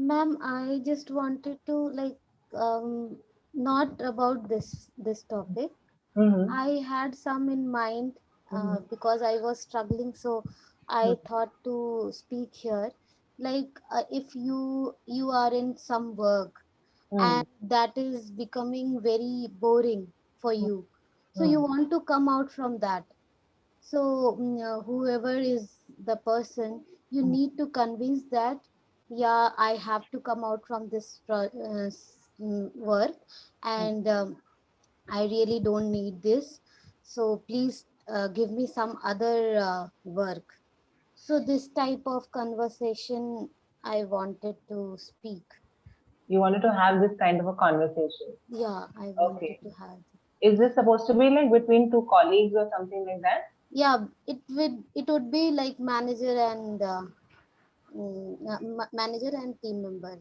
Ma'am, I just wanted to um, not about this topic. Mm-hmm. I had some in mind Mm-hmm. because I was struggling, so I thought to speak here. If you are in some work Mm-hmm. and that is becoming very boring for you, so you Mm-hmm. want to come out from that. So whoever is the person, you need to convince that, yeah, I have to come out from this work, and I really don't need this. So please give me some other work. So this type of conversation I wanted to speak. You wanted to have this kind of a conversation. Yeah, I wanted Okay. to have. Is this supposed to be like between two colleagues or something like that? Yeah, it would be like manager and team member.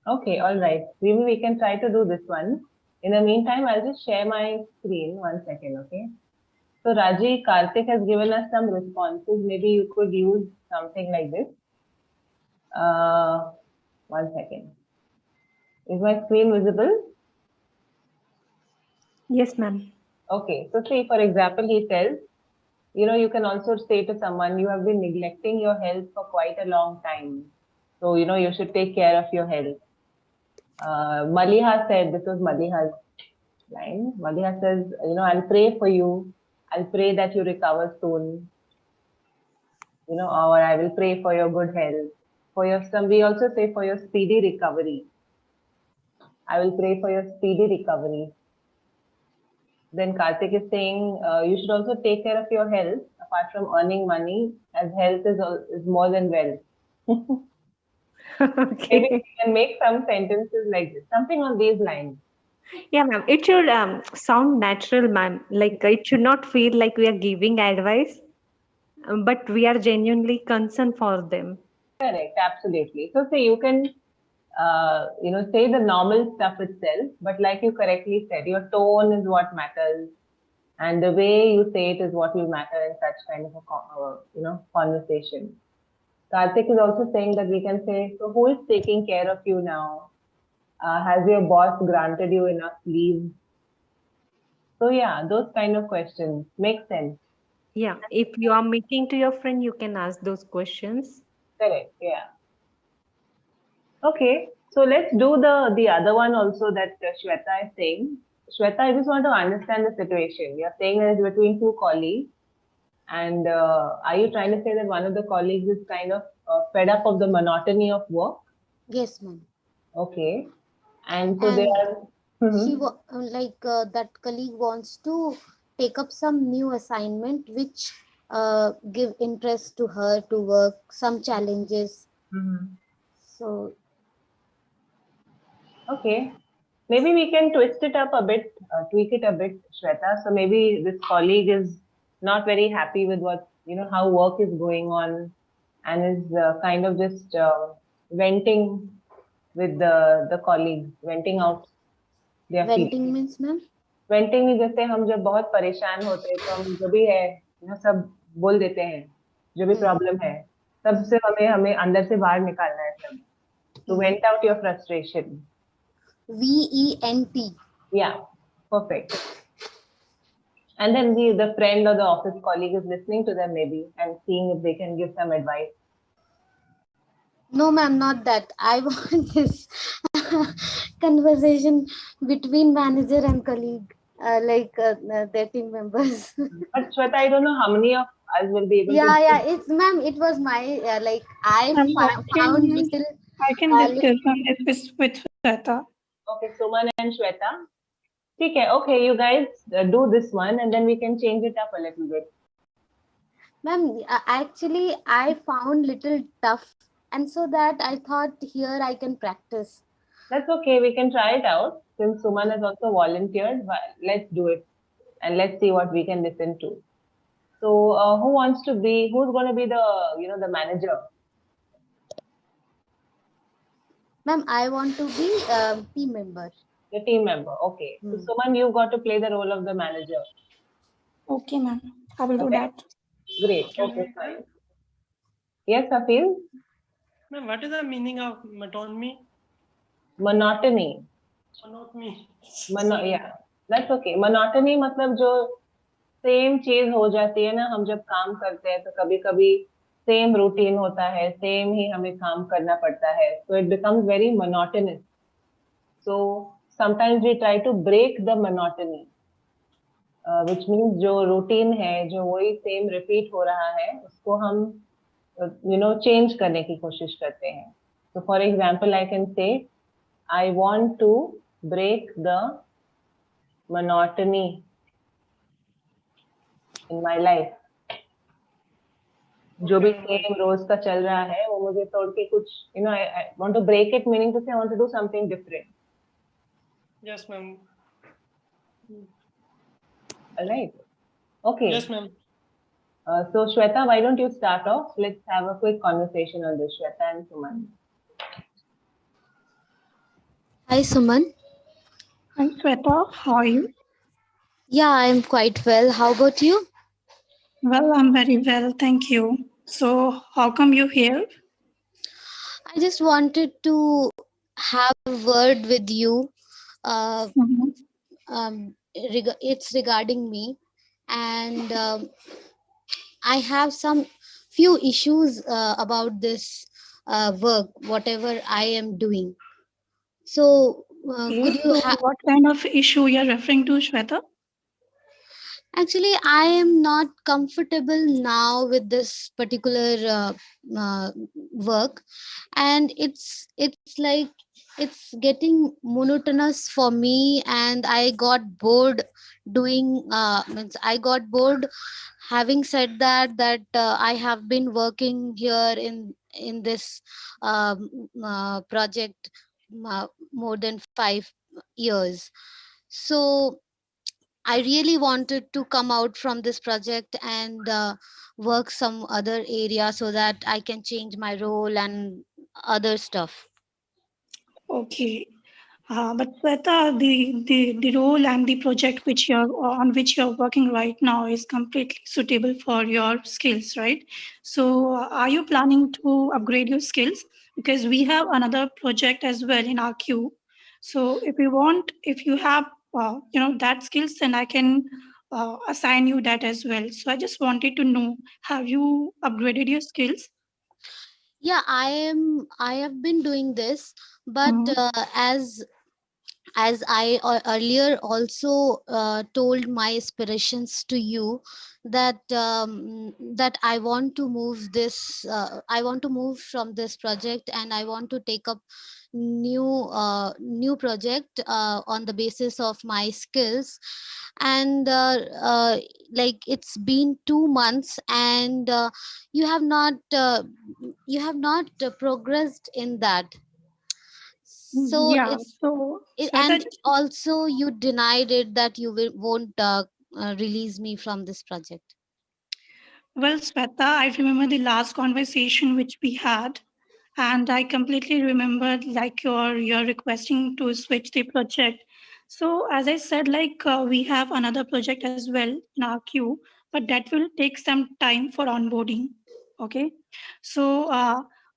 Okay, all right. Maybe we can try to do this one. In the meantime, I'll just share my screen. One second, okay? So Raji, Karthik has given us some responses. Maybe you could use something like this. Uh, One second. Is my screen visible? Yes, ma'am. Okay. So see, for example, he says, you can also say to someone, you have been neglecting your health for quite a long time. So, you should take care of your health. Maliha said, this was Maliha's line. Maliha says, I'll pray for you. I'll pray that you recover soon, or I will pray for your good health. For your some, we also say for your speedy recovery. I will pray for your speedy recovery. Then Karthik is saying you should also take care of your health apart from earning money, as health is more than wealth. Maybe Okay. we can make some sentences like this, something on these lines. Yeah, ma'am. It should sound natural, ma'am. Like it should not feel like we are giving advice, but we are genuinely concerned for them. Correct, absolutely. So say you can, say the normal stuff itself, but like you correctly said, your tone is what matters, and the way you say it is what will matter in such kind of a conversation. Karthik is also saying that we can say, so who is taking care of you now? Has your boss granted you enough leave? So yeah, those kind of questions make sense. Yeah, if you are meeting to your friend, you can ask those questions. Correct. Yeah. Okay. So let's do the other one also that Shweta is saying. Shweta, I just want to understand the situation. You're saying that it's between two colleagues, and are you trying to say that one of the colleagues is kind of fed up of the monotony of work? Yes, ma'am. Okay. And so they And are. Mhm. that colleague wants to take up some new assignment which give interest to her to work some challenges. Mhm. So Okay. Maybe we can twist it up a bit, tweak it a bit, Shweta. So maybe this colleague is not very happy with how work is going on, and is kind of just venting with the colleagues, venting out their venting feelings. means, ma'am? वेंटिंग में जैसे हम जब बहुत परेशान होते हैं तो हम जो भी है सब बोल देते हैं, जो भी Hmm. प्रॉब्लम है सब से हमें हमें अंदर से बाहर निकालना है सब, to Hmm. vent out your frustration. VENT. Yeah, perfect. And then the friend or the office colleague is listening to them maybe and seeing if they can give some advice. No, ma'am, not that. I want this conversation between manager and colleague, their team members. But Shweta, I don't know how many of us will be able to Yeah, yeah. do. It's ma'am. It was my I And found little. I can discuss on this with Shweta. Okay, Suman and Shweta. Okay, okay, you guys do this one and then we can change it up a little bit. Ma'am, actually, I found little tough, and so that I thought here I can practice. That's okay, we can try it out. Since Suman has also volunteered, but let's do it and let's see what we can listen to. So, who's going to be the manager? Ma'am, I want to be team member. The team member. Okay. So, Hmm. Suman, you've got to play the role of the manager. Okay, ma'am. I will do Okay. that. Great. Okay, fine. Yes, Afil? Ma'am, what is the meaning of metonymy? Monotony. Monotony. Yeah, that's okay. Monotony मतलब जो same चीज हो जाती है ना, हम जब काम करते हैं तो कभी कभी सेम रूटीन होता है, सेम ही हमें काम करना पड़ता है, so it becomes very monotonous. So sometimes we try to break the monotony, which means जो रूटीन है, जो वही सेम रिपीट हो रहा है, उसको हम चेंज करने की कोशिश करते हैं. So for example, I can say I want to break the monotony in my life. जो भी सेम रोज का चल रहा है वो मुझे तोड़ के कुछ I want to break it, meaning to say I want to do something different. Yes, ma'am. Alright, okay. Yes, ma'am. So Shweta, why don't you start off? Let's have a quick conversation on this, Shweta and Suman. Hi, Suman. Hi, Shweta. How are you? Yeah, I'm quite well. How about you? Well, I'm very well, thank you. So, how come you here? I just wanted to have a word with you. Uh, Mhm. it's regarding me, and I have some few issues about this work, whatever I am doing. So, Okay, could you so what kind of issue you're referring to, Shweta? actually, I am not comfortable now with this particular work, and it's like it's getting monotonous for me, and I got bored doing. I got bored. Having said that I have been working here in this project more than 5 years. So I really wanted to come out from this project and work some other area so that I can change my role and other stuff. Okay. But Shweta, the role and the project which you're on which you're working right now is completely suitable for your skills, right? So, are you planning to upgrade your skills? Because we have another project as well in our queue. So, if you have, that skills, then I can assign you that as well. So, I just wanted to know, have you upgraded your skills? Yeah, I have been doing this, but Mhm. as I earlier also told my aspirations to you that I want to move this I want to move from this project, and I want to take up new project on the basis of my skills. And like it's been 2 months, and you have not progressed in that. So Yeah. So, Shweta, and also you denied it that you won't release me from this project. well, Sweta, I remember the last conversation which we had, and I completely remember like you're requesting to switch the project. So as I said, like we have another project as well in our queue, but that will take some time for onboarding. Okay, so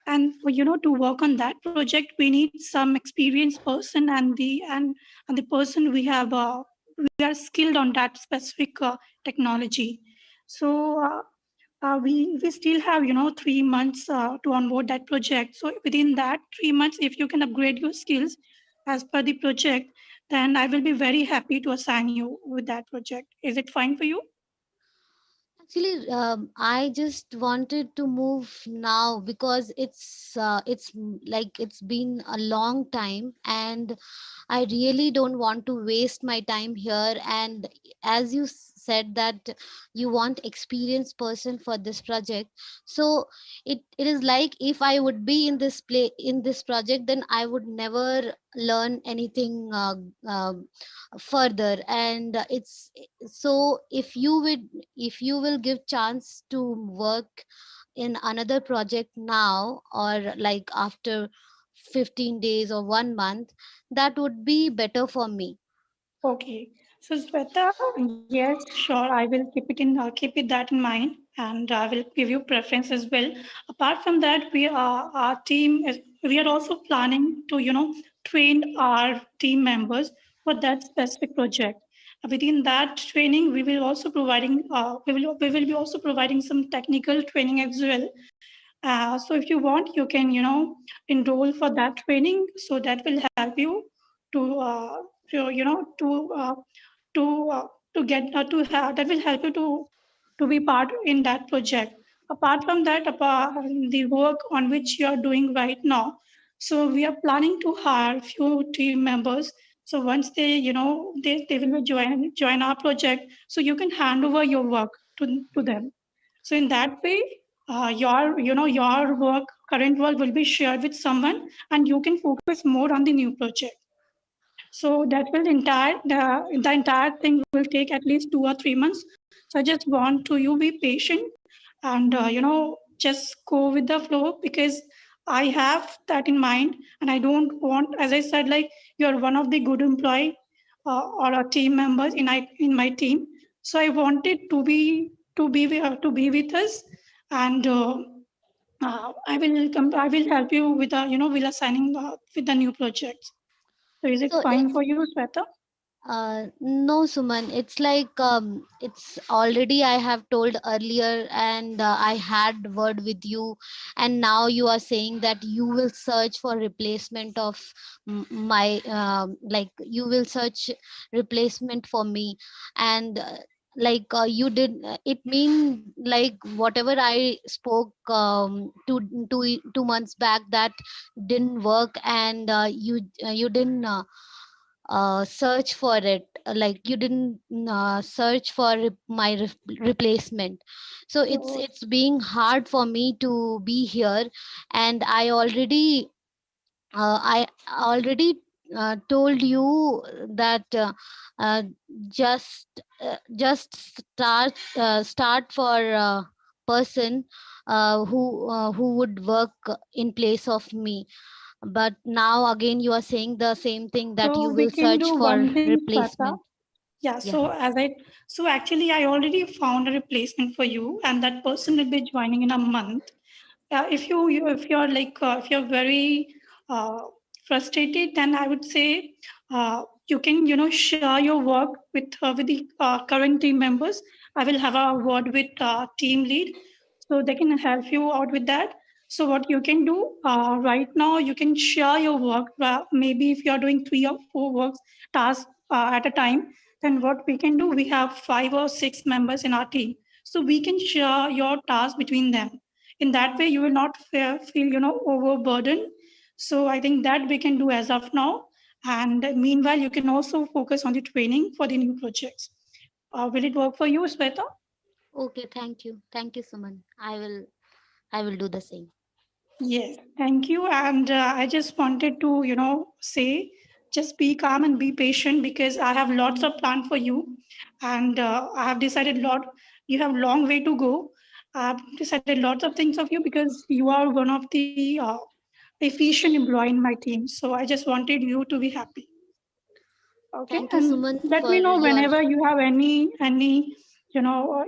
and to work on that project, we need some experienced person, and the person we are skilled on that specific technology. So we still have 3 months to onboard that project. So within that 3 months, if you can upgrade your skills as per the project, then I will be very happy to assign you with that project. Is it fine for you? Actually, I just wanted to move now because like it's been a long time, and I really don't want to waste my time here. And as you said that you want experienced person for this project, so it is like if I would be in this play in this project, then I would never learn anything further. And it's so if you will give chance to work in another project now, or like after 15 days or 1 month, that would be better for me. Okay. So Sweta, yes, sure, I will keep it that in mind. and I will give you preference as well. Apart from that, our team we are also planning to train our team members for that specific project. Within that training, we will be also providing some technical training as well. So if you want, you can enroll for that training. So that will help you to to you know to get that will help you to be part in that project. Apart from that, the work on which you are doing right now, so we are planning to hire few team members. So once they will be join our project, so you can hand over your work to them. So in that way, your current work will be shared with someone, and you can focus more on the new project. So that will the entire thing will take at least 2 or 3 months. So I just want to you be patient, and just go with the flow, because I have that in mind, and I don't want, as I said, like, you're one of the good employee or a team members in my team. So I wanted to be with us, and I will help you with will assigning with the new projects. So is it So fine it's for you, Sweta? no, Suman. It's like it's already I have told earlier, and I had word with you, and now you are saying that you will search for replacement of my like you will search replacement for me, and like you did. It mean like whatever I spoke 2 months back that didn't work, and you didn't. Search for it, like you didn't search for my replacement. So it's So, it's being hard for me to be here, and I already told you that uh, just just start for person who would work in place of me. But now again you are saying the same thing, that you so we will can search do for one thing, Sweta. replacement. Yeah. Yeah. So actually, I already found a replacement for you, and that person will be joining in a month. If you're like if you're very uh, frustrated, then I would say you can share your work with the current team members. I will have a word with team lead, so they can help you out with that. So what you can do right now, you can share your work. Maybe if you are doing 3 or 4 works tasks at a time, then what we can do, we have 5 or 6 members in our team, so we can share your task between them. In that way, you will not feel overburdened. So I think that we can do as of now. And meanwhile, you can also focus on the training for the new projects. Will it work for you, Sweta? Okay, thank you, Suman. I will do the same. Yes, thank you. And I just wanted to, say, just be calm and be patient, because I have lots of plan for you, and I have decided lot. You have long way to go. I've decided lots of things of you, because you are one of the efficient employee in my team. So I just wanted you to be happy. Okay, Thank you, and Suman, let for me know your. whenever you have any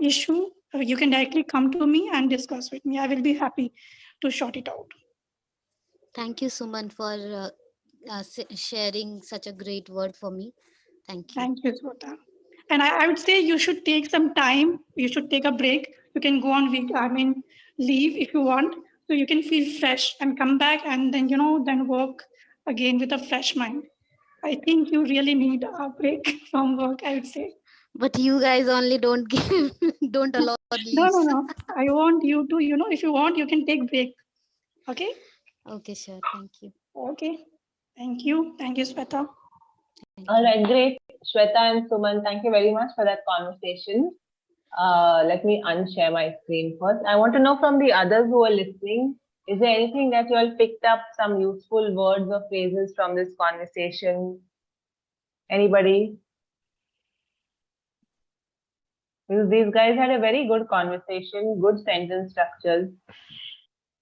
issue. You can directly come to me and discuss with me. I will be happy to sort it out. Thank you, Suman, for sharing such a great word for me. Thank you. Thank you, Sweta. And I would say you should take some time. You should take a break. You can go on leave if you want, so you can feel fresh and come back, and then then work again with a fresh mind. I think you really need a break from work, I would say. But you guys only don't give, don't allow No, no, leaves. no. I want you to, if you want, you can take break. Okay. Okay, sure. Thank you. Okay. Thank you. Thank you, Sweta. Thank All you. right, great. Shweta and Suman, thank you very much for that conversation. Let me unshare my screen first. I want to know from the others who are listening, is there anything that you all picked up, some useful words or phrases from this conversation? Anybody? Because these guys had a very good conversation, good sentence structures.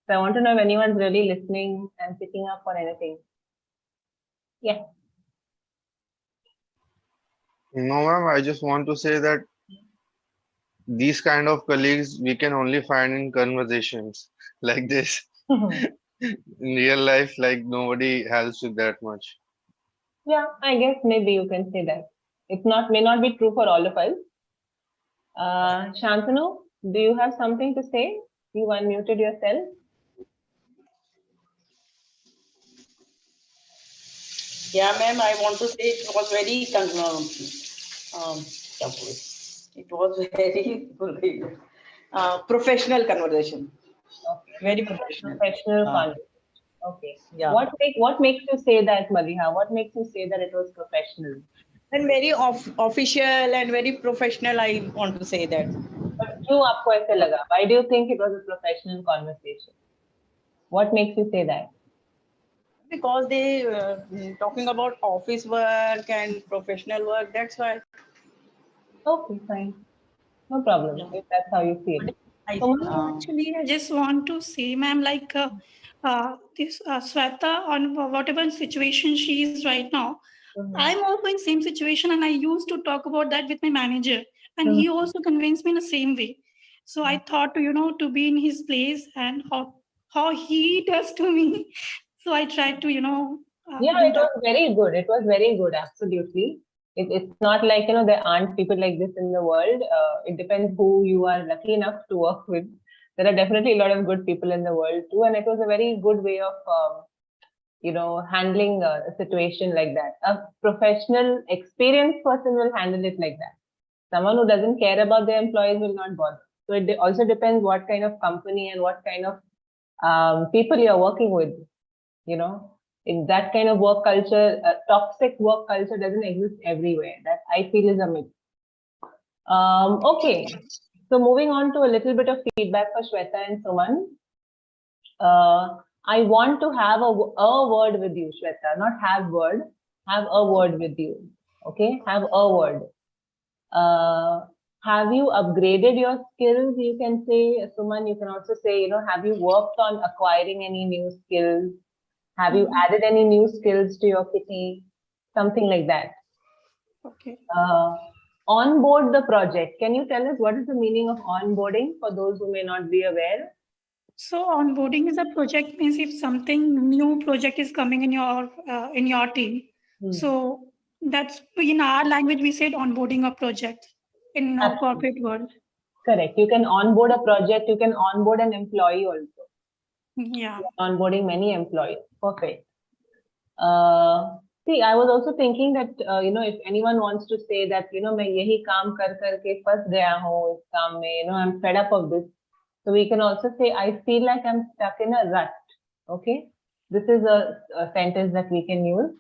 So I want to know if anyone's really listening and picking up on anything. Yeah. No, ma'am, I just want to say that these kind of colleagues we can only find in conversations like this. In real life, like nobody helps with that much. Yeah, I guess maybe you can say that. It's not may not be true for all of us. Shantanu, do you have something to say? You unmuted yourself. Yeah, ma'am, I want to say it was very क्या बोले? It was very professional conversation. Okay. Very professional. Professional conversation. Okay. Yeah. What makes you say that, Maliha? What makes you say that it was professional? And very official and very professional, I want to say that. But क्यों आपको ऐसे लगा? Why do you think it was a professional conversation? What makes you say that? Because they talking about office work and professional work, that's why. Okay, fine. No problem. Yeah. If that's how you feel. Actually, I just want to say, ma'am, like this Sweta, on whatever situation she is right now, I'm also in same situation, and I used to talk about that with my manager, and he also convinced me in the same way. So I thought to be in his place and how he does to me. So I tried to Yeah, do it that. was very good. It was very good, absolutely. It's not like, there aren't people like this in the world. It depends who you are lucky enough to work with. There are definitely a lot of good people in the world too, and it was a very good way of, handling a situation like that. A professional, experienced person will handle it like that. Someone who doesn't care about their employees will not bother. So it also depends what kind of company and what kind of people you're working with. In that kind of work culture, toxic work culture doesn't exist everywhere. That I feel is a myth. Okay, so moving on to a little bit of feedback for Shweta and Suman. I want to have a word with you, Shweta, not have word, have a word with you. Okay, have a word. Have you upgraded your skills? You can say, Suman, you can also say, have you worked on acquiring any new skills? Have you added any new skills to your kitty? Something like that. Okay. Onboard the project. Can you tell us what is the meaning of onboarding for those who may not be aware? So onboarding is a project means if something new project is coming in your team. So that's in our language we said onboarding a project in a corporate world. Correct. You can onboard a project. You can onboard an employee also. Yeah. Onboarding many employees. Perfect. See, I was also thinking that if anyone wants to say that मैं यही काम कर करके फंस गया हूँ इस काम में, I'm fed up of this. So we can also say, I feel like I'm stuck in a rut. Okay, this is a sentence that we can use.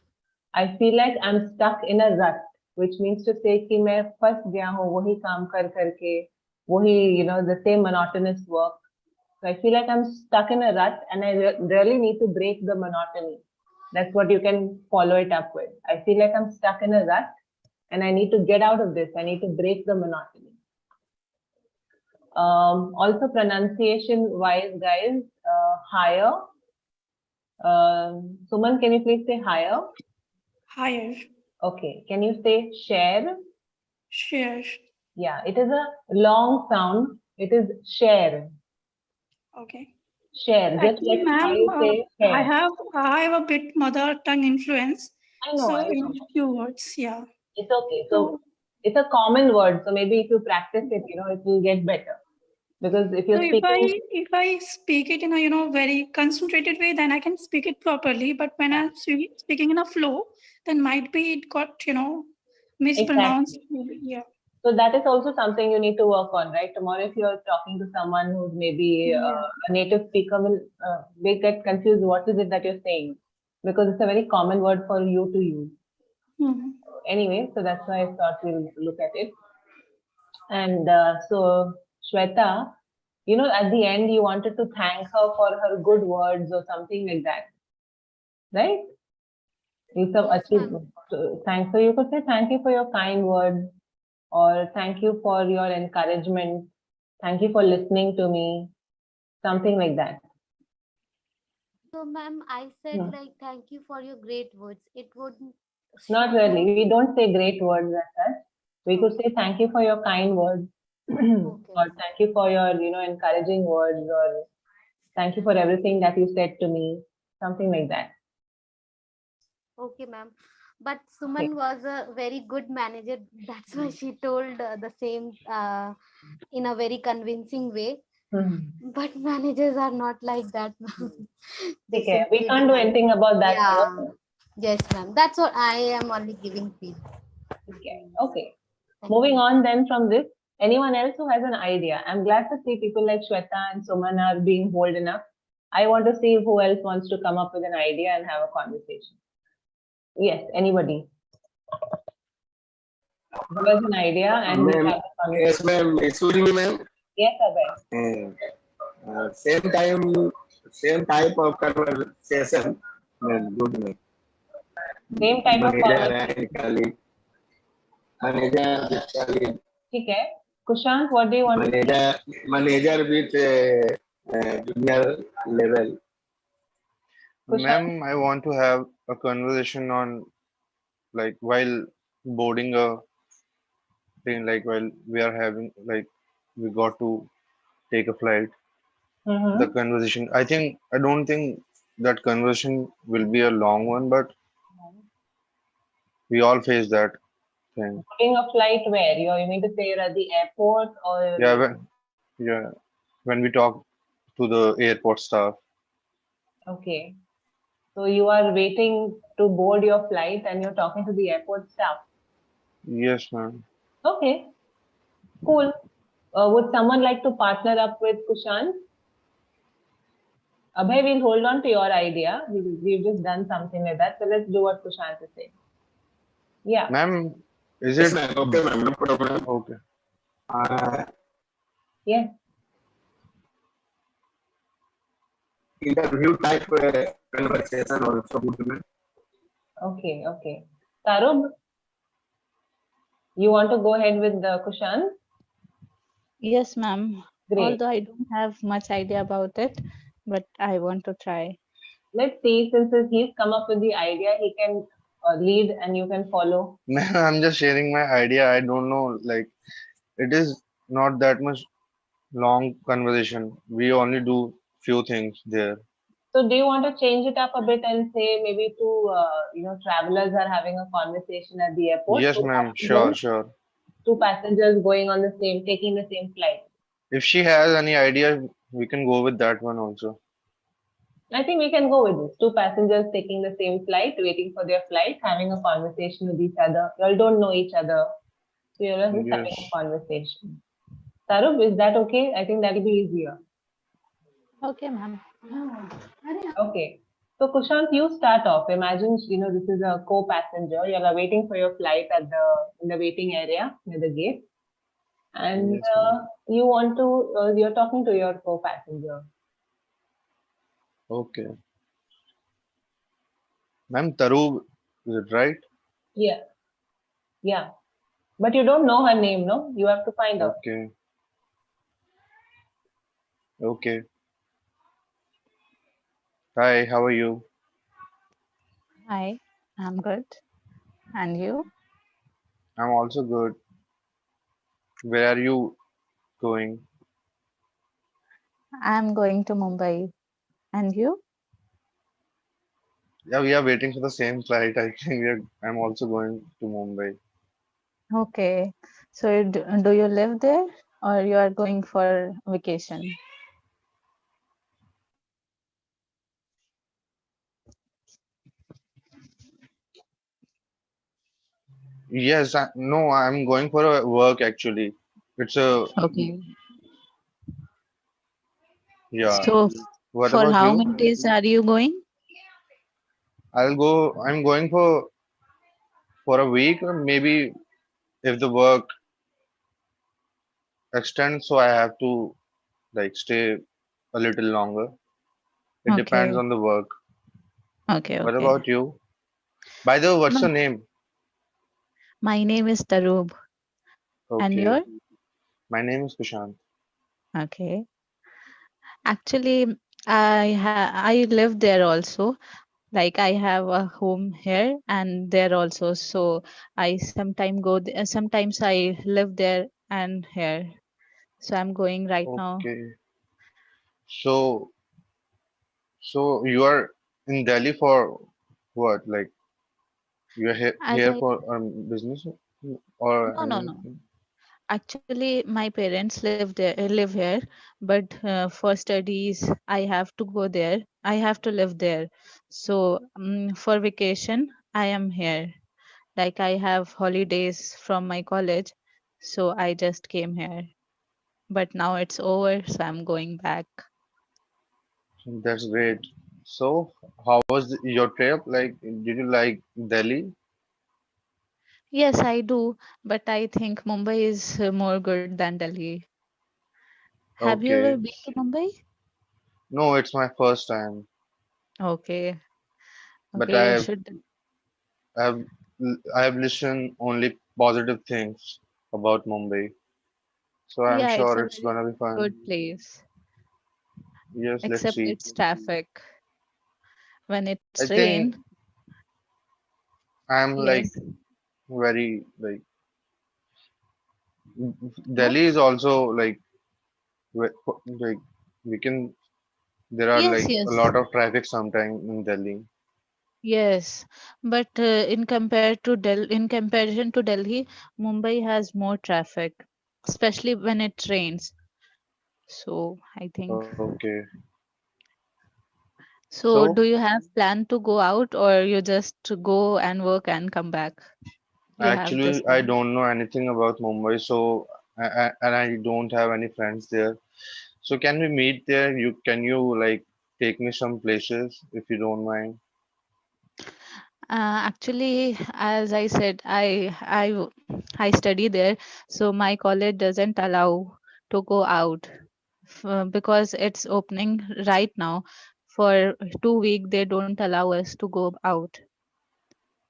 I feel like I'm stuck in a rut, which means to say कि मैं फंस गया हूँ वही काम कर करके, वही the same monotonous work. So I feel like I'm stuck in a rut, and I really need to break the monotony. That's what you can follow it up with. I feel like I'm stuck in a rut, and I need to get out of this. I need to break the monotony. Also pronunciation wise, guys, higher. Suman, can you please say higher? Higher. Okay. Can you say share? Share. Yeah, it is a long sound. It is share. Okay. Share. Just Actually, like how ma'am, you say share. I have a bit mother tongue influence. I know. In few words, yeah. It's okay. So it's a common word. So maybe if you practice it, it will get better. Because if you're speaking, if I speak it in a very concentrated way, then I can speak it properly. But when I'm speaking in a flow, then might be it got mispronounced. Exactly. Yeah. So that is also something you need to work on, right? Tomorrow, if you're talking to someone who's maybe a native speaker, they get confused. What is it that you're saying? Because it's a very common word for you to use. Anyway, so that's why I thought we'll look at it. And so, Shweta, at the end, you wanted to thank her for her good words or something like that, right? Thanks. So you could say thank you for your kind words, or thank you for your encouragement. Thank you for listening to me. Something like that. So, ma'am, I said like thank you for your great words. It wouldn't. Not really. We don't say great words as such. We could say thank you for your kind words. or thank you for your, encouraging words, or thank you for everything that you said to me, something like that. Okay, ma'am. But Suman was a very good manager. That's why she told the same in a very convincing way. But managers are not like that, ma'am. They Okay, we simply can't do demand. anything about that. Yeah. Yes, ma'am. That's what I am only giving feedback. Okay. Moving on then from this, anyone else who has an idea? I'm glad to see people like Shweta and Suman are being bold enough. I want to see who else wants to come up with an idea and have a conversation. Yes, anybody who has an idea and we Ma'am, have a conversation. yes, ma'am. Excuse me, ma'am. Yes, Abhay. Same type of conversation. Ma'am, good ma'am. Same type of Manager conversation. and colleague. Manager with colleague. Okay. Kushant, what do you want to say? Manager with junior level. Ma'am, I want to have a conversation on like while boarding a plane, like while we are having like we got to take a flight. The conversation. I don't think that conversation will be a long one, but we all face that thing. Boarding a flight where? You mean to say you're at the airport or? Yeah, when we talk to the airport staff. Okay. So you are waiting to board your flight and you're talking to the airport staff. Yes, ma'am. Okay, cool. Would someone like to partner up with Kushant? Abhay, we'll hold on to your idea. We've just done something like that. So let's do what Kushant is saying. Yeah. Ma'am, is Yes, it ma'am. Okay, ma'am. No problem. okay? Yes. Interview type conversation also good, ma'am. Okay, okay. Tarub, you want to go ahead with the Kushant? Yes, ma'am. Great. Although I don't have much idea about it, but I want to try. Let's see, since he's come up with the idea, he can lead and you can follow. Ma'am, I'm just sharing my idea. I don't know, like it is not that much long conversation. We only do few things there. So do you want to change it up a bit and say maybe two, travelers are having a conversation at the airport? Yes, ma'am. Sure. Two passengers going on taking the same flight. If she has any idea, we can go with that one also. I think we can go with this. Two passengers taking the same flight, waiting for their flight, having a conversation with each other. You all don't know each other. So you're just having a conversation. Tarup, is that okay? I think that'll be easier. Okay, ma'am. Okay. So Kushant, you start off. Imagine, this is a co-passenger. You are waiting for your flight in the waiting area near the gate. And you're talking to your co-passenger. Okay. Ma'am, Taru, is it right? Yeah. Yeah. But you don't know her name, no? You have to find out. Okay. Hi, how are you? Hi, I'm good. And you? I'm also good. Where are you going? I'm going to Mumbai. And you? Yeah, we are waiting for the same flight. I think I'm also going to Mumbai. Okay. So do you live there or you are going for vacation? Yes, no, I'm going for a work actually. It's a Okay. yeah. So What for about how you? many days are you going? I'm going for a week, or maybe if the work extends, so I have to like stay a little longer. It depends Okay. on the work. Okay, What okay. about you? By the way, what's your name? My name is Tarub. And Okay. your? My name is Kushant. Okay. Actually, I live there also. Like I have a home here and there also. So I sometimes sometimes I live there and here. So I'm going right now. Okay. So, so you are in Delhi for what? Like you are As here I for business or No, no, no. anything? Actually, my parents live here, but for studies, I have to go there. I have to live there. So for vacation, I am here. Like I have holidays from my college, so I just came here. But now it's over, so I'm going back. That's great. So, how was your trip? Like, did you like Delhi? Yes, I do, but I think Mumbai is more good than Delhi. Have you ever Okay. been to Mumbai? No, it's my first time, Okay, but okay, you should. I've, I have listened only positive things about Mumbai. So I'm Yeah, it's sure a it's very gonna be fun. good place, Yes, let's except see. it's traffic. When it's I rain, think I'm like yes. very like What? Delhi is also like like we can there are Yes, like a yes, lot of traffic sometime in Delhi. yes. But in comparison to Delhi, Mumbai has more traffic, especially when it rains. So I think. Okay. So So do you have plan to go out, or you just go and work and come back? You have this actually I plan. don't know anything about Mumbai, so and I don't have any friends there. So can we meet there? Can you like take me some places if you don't mind? Actually, as I said, I study there, so my college doesn't allow to go out because it's opening right now. For 2 weeks, they don't allow us to go out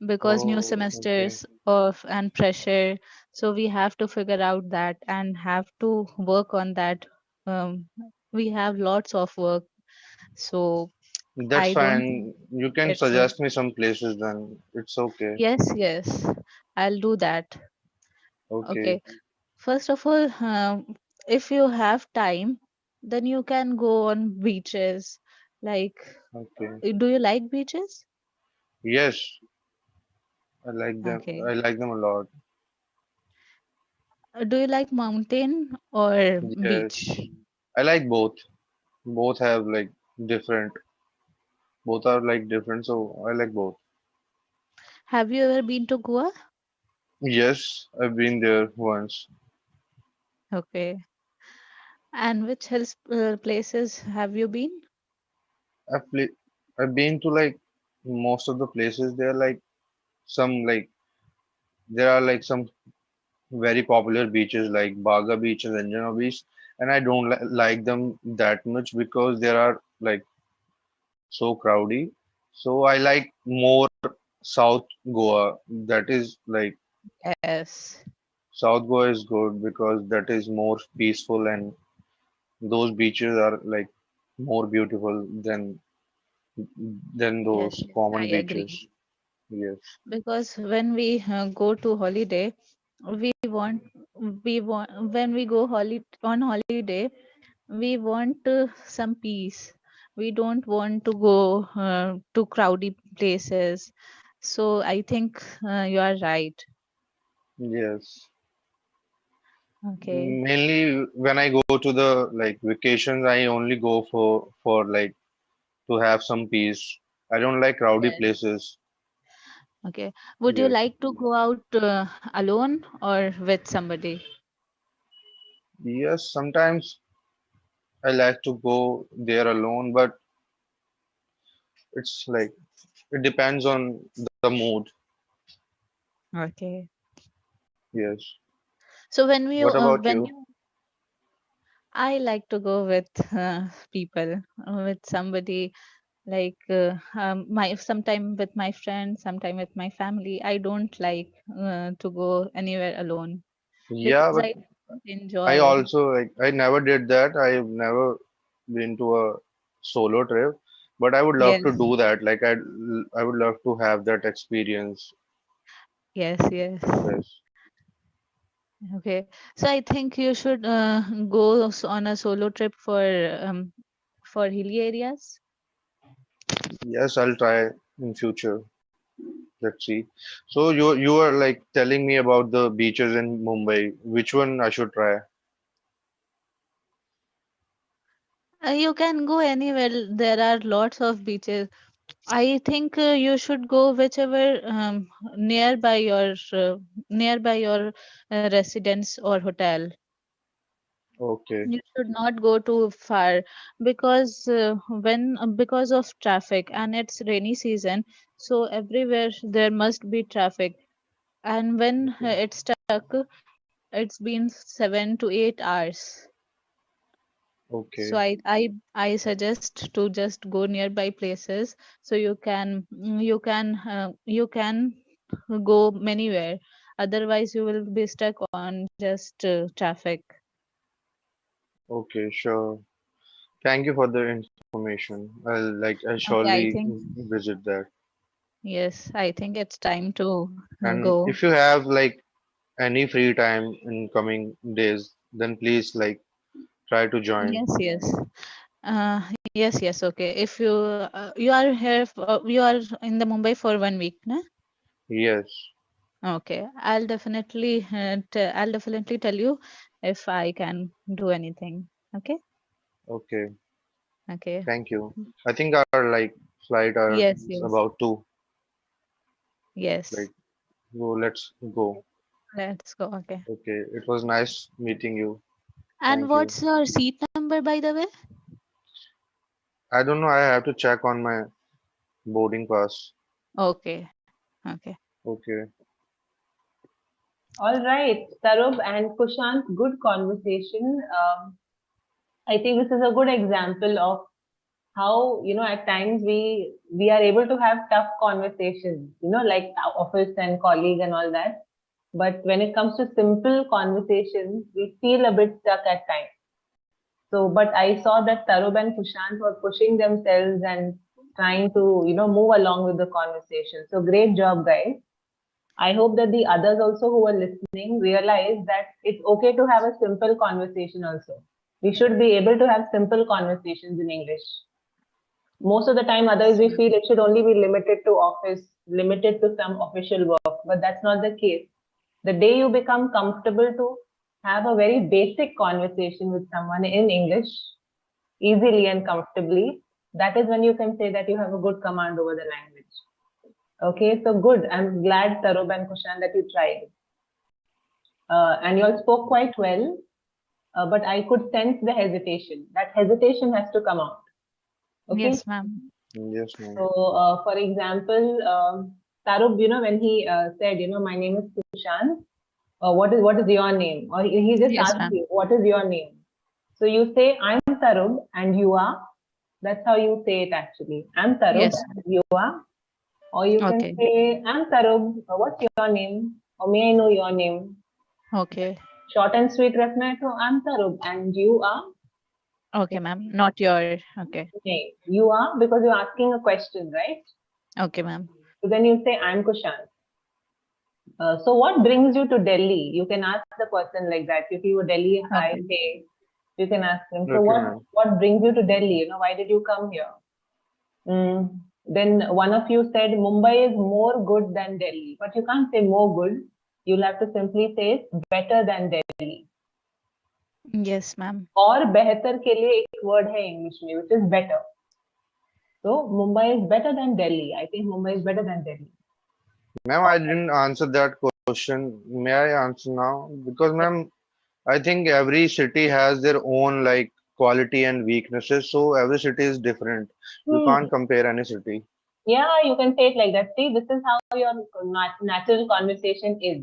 because new Oh, okay. semesters of and pressure. So we have to figure out that and have to work on that. Um, we have lots of work, so That's I don't think fine. You can it's a suggest me some places then. It's okay. yes, yes. I'll do that. Okay, Okay. First of all, if you have time, then you can go on beaches. Like, okay. do you like beaches? Yes, I like them. Okay. I like them a lot. Do you like mountain or Yes, beach? I like both. Both have like different. Both are like different, so I like both. Have you ever been to Goa? Yes, I've been there once. Okay. And which hills places have you been? I've played. I've been to like most of the places. There are like some like there are like some very popular beaches like Baga Beach and Anjana Beach, and I don't like them that much because there are like so crowdy. So I like more South Goa. That is like Yes. South Goa is good because that is more peaceful and those beaches are like more beautiful than Yes, those yes, I common agree. beaches. Yes. Because when we go to holiday, we want when we go on holiday, we want some peace. We don't want to go to crowded places. So I think you are right. Yes. Okay. Mainly when I go to the like vacations, I only go for like to have some peace. I don't like rowdy Yes. places. Okay. Would you Yes. like to go out alone or with somebody? Yes, sometimes I like to go there alone, but it's like it depends on the mood. Okay. Yes. So What about when you? you I like to go with people, with somebody like my sometime with my friends, sometime with my family. I don't like to go anywhere alone Yeah, because but I don't I enjoy. also like I never did that. I've never been to a solo trip, but I would love to Yes, do that. Like I would love to have that experience. yes, yes. Yes. Okay, so I think you should go on a solo trip for hilly areas. Yes, I'll try in future. Let's see. So you are like telling me about the beaches in Mumbai. Which one I should try? You can go anywhere. There are lots of beaches. I think you should go whichever nearby your residence or hotel. Okay, You should not go too far because when because of traffic and it's rainy season, so everywhere there must be traffic. And when okay, it's stuck, it's been 7 to 8 hours. So okay, I suggest to just go nearby places so you can go anywhere. Otherwise, you will be stuck on just traffic. okay, sure. Thank you for the information. I Okay, I surely think visit that. yes, I think it's time to And go. if you have like any free time in coming days, then please like try to join. Yes, yes. Yes. Okay. If you are here, you are in the Mumbai for 1 week, na? Yes. Okay. I'll definitely tell you if I can do anything. Okay. Okay. Okay. Thank you. I think our like flight are Yes. Yes. about to Yes. like go. Let's go. Let's go. Okay. Okay. It was nice meeting you. And Thank you. what's your seat number, by the way? I don't know. I have to check on my boarding pass. Okay. Okay. Okay. All right, Tarub and Kushant, good conversation. I think this is a good example of how at times we are able to have tough conversations, like our office and colleague and all that. But when it comes to simple conversations, we feel a bit stuck at times. So, but I saw that Tarub and Kushant were pushing themselves and trying to move along with the conversation. So great job, guys. I hope that the others also who are listening realize that it's okay to have a simple conversation also. We should be able to have simple conversations in English. Most of the time, otherwise, we feel it should only be limited to office, limited to some official work, but that's not the case. The day you become comfortable to have a very basic conversation with someone in English, easily and comfortably, that is when you can say that you have a good command over the language. Okay, so good. I'm glad, Tarub and Kushan, that you tried. And you all spoke quite well, but I could sense the hesitation. That hesitation has to come out. Okay. Yes, ma'am. Yes, ma'am. So, for example, Tarub, when he said, my name is Kushan, what is your name? Or he just Yes, asked ma'am. you, what is your name? So you say, I'm Tarub and you are. That's how you say it actually. I'm Tarub Yes. and you are. Or you can Okay. say, I'm Tarub, what's your name? Or may I know your name? Okay. Short and sweet रखना है तो I'm Tarub and you are Okay, ma'am. Not your. Okay. name. You are because you're asking a question, right? Okay, ma'am. So then you say I'm Kushan. So what brings you to Delhi? You can ask the person like that. If you were Delhi, hi, Okay. hey, you can ask him. So Okay, what ma'am. what brings you to Delhi? Why did you come here? Then one of you said Mumbai is more good than Delhi, but you can't say more good. You'll have to simply say it's better than Delhi. Yes, ma'am. और बेहतर के लिए एक word है English में, which is better. So Mumbai is better than Delhi. I think Mumbai is better than Delhi. Ma'am, I didn't answer that question. May I answer now? Because, ma'am, I think every city has their own like quality and weaknesses. So every city is different. You Hmm. can't compare any city. Yeah, you can say it like that. See, this is how your natural conversation is.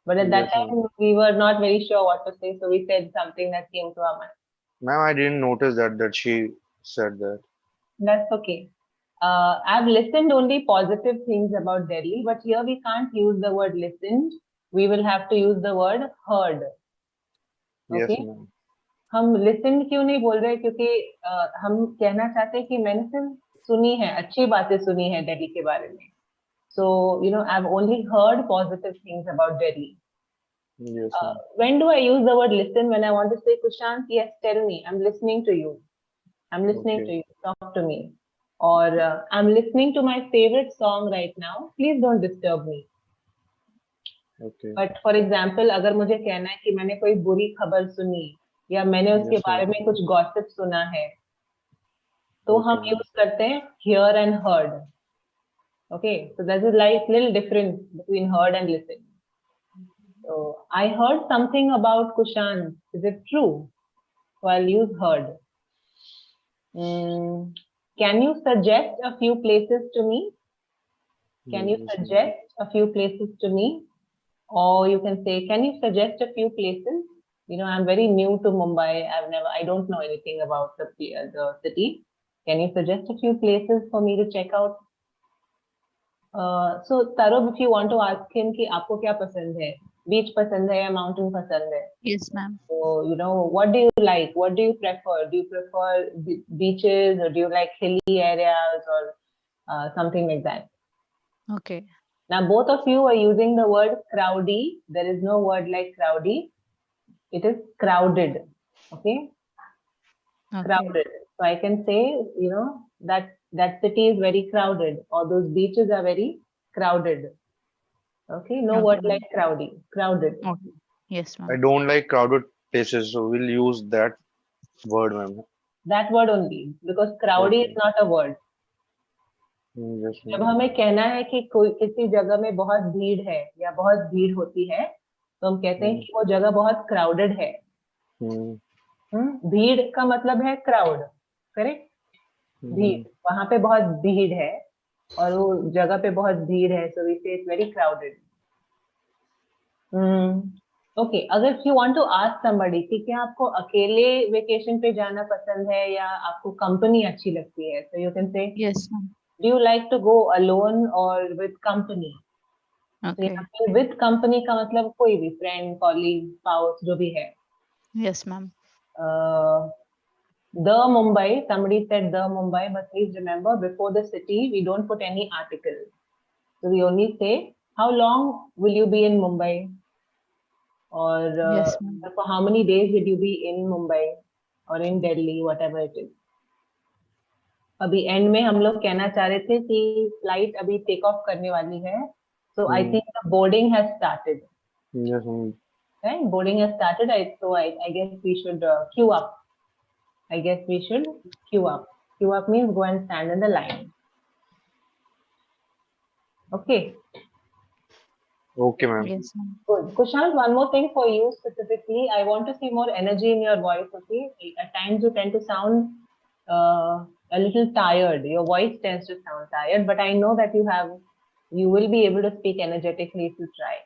But at that Yes, ma'am. time, we were not very sure what to say, so we said something that came to our mind. Ma'am, I didn't notice that she said that. That's okay. I've listened only positive things about Delhi, but here we can't use the word listened. We will have to use the word heard. Yes, Okay? ma'am. हम listen क्यों नहीं बोल रहे क्योंकि हम कहना चाहते हैं कि मैंने सिर्फ सुनी है अच्छी बातें सुनी है दिल्ली के बारे में. So, I've only heard positive things about Delhi. Yes, ma'am. When do I use the word listen? When I want to say, Kushant, yes, tell me. I'm listening to you. I'm listening Okay. to you. Talk to me. Or I'm listening to my favorite song right now. Please don't disturb me. Okay. But for example अगर मुझे कहना है कि मैंने कोई बुरी खबर सुनी या मैंने उसके Yes, बारे ma'am. में कुछ गॉसिप सुना है तो Okay, हम ma'am. यूज करते हैं here and heard. Okay, so that is like little difference between heard and listen. So I heard something about Kushan. Is it true? So I'll use heard. Can you suggest a few places to me? Can you Yes, ma'am. suggest a few places to me? Or you can say, can you suggest a few places? You know, I'm very new to Mumbai. I don't know anything about the city. Can you suggest a few places for me to check out? So Tarub, if you want to ask him कि आपको क्या पसंद है, beach पसंद है या mountain पसंद है? Yes, ma'am. So you know, what do you like? What do you prefer? Do you prefer beaches or do you like hilly areas or something like that? Okay. Now both of you are using the word crowdy. There is no word like crowdy. It is crowded. Okay? Okay. Crowded. So I can say, you know, that city is very crowded or those beaches are very crowded. Okay? No Okay, word ma'am. like crowdy. Crowded. Okay. Yes, I ma'am. don't like crowded places, so we'll use that word, ma'am. That word only because crowdy is Okay. not a word. Yes, जब ma'am. हमें कहना है कि कोई किसी जगह में बहुत भीड़ है या बहुत भीड़ होती है तो हम कहते हैं कि वो जगह बहुत क्राउडेड है. भीड़ का मतलब है क्राउड. करेक्ट? भीड़, वहां पे बहुत भीड़ है और वो जगह पे बहुत भीड़ है, so we say it's very crowded. Okay, अगर you want to ask somebody कि क्या आपको अकेले वेकेशन पे जाना पसंद है या आपको कंपनी अच्छी लगती है, so you can say Yes, ma'am. Do you like to go alone or with company. Okay. With company का मतलब कोई भी फ्रेंड, कॉलीग, स्पाउस जो भी है. Yes, ma'am. The Mumbai, somebody said the Mumbai, but please remember before the city we don't put any article. So we only say how long will you be in Mumbai or Yes, ma'am. for how many days will you be in Mumbai or in Delhi, whatever it is. अभी and में हम लोग कहना चाह रहे थे कि flight अभी टेक ऑफ करने वाली है. So I think the boarding has started. Yes, ma'am. Right? Boarding has started. So I guess we should queue up. I guess we should queue up. Queue up means go and stand in the line. Okay. Okay, ma'am. Yes, ma'am. Good. Kushal, one more thing for you specifically. I want to see more energy in your voice. Okay. At times you tend to sound a little tired. Your voice tends to sound tired, but I know that you will be able to speak energetically if you try.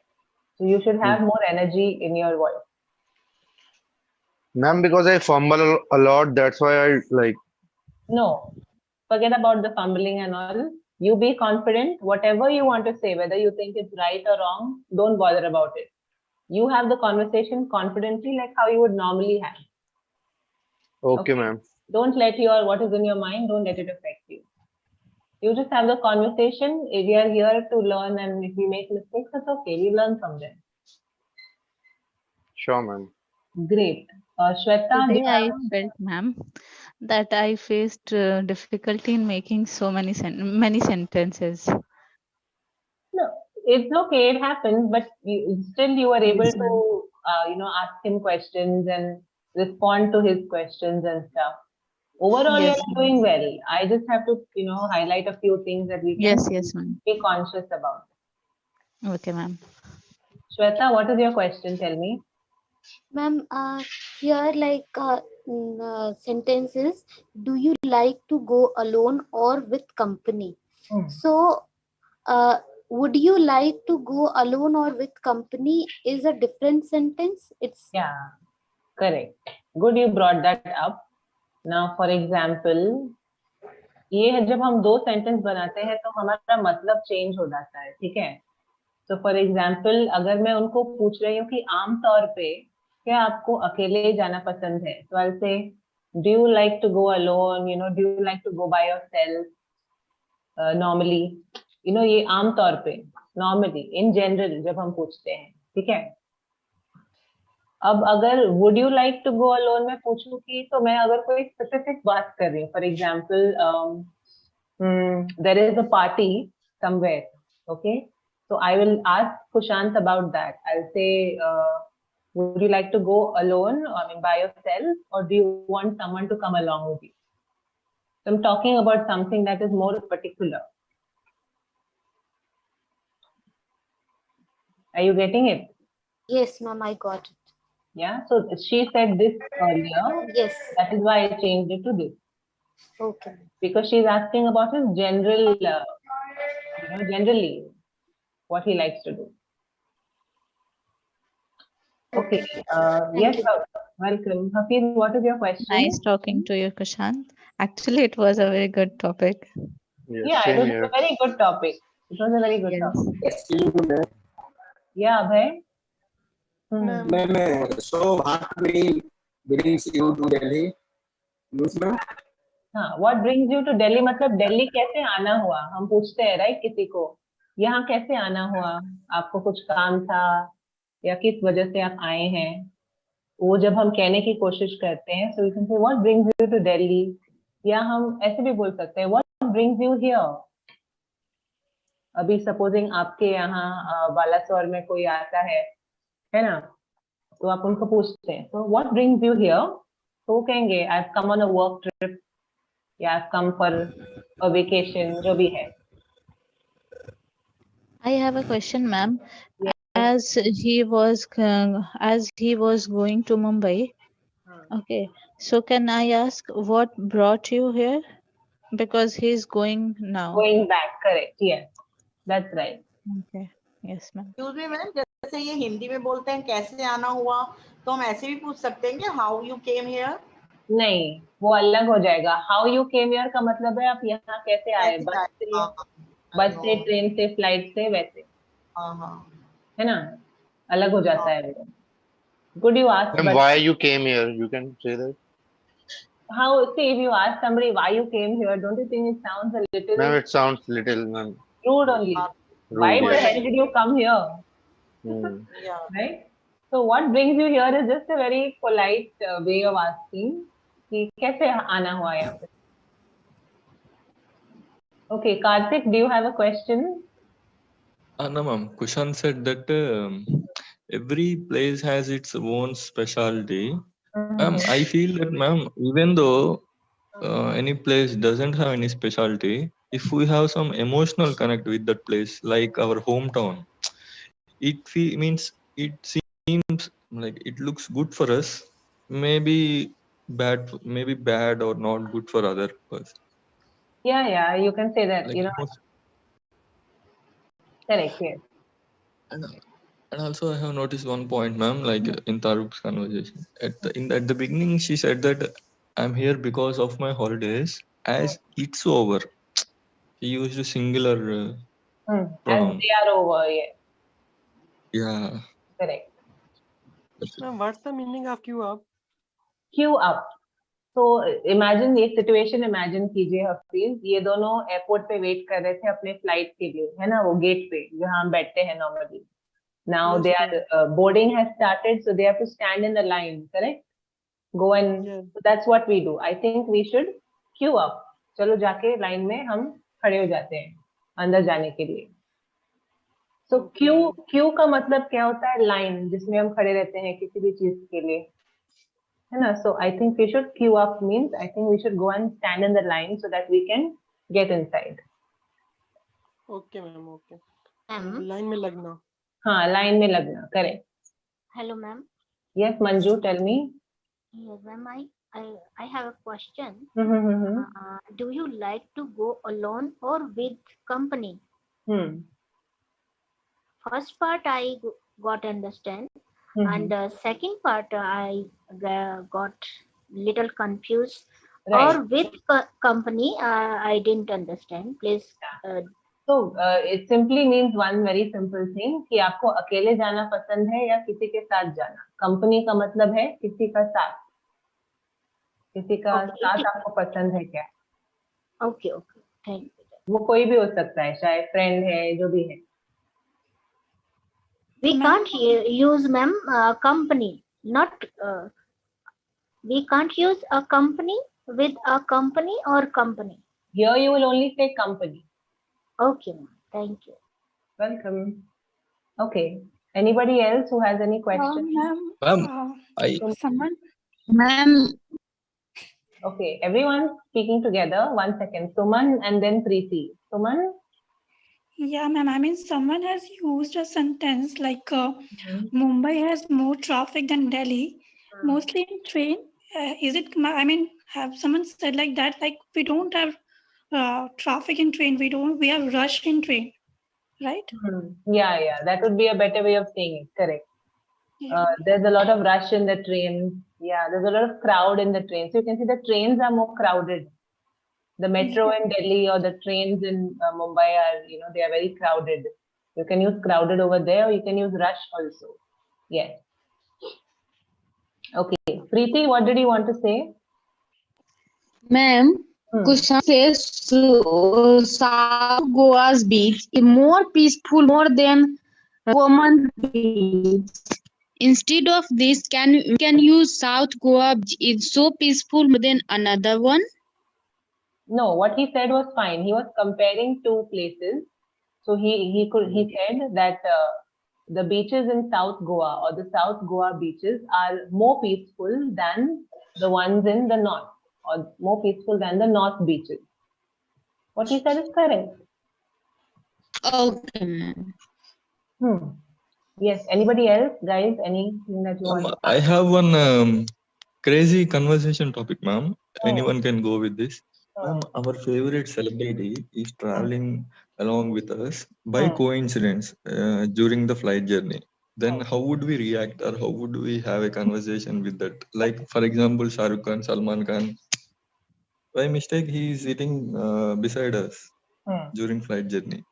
So you should have more energy in your voice. Ma'am, because I fumble a lot, that's why I like. No, forget about the fumbling and all. You be confident. Whatever you want to say, whether you think it's right or wrong, don't bother about it. You have the conversation confidently like how you would normally have. Okay, ma'am. Don't let what is in your mind, don't let it affect you. You just have the conversation. We are here to learn, and if we make mistakes, that's okay. We learn from them. Sure, ma'am. Great. Shweta, Today I felt, ma'am, that I faced difficulty in making so many many sentences. no, it's okay. It happens, but still you are able Yes, to, ask him questions and respond to his questions and stuff. Overall, Yes, you're doing well. I just have to, highlight a few things that we can yes, ma'am. be conscious about. Okay, ma'am. Shweta, what is your question? Tell me. Ma'am, here sentences, do you like to go alone or with company? So, would you like to go alone or with company is a different sentence. It's Correct. Good, you brought that up. Now, for example, ये है जब हम दो sentence बनाते हैं तो हमारा मतलब चेंज हो जाता है. ठीक है. तो फॉर एग्जाम्पल अगर मैं उनको पूछ रही हूँ कि आमतौर पे क्या आपको अकेले जाना पसंद है, तो I say do you like to go alone, do you like to go by yourself, normally, ये आमतौर पे, नॉर्मली, इन जनरल जब हम पूछते हैं. ठीक है. अब अगर would you like to go alone मैं पूछूं की, तो मैं अगर कोई specific बात कर रही हूँ, for example, there is a party somewhere, okay, so I will ask Kushant about that. I'll say, would you like to go alone, I mean by yourself, or do you want someone to come along with you? So I'm talking about something that is more particular. Are you getting it? Yes, ma'am, I got it. Yeah, so she said this earlier. Yes. That is why I changed it to this. Okay. Because she's asking about his general, generally, what he likes to do. Okay. Yes, you. welcome. Hafiz, what is your question? Nice talking to you, Kushant. Actually, it was a very good topic. Yes, Yeah, it same was here. a very good topic. It was a very good Yes. topic. Yes. Yeah, Abhay? Ma'am, Ma'am, so what brings you to Delhi? Yes, ma'am. हाँ, what brings you to Delhi मतलब दिल्ली कैसे आना हुआ, हम पूछते हैं right किसी को, यहाँ कैसे आना हुआ, आपको कुछ काम था या किस वजह से आप आए हैं, वो जब हम कहने की कोशिश करते हैं, so we can say what brings you to Delhi, या हम ऐसे भी बोल सकते हैं what brings you here. अभी सपोजिंग आपके यहाँ बालासोर में कोई आता है ना, तो आप उनको पूछते हैं तो what brings you here, तो वो कहेंगे I've come on a work trip या I've come for a vacation, जो भी है. I have a question, ma'am. Yes. As he was going to Mumbai, okay. So can I ask what brought you here? Because he's going now. Going back, correct. Yes, that's right. Okay. Yes, ma'am. Excuse me, ma'am, जैसे ये हिंदी में बोलते हैं कैसे आना हुआ, तो हम ऐसे भी पूछ सकते हैं कि हाउ यू केम हियर. नहीं, वो अलग हो जाएगा. हाउ यू केम हियर का मतलब है आप यहाँ कैसे आए, बस से, ट्रेन से, फ्लाइट से, वैसे. है ना, अलग हो जाता है. Good you ask. And why you came here? You can say that. How, see, if you ask somebody why you came here, don't you think it sounds a little? Ma'am, it sounds little rude only. Rude, Why the yes. hell did you come here? Yeah. Right? So what brings you here is just a very polite way of asking कि कैसे आना हुआ यहाँ पे. Okay, Karthik, do you have a question? No, ma'am. Kushan said that every place has its own specialty. Ma'am, I feel that, ma'am, even though any place doesn't have any specialty, if we have some emotional connect with that place, like our hometown, it means it seems like it looks good for us, maybe bad or not good for other person. Yeah, you can say that. Like, correct, yes. And also, I have noticed one point, ma'am, like in Taruk's conversation. At the beginning, she said that I'm here because of my holidays. As it's over, she used a singular As pronoun. they are over, yeah. Yeah. Correct. ma'am, what's the meaning of queue up? Queue up. तो imagine ये situation imagine कीजिए हफीज, ये दोनों airport पे wait कर रहे थे अपने फ्लाइट के लिए, है ना, वो गेट पे जहाँ हम बैठते हैं normally. Now they are boarding has started, so they have to stand in the line, correct, go and that's what we do. I think we should queue up. चलो जाके लाइन में हम खड़े हो जाते हैं अंदर जाने के लिए. सो क्यू का मतलब क्या होता है, लाइन जिसमें हम खड़े रहते हैं किसी भी चीज के लिए, है ना. So I think we should queue up means I think we should go and stand in the line so that we can get inside. Okay, ma'am. Okay. Line में लगना. हाँ, लाइन में लगना, correct. Hello, ma'am. Yes, Manju, tell me. Yes, ma'am. I have a question. Mm-hmm. Do you like to go alone or with company? First part I got understand. And the second part I got little confused. Right. Or with company, I didn't understand. Please. So it simply means one very simple thing कि आपको अकेले जाना पसंद है या किसी के साथ जाना. कंपनी का मतलब है किसी का साथ. किसी का साथ आपको पसंद है क्या? Okay, thank you. वो कोई भी हो सकता है, चाहे फ्रेंड है, जो भी है. We can't use, ma'am, company. not we can't use a company with a company or company. Here you will only say company. Okay, ma'am. Thank you. Welcome. Okay. Anybody else who has any questions? Ma'am, Someone. Ma'am. Okay, everyone speaking together. 1 second. Suman and then Preeti. Suman? Yeah, ma'am. I mean, someone has used a sentence like Mumbai has more traffic than Delhi, mostly in train. Is it? I mean, have someone said like that? Like we don't have traffic in train. We have rush in train, right? Yeah. That would be a better way of saying it. Correct. There's a lot of rush in the trains. Yeah, there's a lot of crowd in the trains. So you can see the trains are more crowded. The metro in Delhi or the trains in Mumbai are, they are very crowded. You can use crowded over there, or you can use rush also. Yes. Okay. Preeti, what did you want to say? Ma'am, Kushan says South Goa's beach is more peaceful more than Woman beach. Instead of this, can use South Goa beach is so peaceful more than another one? No, what he said was fine. He was comparing two places. So he said that the beaches in South Goa or the South Goa beaches are more peaceful than the ones in the north, or more peaceful than the north beaches. What he said is correct. Okay, ma'am. Yes. Anybody else, guys? Anything that you want? I have one crazy conversation topic, ma'am. Anyone can go with this. Ma'am, our favorite celebrity is traveling along with us by coincidence during the flight journey. Then how would we react, or how would we have a conversation with that? Like, for example, Shah Rukh Khan, Salman Khan. By mistake, he is sitting beside us during flight journey.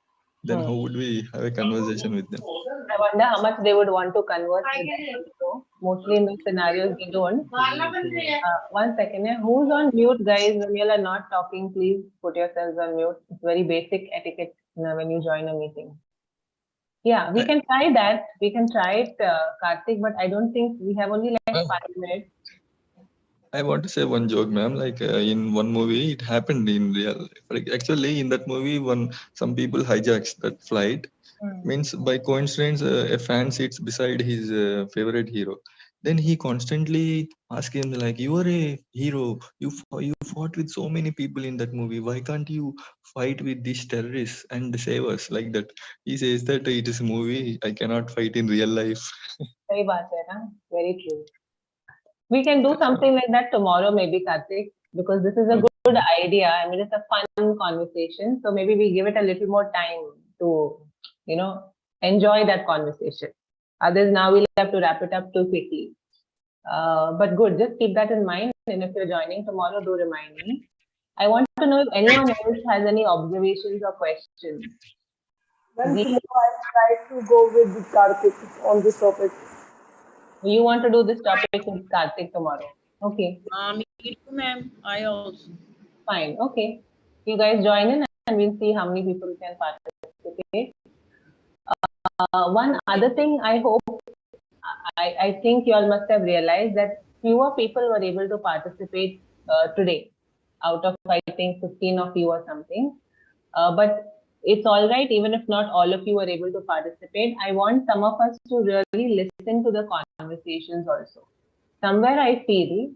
Then how would we have a conversation with them? I wonder how much they would want to converse with them. So mostly in those scenarios, they don't. 1 second. Yeah. Who's on mute, guys? When you are not talking, please put yourselves on mute. It's very basic etiquette when you join a meeting. Yeah, we can try that. We can try it, Karthik, but I don't think we have only like 5 minutes. I want to say one joke, ma'am. Like in one movie, it happened in real life. Like, actually, in that movie, some people hijacks that flight. Means by coincidence, a fan sits beside his favorite hero. Then he constantly asks him like, "You are a hero. You fought with so many people in that movie. Why can't you fight with these terrorists and save us?" Like that. He says that it is a movie. I cannot fight in real life. Sahi baat hai, na? Very true. We can do something like that tomorrow, maybe, Karthik, because this is a good idea. I mean, it's a fun conversation. So maybe we give it a little more time to, enjoy that conversation. Others, now we'll have to wrap it up too quickly. But good, just keep that in mind. And if you're joining tomorrow, do remind me. I want to know if anyone else has any observations or questions. Well, tomorrow I try to go with Karthik on this topic. You want to do this topic with Karthik tomorrow? Okay. Me too, ma'am. I also. Fine. Okay. You guys join in and we'll see how many people can participate. One other thing, I think you all must have realized that fewer people were able to participate today, out of, I think, 15 of you or something. But it's all right, even if not all of you were able to participate. I want some of us to really listen to the conversations also. Somewhere I feel,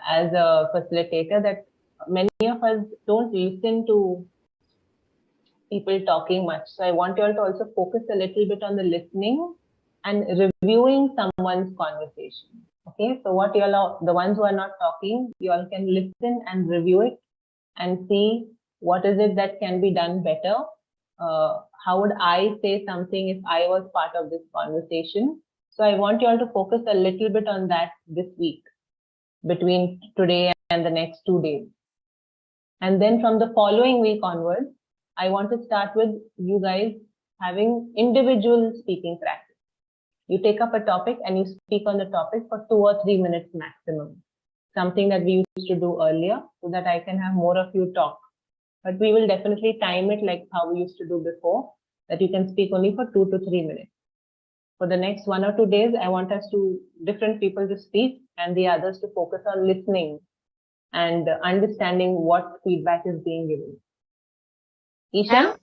as a facilitator, that many of us don't listen to people talking much. So I want you all to also focus a little bit on the listening and reviewing someone's conversation. Okay, so what you all, the ones who are not talking, you all can listen and review it and see what is it that can be done better. How would I say something if I was part of this conversation? So I want you all to focus a little bit on that this week, between today and the next 2 days. And then from the following week onwards, I want to start with you guys having individual speaking practice. You take up a topic and you speak on the topic for 2 or 3 minutes maximum. Something that we used to do earlier, so that I can have more of you talk. But we will definitely time it like how we used to do before, that you can speak only for 2 to 3 minutes. For the next 1 or 2 days, I want different people to speak and the others to focus on listening and understanding what feedback is being given. Isha?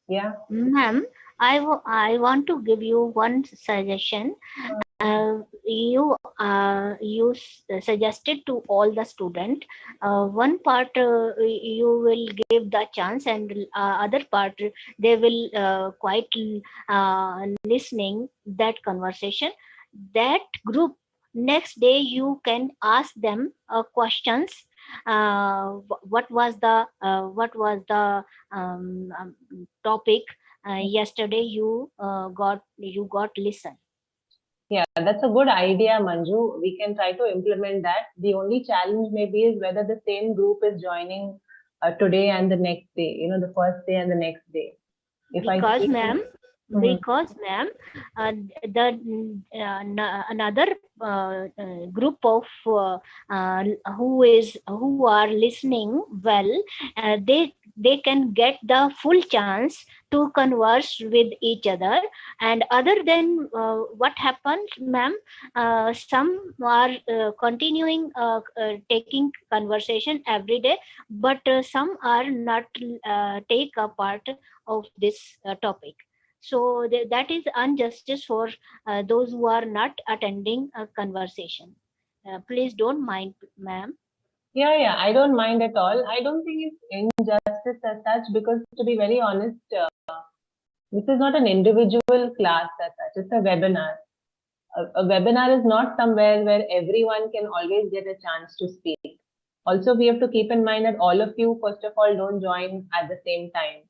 Yeah. Ma'am, I want to give you one suggestion. You suggested to all the student, one part you will give the chance, and other part they will quite listening that conversation. That group, next day you can ask them questions. What was the topic yesterday you got listen. Yeah, that's a good idea, Manju. We can try to implement that. The only challenge maybe is whether the same group is joining today and the next day, the first day and the next day. Because ma'am, another group of who are listening well, they can get the full chance to converse with each other. And other than what happens, ma'am, some are continuing taking conversation every day, but some are not take a part of this topic. So that is injustice for those who are not attending a conversation. Please don't mind, ma'am. Yeah, I don't mind at all. I don't think it's injustice as such because, to be very honest, this is not an individual class as such. It's a webinar. A webinar is not somewhere where everyone can always get a chance to speak. Also, we have to keep in mind that all of you, first of all, don't join at the same time.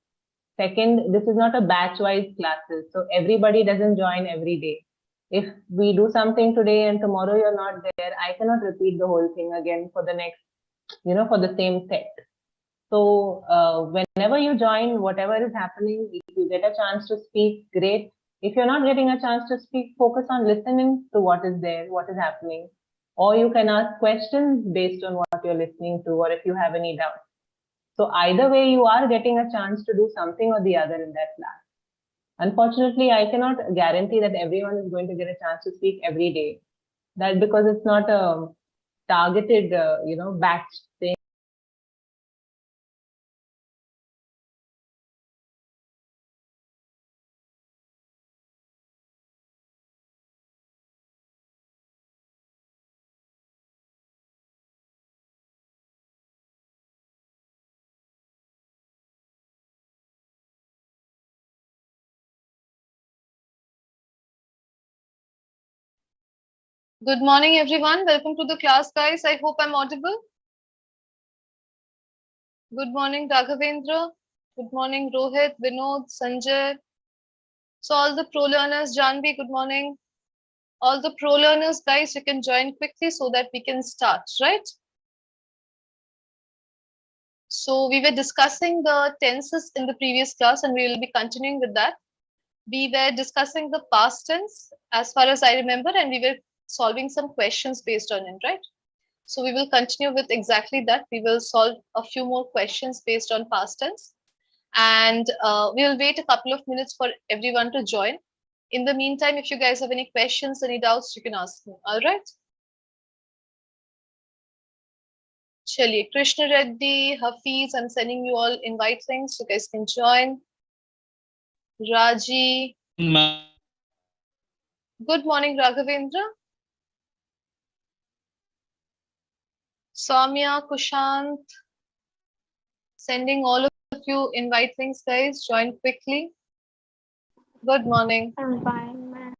Second, this is not a batch-wise classes, so everybody doesn't join every day. If we do something today and tomorrow you're not there, I cannot repeat the whole thing again for the next, for the same set. So whenever you join, whatever is happening, if you get a chance to speak, great. If you're not getting a chance to speak, focus on listening to what is there, what is happening. Or you can ask questions based on what you're listening to, or if you have any doubts. So either way, you are getting a chance to do something or the other in that class. Unfortunately, I cannot guarantee that everyone is going to get a chance to speak every day. That because it's not a targeted, batch thing. Good morning, everyone. Welcome to the class, guys. I hope I'm audible. Good morning, Raghavendra. Good morning, Rohit, Vinod, Sanjay. So all the pro learners, Janvi, good morning. All the pro learners, guys, you can join quickly so that we can start, right? So we were discussing the tenses in the previous class and we will be continuing with that. We were discussing the past tense as far as I remember, and we were solving some questions based on it, right? So we will continue with exactly that. We will solve a few more questions based on past tense, and we will wait a couple of minutes for everyone to join. In the meantime, if you guys have any questions, any doubts, you can ask me. All right. Chaliye, Krishna Reddy, Hafiz, I'm sending you all invite links. You guys can join. Raji. Good morning, Raghavendra. Soumya, Kushant. Sending all of you invite links, guys. Join quickly. Good morning. I'm fine, ma'am.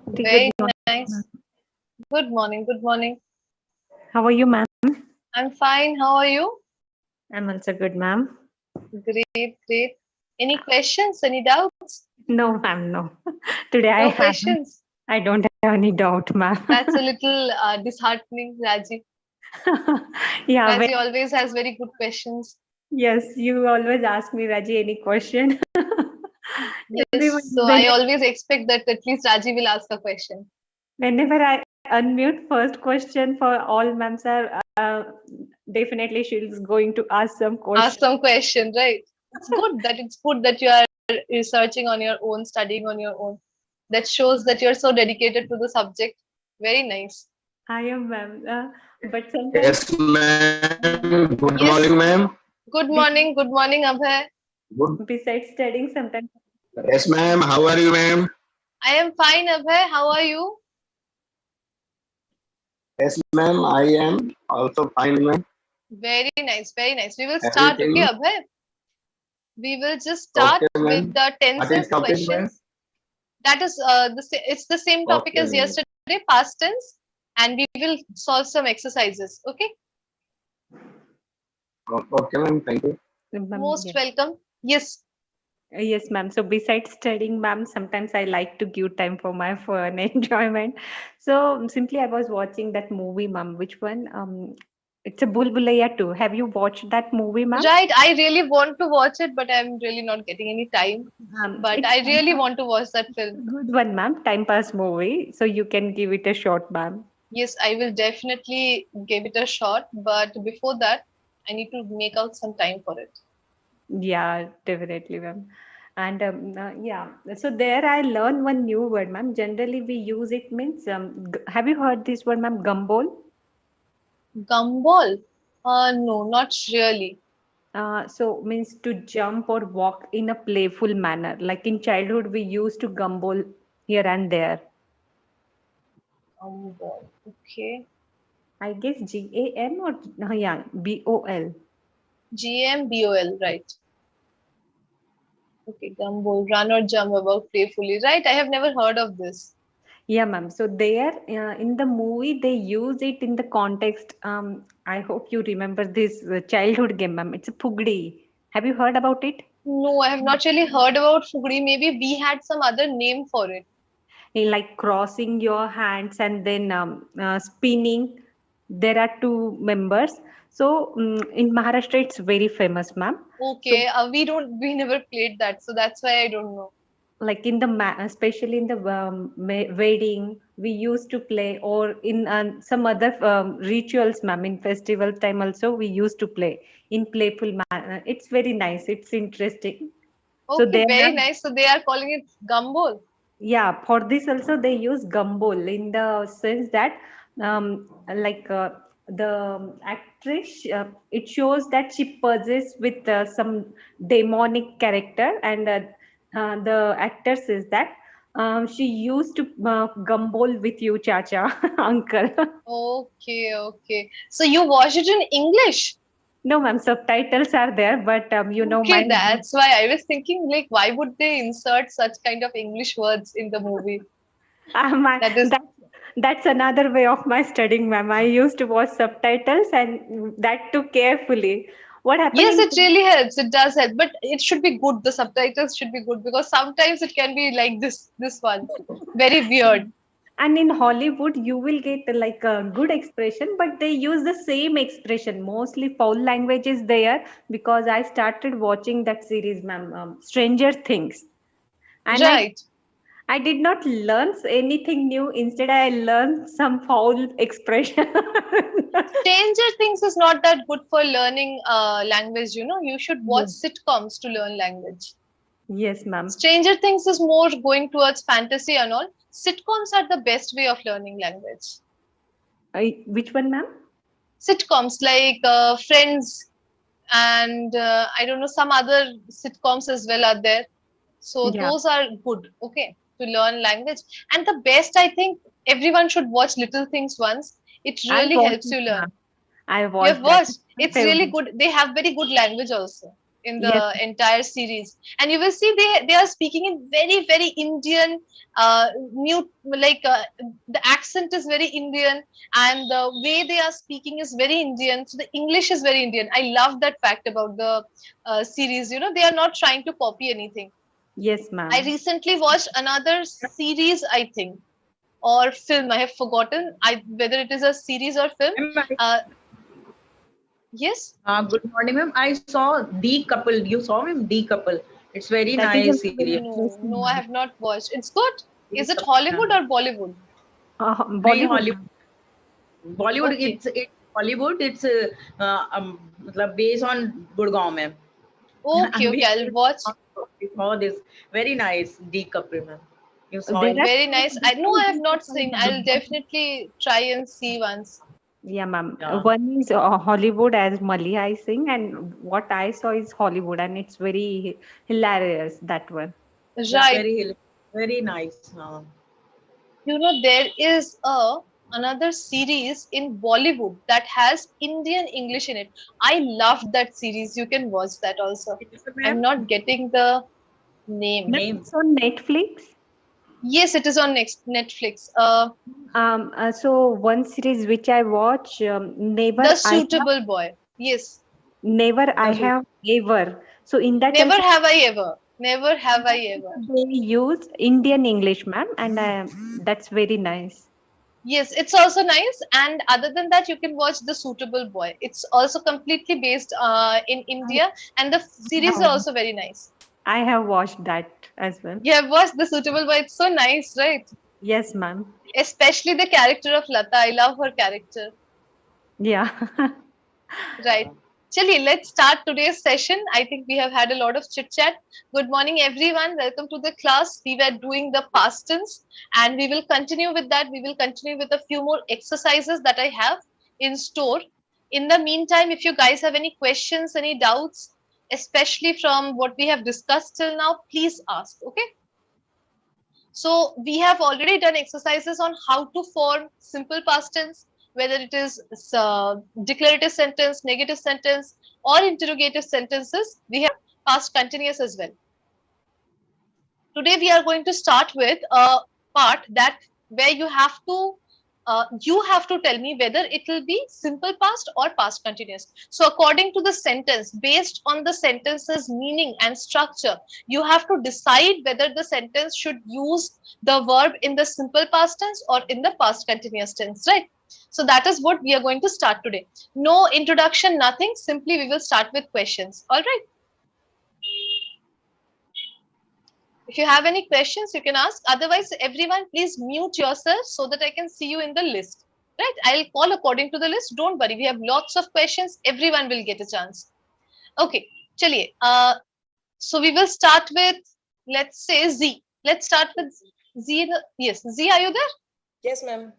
Very nice. Good morning. Good morning. How are you, ma'am? I'm fine. How are you? I'm also good, ma'am. Great, great. Any questions? Any doubts? No, ma'am, no. Today No questions. I don't have any doubt, ma'am. That's a little disheartening, Raji. Yeah, Raji always has very good questions. Yes, you always ask me, Raji, any question. Yes, so I always expect that at least Raji will ask a question. Whenever I unmute first question for all ma'ams are definitely she's going to ask some question. Ask some question, right? It's good that you are researching on your own, studying on your own. That shows that you're so dedicated to the subject. Very nice. I am, ma'am. But Yes, sometimes ma'am. Good morning, Yes. ma'am. Good morning, Abhay. Good. besides studying, sometimes Yes, ma'am. How are you, ma'am? I am fine, Abhay. How are you? Yes, ma'am. I am also fine, ma'am. Very nice, very nice. We will start, okay, Everything Abhay? We will just start okay, with ma'am. the What is tenses topic, ma'am? questions. That is it's the same topic Okay, as ma'am. yesterday, past tense, and we will solve some exercises. Okay, Okay, ma'am. Thank you. ma'am, most yeah. welcome. Yes, Yes, ma'am. So besides studying, ma'am, sometimes I like to give time for my fun enjoyment. So simply I was watching that movie, ma'am. Which one? It's a Bulbulaya 2. Have you watched that movie, ma'am? right. I really want to watch it, but I'm really not getting any time. But It's I really want to watch that it's film. a good one, ma'am. Time pass movie. So you can give it a shot, ma'am. Yes, I will definitely give it a shot. But before that, I need to make out some time for it. Yeah, definitely, ma'am. And yeah, so there I learned one new word, ma'am. Generally, we use it means. Have you heard this word, ma'am? Gumball. Gumball? No, not really. So means to jump or walk in a playful manner. Like in childhood, we used to gumball here and there. Gumball. Okay. I guess GAM or yeah, BOL. GMBOL, right. Okay, Gumball, run or jump about playfully. Right, I have never heard of this. Yeah, ma'am. So there, in the movie, they use it in the context. I hope you remember this childhood game, ma'am. It's a Pugdi. Have you heard about it? No, I have not really heard about Fugri. Maybe we had some other name for it. Like crossing your hands and then spinning. There are two members. So in Maharashtra, it's very famous, ma'am. So Okay, we never played that, so that's why I don't know. like in the especially in the wedding, we used to play, or in some other rituals, ma'am. In festival time also, we used to play in playful manner. It's very nice. It's interesting. So Okay, there very are. nice. So they are calling it Gumball. Yeah, for this also they use gumball in the sense that like the actress, it shows that she possesses with some demonic character, and the actor says that she used to gumball with you, Chacha, uncle. Okay, okay. So you watch it in English? No, ma'am, subtitles are there, but my Okay, that's why I was thinking, like, why would they insert such kind of English words in the movie? my That is that's another way of my studying, ma'am. I used to watch subtitles, and that too carefully. What happened Yes, in it really helps. It does help, but it should be good. The subtitles should be good because sometimes it can be like this one, very weird. and in Hollywood you will get like a good expression, but they use the same expression. Mostly foul language is there because I started watching that series, ma'am, Stranger Things, and Right. I did not learn anything new. Instead, I learned some foul expression. Stranger Things is not that good for learning language. You should watch Yes, sitcoms to learn language. yes, ma'am. Stranger Things is more going towards fantasy and all. Sitcoms are the best way of learning language. Which one, ma'am? Sitcoms like Friends and I don't know, some other sitcoms as well are there. So Yeah, those are good, okay, to learn language. And the best, I think, everyone should watch Little Things once. It I really watched helps it, you learn. ma'am. I You have watched that. watched. It's my It's really favorite. good. They have very good language also in Yes, the entire series, and you will see they are speaking in very very Indian, new like the accent is very Indian, and the way they are speaking is very Indian. So the English is very Indian. I love that fact about the series. They are not trying to copy anything. yes, I ma'am. recently watched another series, I think, or film. I have forgotten. Whether it is a series or film. Uh, yes. Good morning, ma'am. I saw The Couple. You saw him, The Couple. It's very That is nice also very serial. No, interesting, no, I ma'am. have not watched. It's good. The Is it Couple, Hollywood ma'am. or Bollywood? नहीं Bollywood, Hollywood. ma'am. Bollywood. Okay. It's Hollywood. It's मतलब based on Gurgaon, ma'am. Okay, And okay. I'll watch. we saw this very nice The Couple, ma'am. You saw There it. are Very nice. I know I have not seen. I'll different. definitely try and see once. Yeah, ma'am. Yeah. One is Hollywood as Mali, I sing, and what I saw is Hollywood, and it's very hilarious, that one. Yeah, Right. very nice. You know, there is another series in Bollywood that has Indian English in it. I loved that series. You can watch that also. I'm not getting the name. Ma'am, it's on Netflix. Yes, it is on next Netflix. So one series which I watch, The Suitable Boy. Yes. Never I have ever. So in that Never also have I ever. Never have I ever. they use Indian English, ma'am, and that's very nice. Yes, it's also nice. And other than that, you can watch The Suitable Boy. It's also completely based in India, and the series is No, also very nice. I have watched that as well. You have watched The Suitable Boy. It's so nice, right? Yes, ma'am. Especially the character of Lata. I love her character. Yeah. Right. Chali, let's start today's session. I think we have had a lot of chit chat. Good morning, everyone. Welcome to the class. We were doing the past tense, and we will continue with that. We will continue with a few more exercises that I have in store. In the meantime, if you guys have any questions, any doubts, especially from what we have discussed till now, please ask. Okay. So we have already done exercises on how to form simple past tense, whether it is declarative sentence, negative sentence, or interrogative sentences. We have past continuous as well. Today we are going to start with a part that where you have to tell me whether it will be simple past or past continuous. So according to the sentence, based on the sentence's meaning and structure, you have to decide whether the sentence should use the verb in the simple past tense or in the past continuous tense, right? So that is what we are going to start today. No introduction, nothing. Simply we will start with questions. All right. If you have any questions, you can ask. Otherwise, everyone, please mute yourself so that I can see you in the list. Right? I'll call according to the list. Don't worry. We have lots of questions. Everyone will get a chance. Okay. Chaliye. So we will start with, let's say, Z. Let's start with Z. Yes. Z, are you there? Yes, ma'am.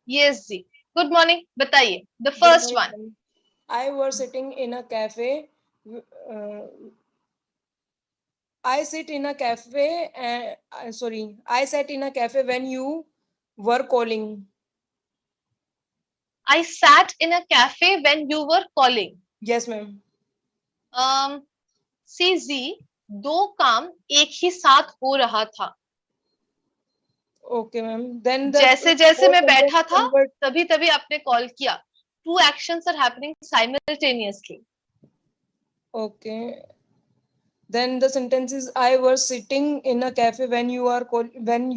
Yes, Z. Good morning. Bataiye. The Good first morning, one. ma'am. I was sitting in a cafe. I sit in a cafe. Sorry, I sat in a cafe when you were calling. I sat in a cafe when you were calling. Yes, ma'am. See Z, दो काम एक ही साथ हो रहा था. Okay, ma'am. Then जैसे जैसे मैं बैठा था तभी तभी आपने कॉल किया. Two actions are happening simultaneously. Okay. Then the sentence is I was sitting in a cafe when you were calling. When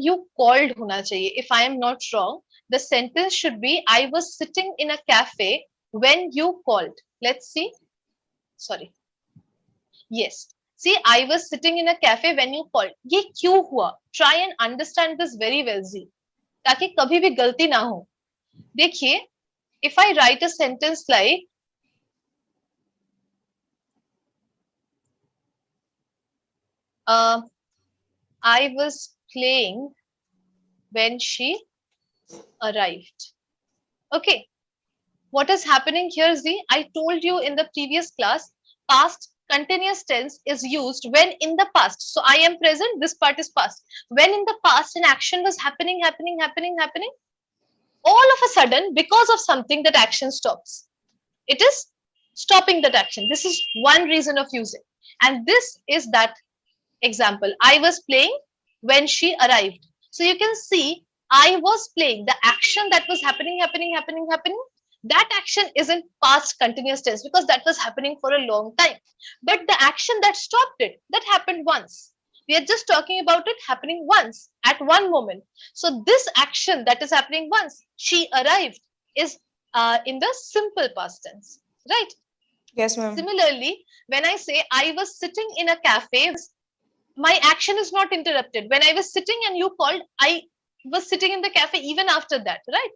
you called होना चाहिए. If I am not wrong, the sentence should be I was sitting in a cafe when you called. Let's see. Sorry. Yes. See, I was sitting in a cafe when you called. ये क्यों हुआ? Try and understand this very well, Z. ताकि कभी भी गलती ना हो. देखिए, if I write a sentence like I was playing when she arrived. Okay. What is happening here, Z? I told you in the previous class, past continuous tense is used when in the past. So I am present, this part is past. When in the past an action was happening, all of a sudden, because of something, that action stops. It is stopping that action. This is one reason of using. And this is that example. I was playing when she arrived. So you can see I was playing, the action that was happening, that action isn't past continuous tense because that was happening for a long time. But the action that stopped it, that happened once. We are just talking about it happening once at one moment. So this action that is happening once, she arrived, is in the simple past tense, right? Yes, ma'am. Similarly, when I say I was sitting in a cafe, my action is not interrupted. When I was sitting and you called, I was sitting in the cafe even after that, right?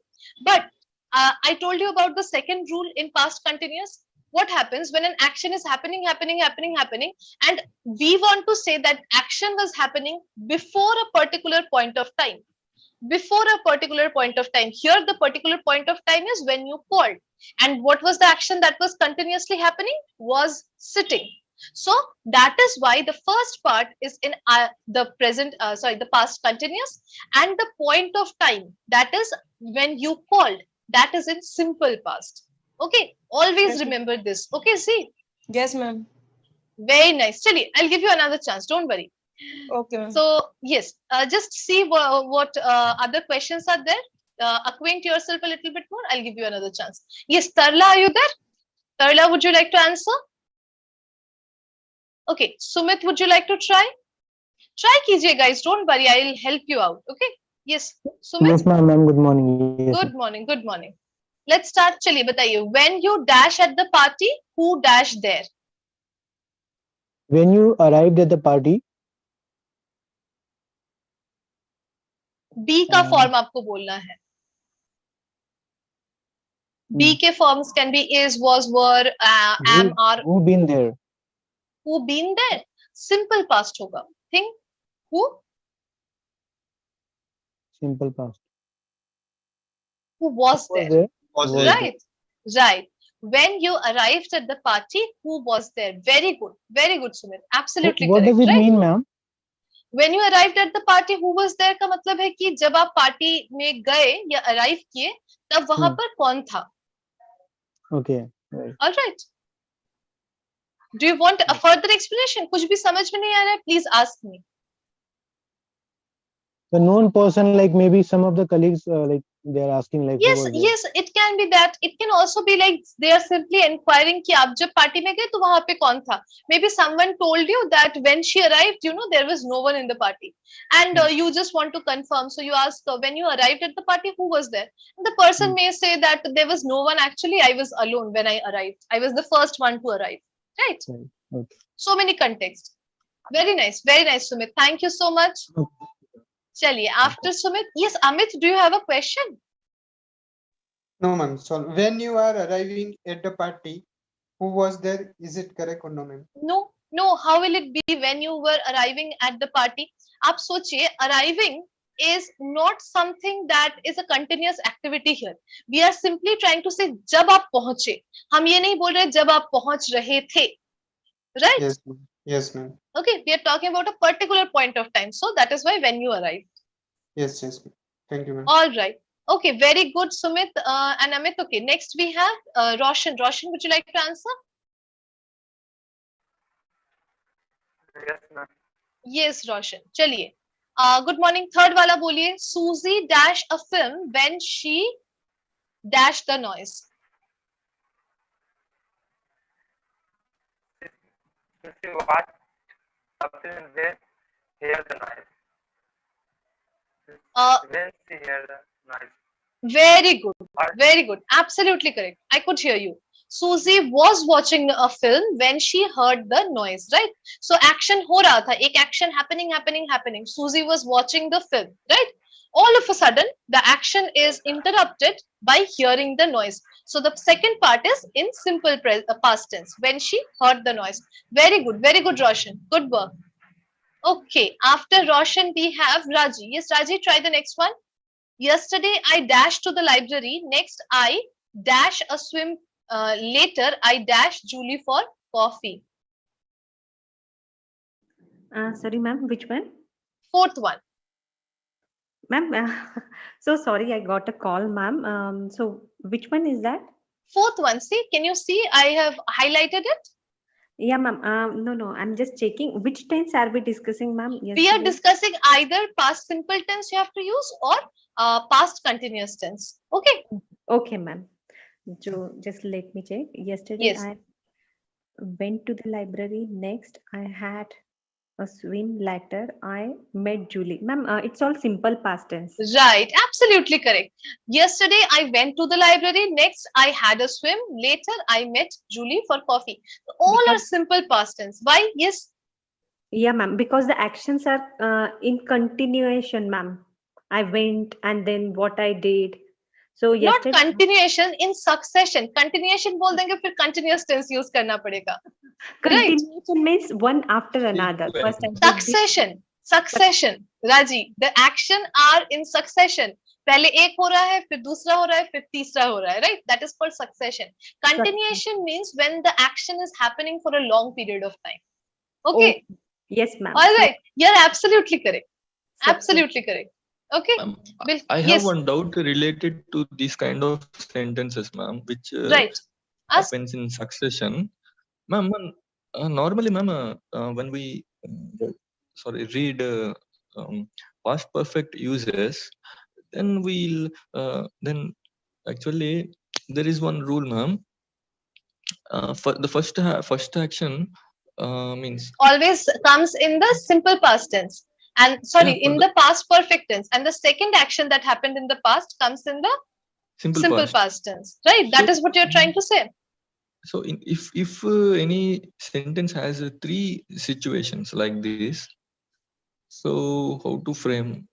But I told you about the second rule in past continuous. what happens when an action is happening, and we want to say that action was happening before a particular point of time. Before a particular point of time. Here, the particular point of time is when you called. And what was the action that was continuously happening? Was sitting. So that is why the first part is in the past continuous, and the point of time, that is when you called, that is in simple past. Okay, always Yes, remember this. Okay, see. Yes, ma'am. Very nice. Chali, I'll give you another chance. Don't worry. Okay, ma'am. So yes, just see what other questions are there. Acquaint yourself a little bit more. I'll give you another chance. Yes, Tarla, are you there? Tarla, would you like to answer? Okay, Sumit, would you like to try? Try kijiye, guys. Don't worry. I'll help you out. Okay. Yes, Sumit. Yes, ma'am. Good morning. Yes, Good morning. Good morning. Let's start. Chaliye, bataiye. When you dash at the party, who dashed there? when you arrived at the party, be का form आपको बोलना है. Be के forms can be is, was, were, am, are. who been there? Who been there? Simple past होगा. Think who? Simple past. Who was there? Was Right. Right. When you arrived at the party, who was there? Very good. Very good, Sumit. Absolutely What correct. does it right? mean, ma'am? When you arrived at the party, who was there का मतलब है कि जब आप party में गए या arrive किए तब वहां पर कौन था? Okay. Right. All right. Do you want a further explanation? कुछ भी समझ में नहीं आ रहा है? Please ask me. The known person, like maybe some of the colleagues, like they are asking, like Yes, who was there? yes, it can be that. It can also be like they are simply inquiring कि आप जब party में गए तो वहां पे कौन था? Maybe someone told you that when she arrived, there was no one in the party, and you just want to confirm. So you ask when you arrived at the party, who was there? And the person may say that there was no one. Actually, I was alone when I arrived. I was the first one to arrive. Right? Okay. So many contexts. Very nice, Sumit. Thank you so much. Chaliye, after Sumit, yes, Amit, do you have a question? No, ma'am. So when you are arriving at the party, who was there? Is it correct or no, ma'am? No. How will it be when you were arriving at the party? आप सोचिए, arriving is not something that is a continuous activity here. We are simply trying to say जब आप पहुंचे. हम ये नहीं बोल रहे जब आप पहुंच रहे थे. Right? Yes, ma'am. Yes, ma'am. Okay, we are talking about a particular point of time. So that is why when you arrive. Yes, yes, ma'am. Thank you, ma'am. All right. Okay, very good, Sumit and Amit. Okay, next we have Roshan. Roshan, would you like to answer? Yes, ma'am. Yes, Roshan. Chaliye. Good morning. Third wala boliye. Susie dashed a film when she dashed the noise. She watched a film when hear the noise. When she heard the noise. Very good. Very good. Absolutely correct. I could hear you. Susie was watching a film when she heard the noise, right? So action हो रहा था, एक action happening. Susie was watching the film, right? All of a sudden, the action is interrupted by hearing the noise. So the second part is in simple past tense, when she heard the noise. Very good, Roshan. Good work. Okay, after Roshan, we have Raji. Yes, Raji, try the next one. Yesterday, I dashed to the library. Next, I dash a swim. Later, I dash Julie for coffee. Sorry, ma'am, which one? Fourth one. Ma'am, so sorry, I got a call, ma'am. So which one is that? Fourth one. See, can you see? I have highlighted it. Yeah, ma'am. No, I'm just checking. Which tense are we discussing, ma'am? We are discussing either past simple tense you have to use or past continuous tense. Okay. Okay, ma'am. Just let me check. Yesterday, yes. I went to the library. Next, I had a swim. Later, I met Julie. Ma'am, it's all simple past tense. Right. Absolutely correct. Yesterday, I went to the library. Next, I had a swim. Later, I met Julie for coffee. All are simple past tense. Why? Yes. Yeah, ma'am. Because the actions are in continuation, ma'am. I went and then what I did. So Not yesterday, continuation, in succession. Continuation बोल देंगे फिर continuous tense use करना पड़ेगा. Right? continuation means one after another. First I did this. Succession. Raji, the action are in succession. पहले एक हो रहा है, फिर दूसरा हो रहा है, फिर तीसरा हो रहा है, right? That is called succession. Continuation means when the action is happening for a long period of time. Okay? Oh, yes, ma'am. All right. You're absolutely correct. Absolutely correct. Okay? I have Yes. one doubt related to these kind of sentences, ma'am, which Right. happens in succession. Ma'am, normally, ma'am, when we read past perfect uses, then we'll then actually there is one rule, ma'am. For the first action means always comes in the simple past tense, and sorry, in the past perfect tense, and the second action that happened in the past comes in the simple past tense, right? That is what you're trying to say. So if any sentence has three situations like this, so how to frame?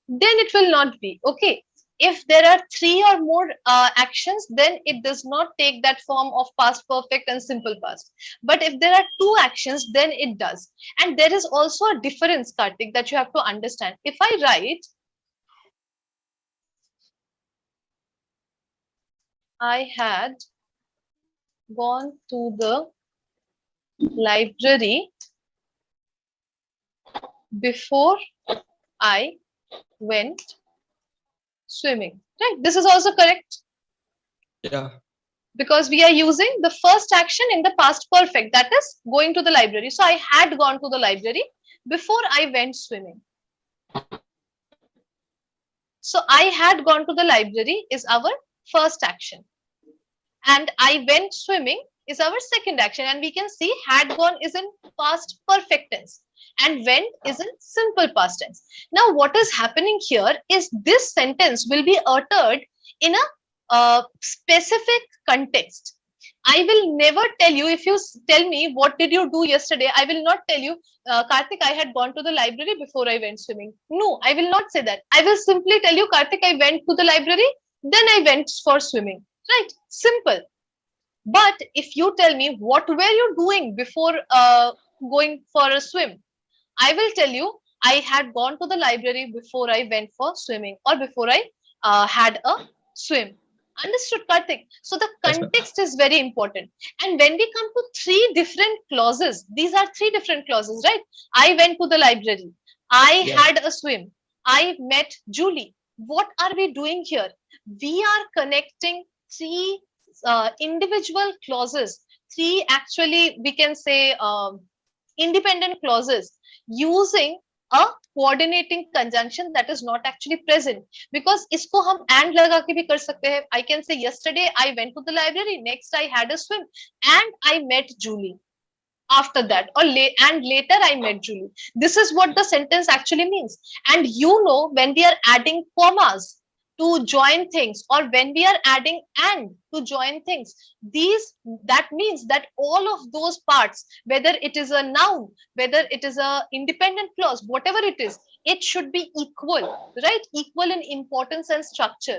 Then it will not be okay. If there are three or more actions, then it does not take that form of past perfect and simple past. But if there are two actions, then it does. And there is also a difference, Kartik, that you have to understand. If I write, I had gone to the library before I went swimming. Right? This is also correct. Yeah. Because we are using the first action in the past perfect, that is going to the library. So I had gone to the library before I went swimming. So I had gone to the library is our first action. And I went swimming is our second action. And we can see had gone is in past perfect tense and went is in simple past tense. Now what is happening here is this sentence will be uttered in a specific context. I will never tell you, if you tell me what did you do yesterday, I will not tell you, Karthik, I had gone to the library before I went swimming. No, I will not say that. I will simply tell you, Karthik, I went to the library, then I went for swimming. Right? Simple. But if you tell me what were you doing before going for a swim, I will tell you I had gone to the library before I went for swimming or before I had a swim. Understood, Karthik? So the context is very important. And when we come to three different clauses, these are three different clauses, right? I went to the library. I had a swim. I met Julie. What are we doing here? We are connecting three individual clauses, three actually we can say independent clauses using a coordinating conjunction that is not actually present, because isko hum and laga ke bhi kar sakte hain. I can say yesterday I went to the library, next I had a swim and I met Julie after that, or and later I met Julie. This is what the sentence actually means. And you know, when we are adding commas to join things, or when we are adding and to join things, that means that all of those parts, whether it is a noun, whether it is a independent clause, whatever it is, it should be equal, right? Equal in importance and structure,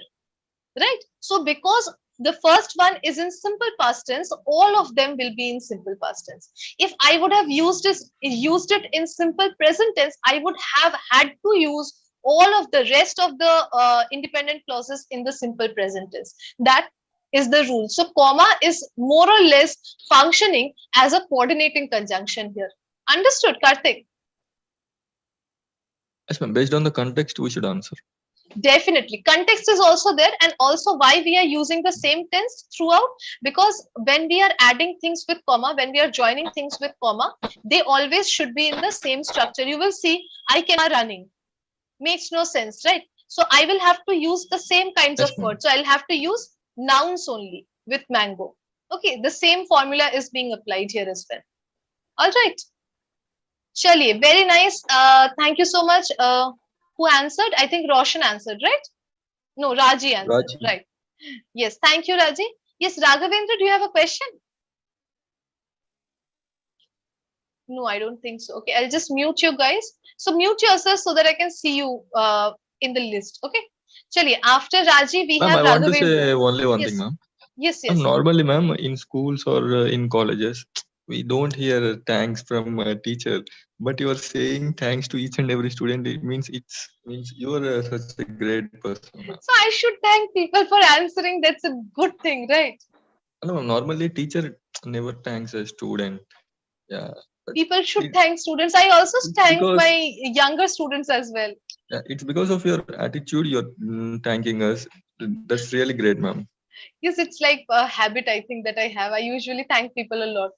right? So because the first one is in simple past tense, all of them will be in simple past tense. If I would have used it in simple present tense, I would have had to use all of the rest of the independent clauses in the simple present tense. That is the rule. So comma is more or less functioning as a coordinating conjunction here. Understood, Karthik? Yes, ma'am. Based on the context, we should answer. Definitely. Context is also there, and also why we are using the same tense throughout, because when we are adding things with comma, when we are joining things with comma, they always should be in the same structure. You will see, I can running. Makes no sense, right? So I will have to use the same kinds of words. So I'll have to use nouns only with mango. Okay, the same formula is being applied here as well. All right. Chaliye, very nice. Thank you so much. Who answered? I think Roshan answered, right? No, Raji answered, right? Yes, thank you, Raji. Yes, Raghavendra, do you have a question? No, I don't think so. Okay, I'll just mute you guys. So mute yourself so that I can see you in the list. Okay. Chaliye, after Raji, we Ma'am, have I want to Raghavendra. say only one thing, Yes, ma'am. yes, Ma'am, yes. normally, ma'am, in schools or in colleges, we don't hear thanks from a teacher, but you are saying thanks to each and every student. It means you are such a great person, ma'am. So I should thank people for answering. That's a good thing, right? No, normally teacher never thanks a student. Yeah, but People should it, thank students. I also it's thank because my younger students as well. yeah, it's because of your attitude you're thanking us. That's really great, ma'am. Yes, it's like a habit I think that I have. I usually thank people a lot.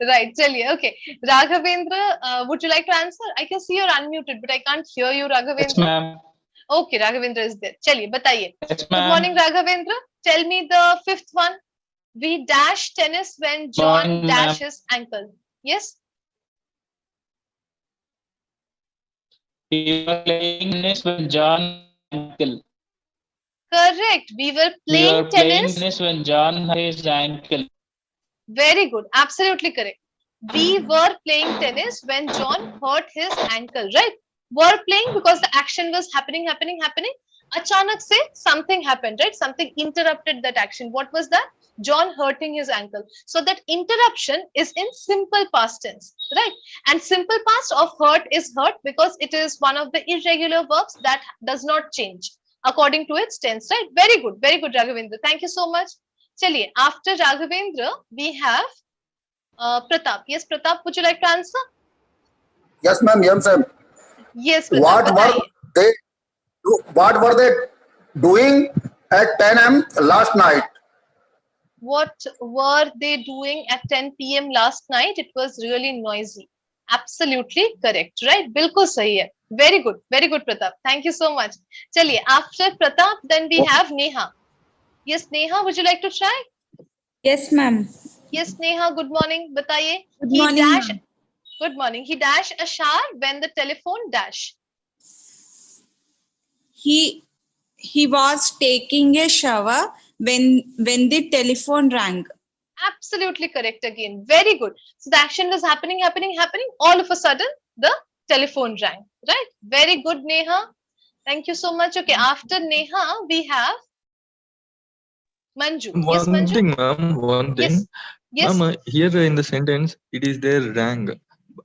Right, chaliye. Okay. Raghavendra, would you like to answer? I can see you're unmuted, but I can't hear you, Yes, Raghavendra. ma'am. Okay, Raghavendra is there. Chaliye, bataiye. Yes, Good ma'am. morning, Raghavendra. Tell me the fifth one. We dash tennis when John Morning, ma'am. dashes ankle. Yes? We were playing tennis when John hurt his ankle. Correct. We were We playing were playing tennis. tennis when John hurt his ankle. Very good. Absolutely correct. We were playing tennis when John hurt his ankle, right? Were playing because the action was happening. Achanak se something happened, right? Something interrupted that action. What was that? John hurting his ankle. So that interruption is in simple past tense, right? And simple past of hurt is hurt because it is one of the irregular verbs that does not change according to its tense, right? Very good, Raghavendra. Thank you so much. Chaliye, after Raghavendra, we have Pratap. Yes, Pratap, would you like to answer? Yes, ma'am. Yes, ma'am. Yes, Pratap. What were Bataiye. they? What were they doing at 10 a.m. last night? What were they doing at 10 p.m. last night? It was really noisy. Absolutely correct, right? Bilkul sahi hai. Very good, Pratap. Thank you so much. Chaliye, after Pratap, then we have Neha. Yes, Neha, would you like to try? Yes, ma'am. Yes, Neha, good morning. Bataiye. Good morning, ma'am. Good morning. He dash a shower when the telephone dash. He was taking a shower when the telephone rang. Absolutely correct again. Very good. So the action was happening. All of a sudden, the telephone rang. Right? Very good, Neha. Thank you so much. Okay, after Neha, we have Manju. Yes, One Manju? thing, ma'am. One thing. Yes. Yes. Ma'am, here in the sentence, it is there rang.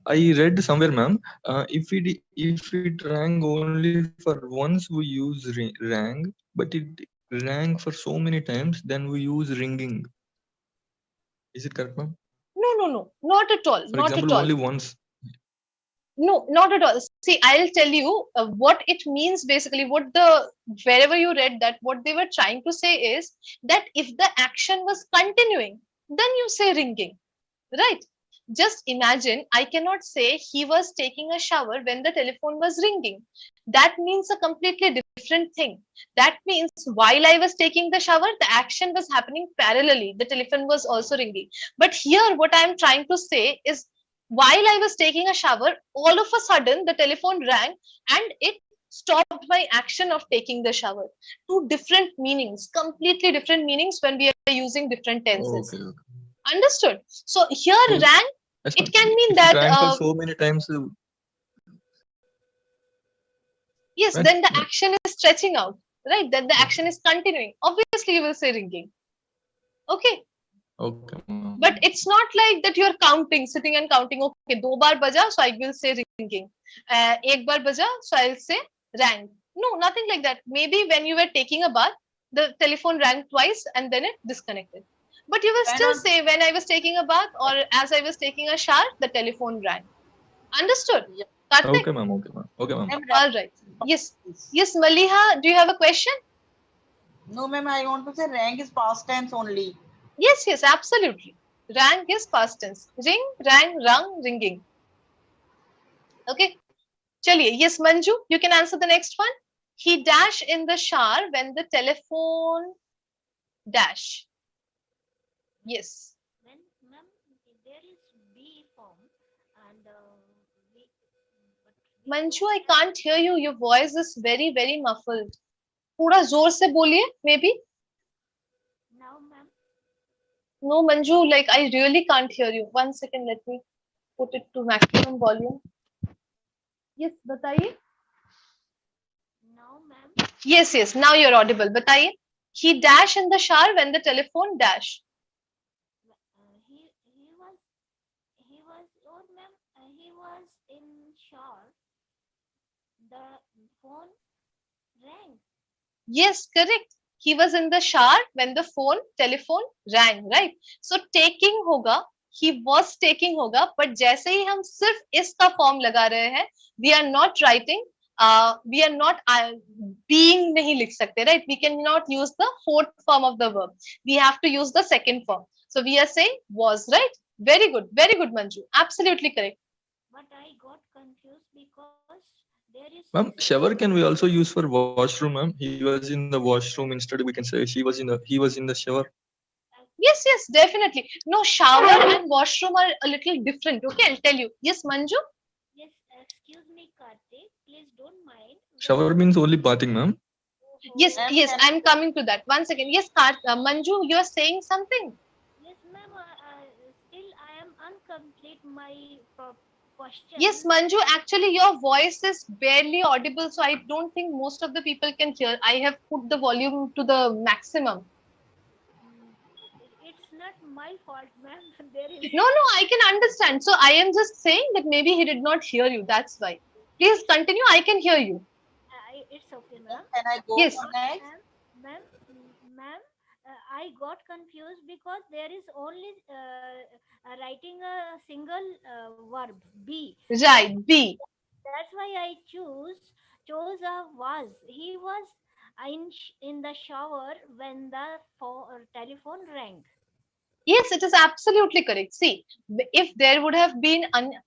I read somewhere, ma'am, if it rang only for once, we use rang, but it rang for so many times, then we use ringing. Is it correct, ma'am? No, not at all. For Not example, at all. only once. No, not at all. See, I'll tell you what it means basically. Wherever you read that, what they were trying to say is that if the action was continuing, then you say ringing, right? Just imagine, I cannot say he was taking a shower when the telephone was ringing. That means a completely different thing. That means while I was taking the shower, the action was happening parallelly. The telephone was also ringing. But here, what I'm trying to say is while I was taking a shower, all of a sudden the telephone rang and it stopped my action of taking the shower. Two different meanings, completely different meanings when we are using different tenses. Okay. Understood? So here So, rang, yes, it can mean if that it rang for so many times. yes, then the action is stretching out, right? Then the action is continuing. Obviously, you will say ringing. Okay. Okay. But it's not like that you're counting, sitting and counting. Okay, do bar baja, so I will say ringing. Ek bar baja, so I'll say rang. No, nothing like that. Maybe when you were taking a bath, the telephone rang twice and then it disconnected. But you will still say when I was taking a bath or as I was taking a shower, the telephone rang. Understood? Karthik? Okay, ma'am. Okay, ma'am. All right. Yes. Yes, Maliha, do you have a question? No, ma'am, I want to say rang is past tense only. Yes, absolutely. Rang is past tense. Ring, rang, rung, ringing. Okay. Chaliye. Yes, Manju, you can answer the next one. He dash in the shower when the telephone dash. Yes. When there is B form and Manju, I can't hear you. Your voice is very, very muffled. थोड़ा जोर से बोलिए, maybe. Now, ma'am. No, Manju, like I really can't hear you. 1 second, let me put it to maximum volume. Yes, बताइए. Yes, yes. Now you're audible. बताइए. He dash in the shower when the telephone dash. He was, oh ma'am, he was in shower. The phone rang. Yes, correct. He was in the shower when the telephone rang, right? So taking होगा, he was taking होगा, but जैसे ही हम सिर्फ इसका form लगा रहे हैं, we are not writing, we are not being नहीं लिख सकते, right? We cannot use the fourth form of the verb. We have to use the second form. So we are saying was, right? Very good, Manju. Absolutely correct. But I got confused because there is. Ma'am, shower can we also use for washroom, ma'am? He was in the washroom. Instead, we can say he was in the shower. Yes, yes, definitely. No, shower and washroom are a little different. Okay, I'll tell you. Yes, Manju? Yes, excuse me, Karthik. Please don't mind. Shower means only bathing, ma'am. Yes, yes, I'm coming to that. One second. Yes, Manju, you're saying something. Yes, ma'am. Still, I am incomplete my question. Yes, Manju, actually, your voice is barely audible, so I don't think most of the people can hear. I have put the volume to the maximum. It's not my fault, ma'am. There is. No, I can understand. So I am just saying that maybe he did not hear you. That's why. Please continue. I can hear you. It's okay, ma'am. Can I go Yes. next? Ma'am, I got confused because there is only writing a single verb, be. Right, be. That's why I chose a was. He was in the shower when the telephone rang. Yes, it is absolutely correct. See, if there would have been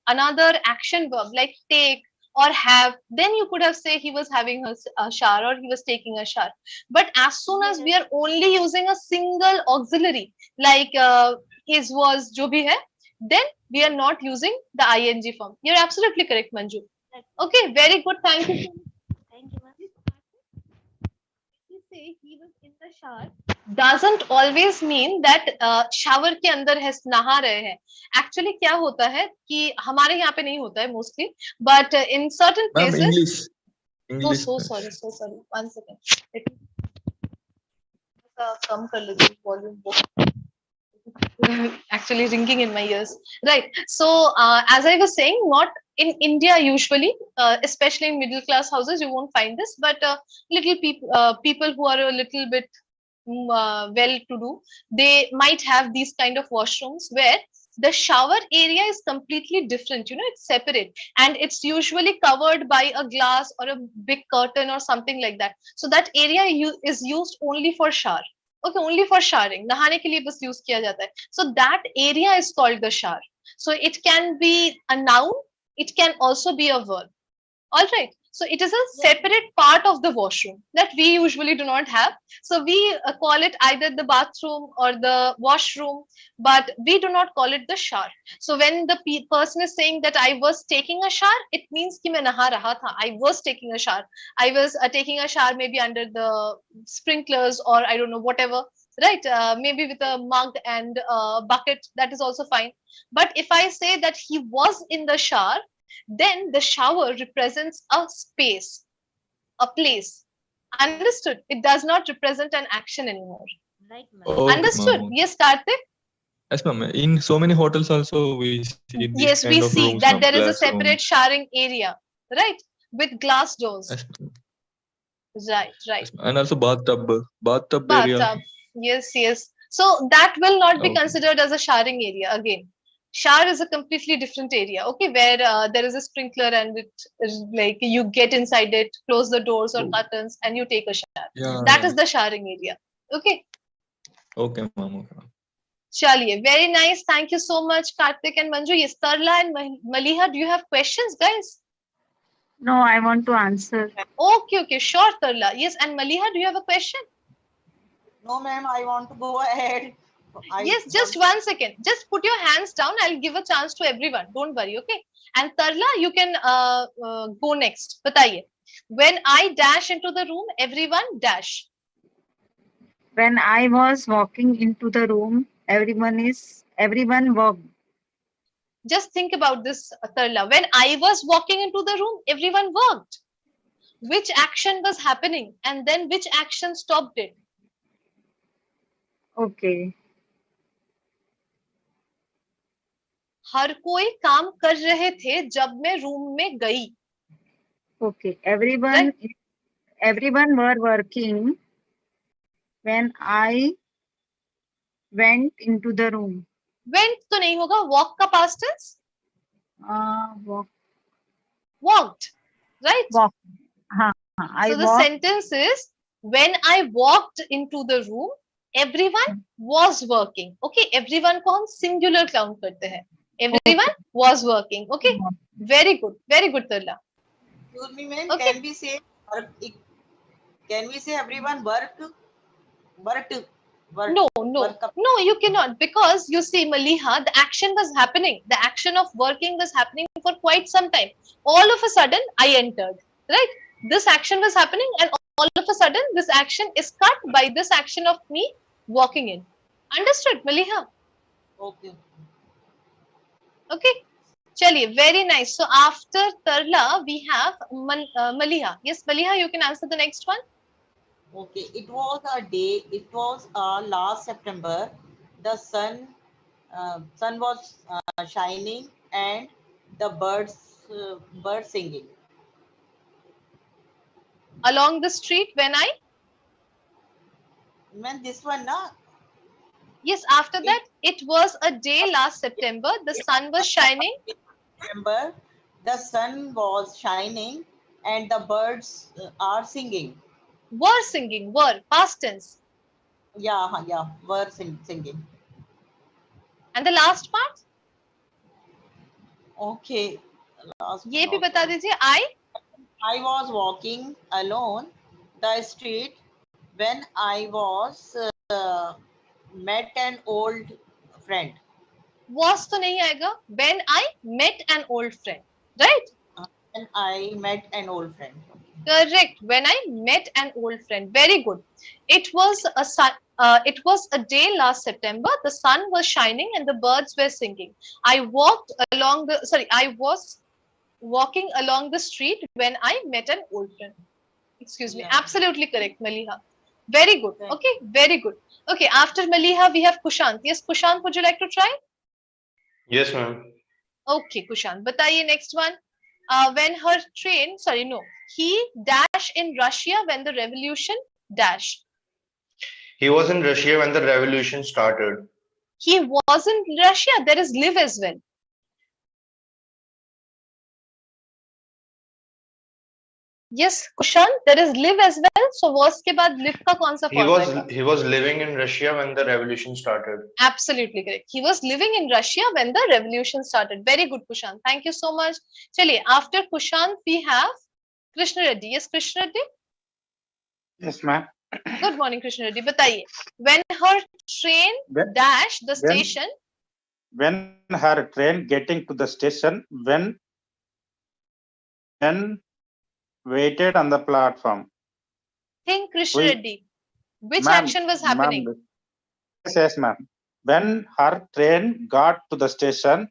another action verb like take or have, then you could have said he was having a shower or he was taking a shower. But as soon as we are only using a single auxiliary like his was jo bhi hai, then we are not using the ing form. You're absolutely correct, Manju. Okay, very good. Thank you. Thank you, ma'am. You say he was in the shower doesn't always mean that shower के अंदर है नहा रहे हैं. Actually क्या होता है कि हमारे यहाँ पे नहीं होता है mostly, but in certain Ma'am, places. English. So sorry. One second. कम कर लेती हूँ volume को. Actually ringing in my ears. Right. So as I was saying, not in India usually, especially in middle class houses, you won't find this, but people who are a little bit well to do, they might have these kind of washrooms where the shower area is completely different, it's separate, and it's usually covered by a glass or a big curtain or something like that. So that area is used only for shower. Okay, only for showering. नहाने के लिए बस use किया जाता है. So that area is called the shower. So it can be a noun, it can also be a verb. All right. So it is a separate part of the washroom that we usually do not have. So we call it either the bathroom or the washroom, but we do not call it the shower. So when the person is saying that I was taking a shower, it means कि मैं नहा रहा था. I was taking a shower. I was taking a shower maybe under the sprinklers or I don't know, whatever. Right, maybe with a mug and a bucket, that is also fine. But if I say that he was in the shower, then the shower represents a space, a place. Understood? It does not represent an action anymore. Right, ma'am. Okay, understood? ma'am. Yes, Karthik? Yes, ma'am. In so many hotels also we see this yes, kind we of see rooms, that ma'am, there is a glass separate rooms. showering area, right? With glass doors. Yes, right. yes, and also bathtub area. Bathtub. Yes. So that will not be Okay. considered as a showering area again. Shower is a completely different area, okay, where there is a sprinkler and it is like you get inside it, close the doors or curtains, and you take a shower. Yeah. That is the showering area. Okay. Okay, ma'am. Okay. Chaliye, very nice. Thank you so much, Karthik and Manju. Yes, Tarla and Maliha, do you have questions, guys? No, I want to answer. Okay, sure, Tarla. Yes, and Maliha, do you have a question? No, ma'am, I want to go ahead. Yes, just 1 second. Just put your hands down. I'll give a chance to everyone. Don't worry, okay? And Tarla, you can go next. Bataiye. When I dash into the room, everyone dash. When I was walking into the room, everyone walked. Just think about this, Tarla. When I was walking into the room, everyone walked. which action was happening and then which action stopped it. Okay. हर कोई काम कर रहे थे जब मैं room में गई. Okay. Everyone were working when I went into the room. Went तो नहीं होगा, walk का past tense. Walked, right? Walk. So the sentence is, when I walked into the room, everyone was working. Okay, everyone को हम singular count करते हैं. Everyone was working. Okay, very good, Tarla. Excuse me, ma'am. Okay. Can we say everyone worked? No, you cannot, because you see, Maliha, the action was happening. The action of working was happening for quite some time. All of a sudden, I entered, right? This action was happening, and all of a sudden, this action is cut by this action of me walking in. Understood, Maliha? Okay. Okay. Chaliye, very nice. So after Tarla, we have Maliha. Yes, Maliha, you can answer the next one. Okay, it was last September. The sun was shining and the birds singing. Along the street when I? Man, this one, na? Yes, after that, it was a day last September. The sun was shining. September, the sun was shining and the birds are singing. Were singing, were, past tense. Yeah, were singing. And the last part? Okay. ये भी बता दीजिए. I was walking alone the street when I was met an old friend. Was तो नहीं आएगा. When I met an old friend, right? When I met an old friend. Correct. When I met an old friend. Very good. It was a day last September. The sun was shining and the birds were singing. I was walking along the street when I met an old friend. Excuse me. Absolutely correct, Maliha. Very good. Okay, very good. Okay, after Maliha, we have Kushant. Yes, Kushant, would you like to try? Yes, ma'am. Okay, Kushant. Bataiye next one. When her train, he dash in Russia when the revolution dash. He was in Russia when the revolution started. He was in Russia. There is live as well. Yes, Kushant, there is live as well. So was के बाद live का कौन सा form He was living in Russia when the revolution started. Absolutely correct. He was living in Russia when the revolution started. Very good, Kushant. Thank you so much. Chaliye, after Kushant, we have Krishna Reddy. Yes, Krishna Reddy? Yes, ma'am. Good morning, Krishna Reddy. Bataiye. When her train dash the station. When her train getting to the station, when waited on the platform. Think, Krishna Reddy. Which action was happening? Yes, ma'am. When her train got to the station,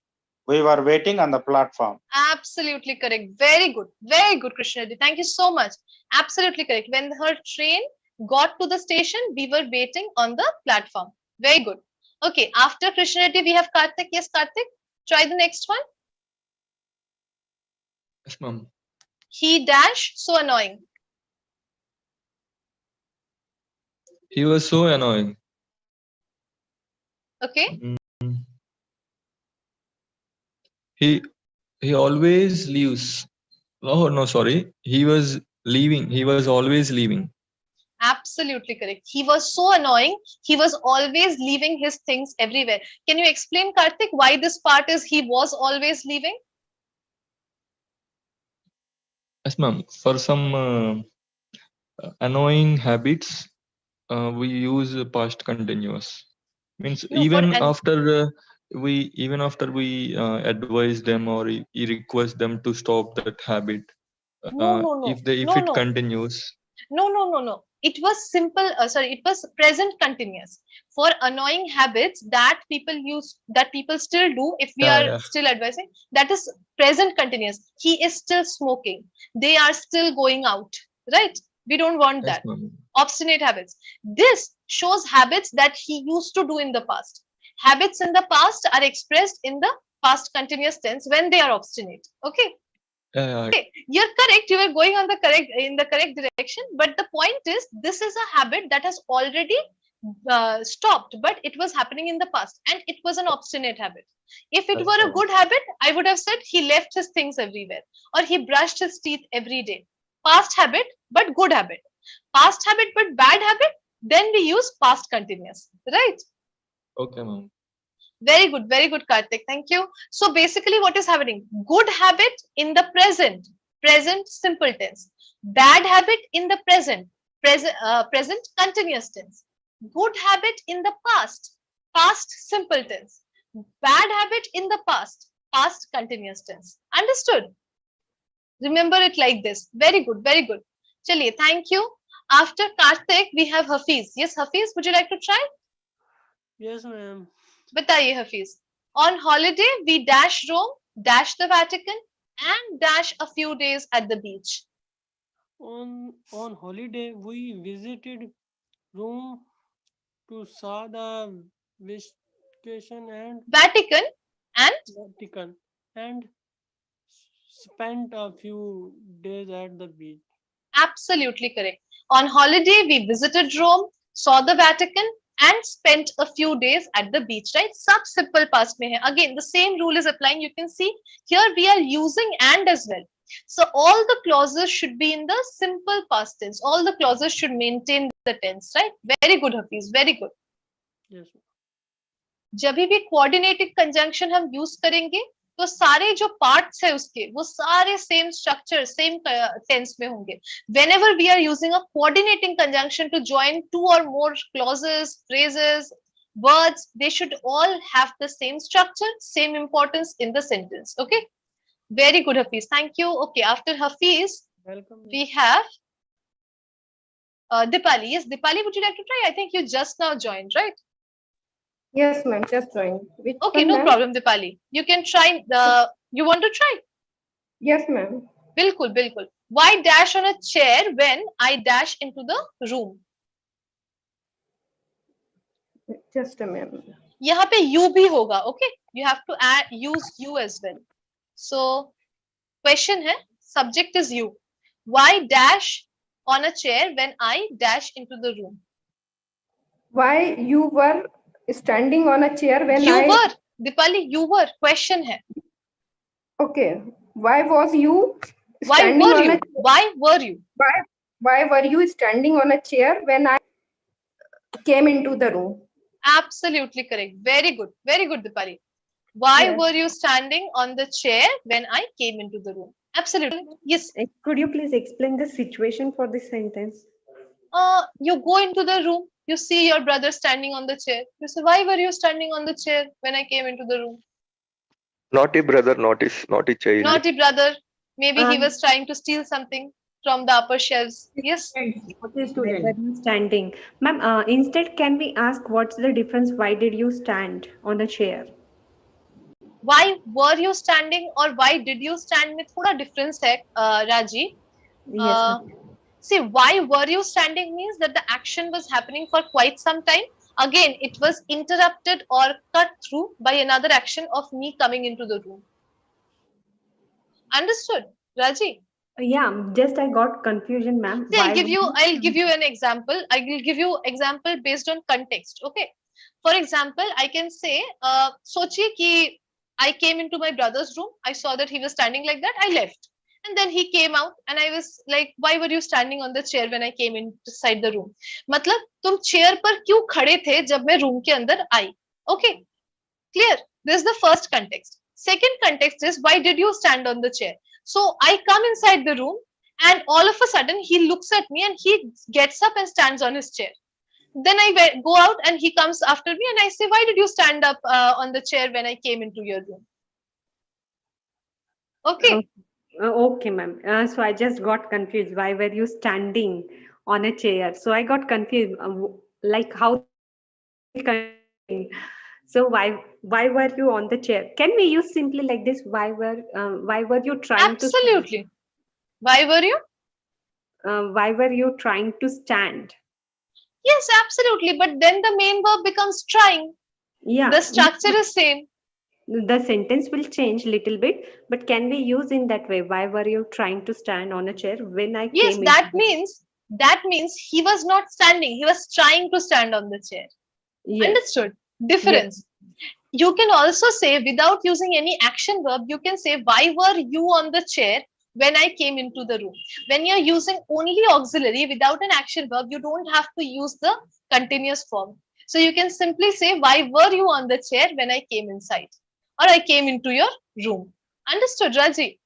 we were waiting on the platform. Absolutely correct. Very good. Very good, Krishna Reddy. Thank you so much. Absolutely correct. When her train got to the station, we were waiting on the platform. Very good. Okay, after Krishna Reddy, we have Karthik. Yes, Karthik. Try the next one. Yes, ma'am. He dash so annoying. He was so annoying. Okay. He always leaves. Oh no, sorry. He was leaving. He was always leaving. Absolutely correct. He was so annoying. He was always leaving his things everywhere. Can you explain, Karthik, why this part is he was always leaving? Yes, ma'am. For some annoying habits, we use past continuous. Means No, even after we advise them or request them to stop that habit. No. If it continues. No. It was simple, it was present continuous. For annoying habits that people still do, if we Yeah, are yeah. still advising, that is present continuous. He is still smoking. They are still going out, right? We don't want Yes, that. ma'am. Obstinate habits. This shows habits that he used to do in the past. Habits in the past are expressed in the past continuous tense when they are obstinate. Okay. Yeah, Okay, you're correct. You were going on the correct direction. But the point is, this is a habit that has already stopped, but it was happening in the past, and it was an obstinate habit. If it were a good habit, I would have said he left his things everywhere, or he brushed his teeth every day. Past habit, but good habit. Past habit, but bad habit. Then we use past continuous, right? okay, ma'am. Very good, Karthik. Thank you. So basically, what is happening? Good habit in the present simple tense. Bad habit in the present continuous tense. Good habit in the past simple tense. Bad habit in the past continuous tense. Understood? Remember it like this. Very good, very good. Chaliye, thank you. After Karthik, we have Hafiz. Yes, Hafiz, would you like to try? Yes, ma'am. बताइए Hafiz. On holiday, we dash Rome, dash the Vatican, and dash a few days at the beach. On holiday, we visited Rome to saw the Vatican and spent a few days at the beach. Absolutely correct. On holiday, we visited Rome, saw the Vatican, and spent a few days at the beach, right? Sab simple past mein hai. Again, the same rule is applying. You can see here we are using and as well. So all the clauses should be in the simple past tense. All the clauses should maintain the tense, right? Very good, Hafiz. Very good. Yes. जब भी coordinating conjunction हम use करेंगे तो सारे जो parts है उसके वो सारे सेम स्ट्रक्चर सेम टेंस में होंगे. Whenever we are using a coordinating conjunction to join two or more clauses, phrases, words, they should all have the same structure, same importance in the sentence. Okay, very good, Hafiz. Thank you. Okay, after Hafiz, welcome. We have Dipali. Yes, Dipali, would you like to try? I think you just now joined, right? Yes, ma'am, just joined. Which Okay, one, no ma'am? problem, Dipali. You can try. You want to try? Yes, ma'am. बिल्कुल बिल्कुल. Why dash on a chair when I dash into the room? Just a minute. यहाँ पे you भी होगा. Okay, you have to use you as well. So question है, subject is you. Why dash on a chair when I dash into the room? Why you were standing on a chair when You I... were, Dipali, you were. Question है. Okay. Why was you Why standing were on you? a... Why were you? Why were you standing on a chair when I came into the room? Absolutely correct. Very good. Very good, Dipali. Why Yes. were you standing on the chair when I came into the room? Absolutely. Yes. Could you please explain the situation for this sentence? You go into the room, you see your brother standing on the chair. You say, why were you standing on the chair when I came into the room? Naughty brother, naughty child. Naughty brother. Maybe he was trying to steal something from the upper shelves. Yes. Why were you standing? Ma'am, instead, can we ask what's the difference? Why did you stand on a chair? Why were you standing or why did you stand में थोड़ा difference है, Raji. Yes, ma'am. See, why were you standing means that the action was happening for quite some time. Again, it was interrupted or cut through by another action of me coming into the room. Understood, Raji? Yeah, just I got confusion, ma'am. See, I'll give you an example. I will give you example based on context. Okay. For example, I can say, सोचिए कि I came into my brother's room. I saw that he was standing like that. I left. And then he came out and I was like, why were you standing on the chair when I came inside the room? मतलब तुम chair पर क्यों खड़े थे जब मैं room के अंदर आई? Okay, clear. This is the first context. Second context is, why did you stand on the chair? So I come inside the room and all of a sudden he looks at me and he gets up and stands on his chair. Then I go out and he comes after me and I say, why did you stand up on the chair when I came into your room? Okay. Okay, ma'am. So I just got confused. Why were you standing on a chair. So I got confused, like how they will continue. So why were you on the chair? Can we use simply like this? Why were you trying to stand? Absolutely. Why were you? Why were you trying to stand? Yes, absolutely. But then the main verb becomes trying. Yeah, The structure is same. the sentence will change little bit, but can we use in that way? Why were you trying to stand on a chair when I Yes, came in? that means he was not standing. He was trying to stand on the chair. Yes. Understood? Yes. Difference. You can also say without using any action verb, you can say, why were you on the chair when I came into the room? When you're using only auxiliary without an action verb, you don't have to use the continuous form. So you can simply say, why were you on the chair when I came inside? Or I came into your room. Understood, Raji?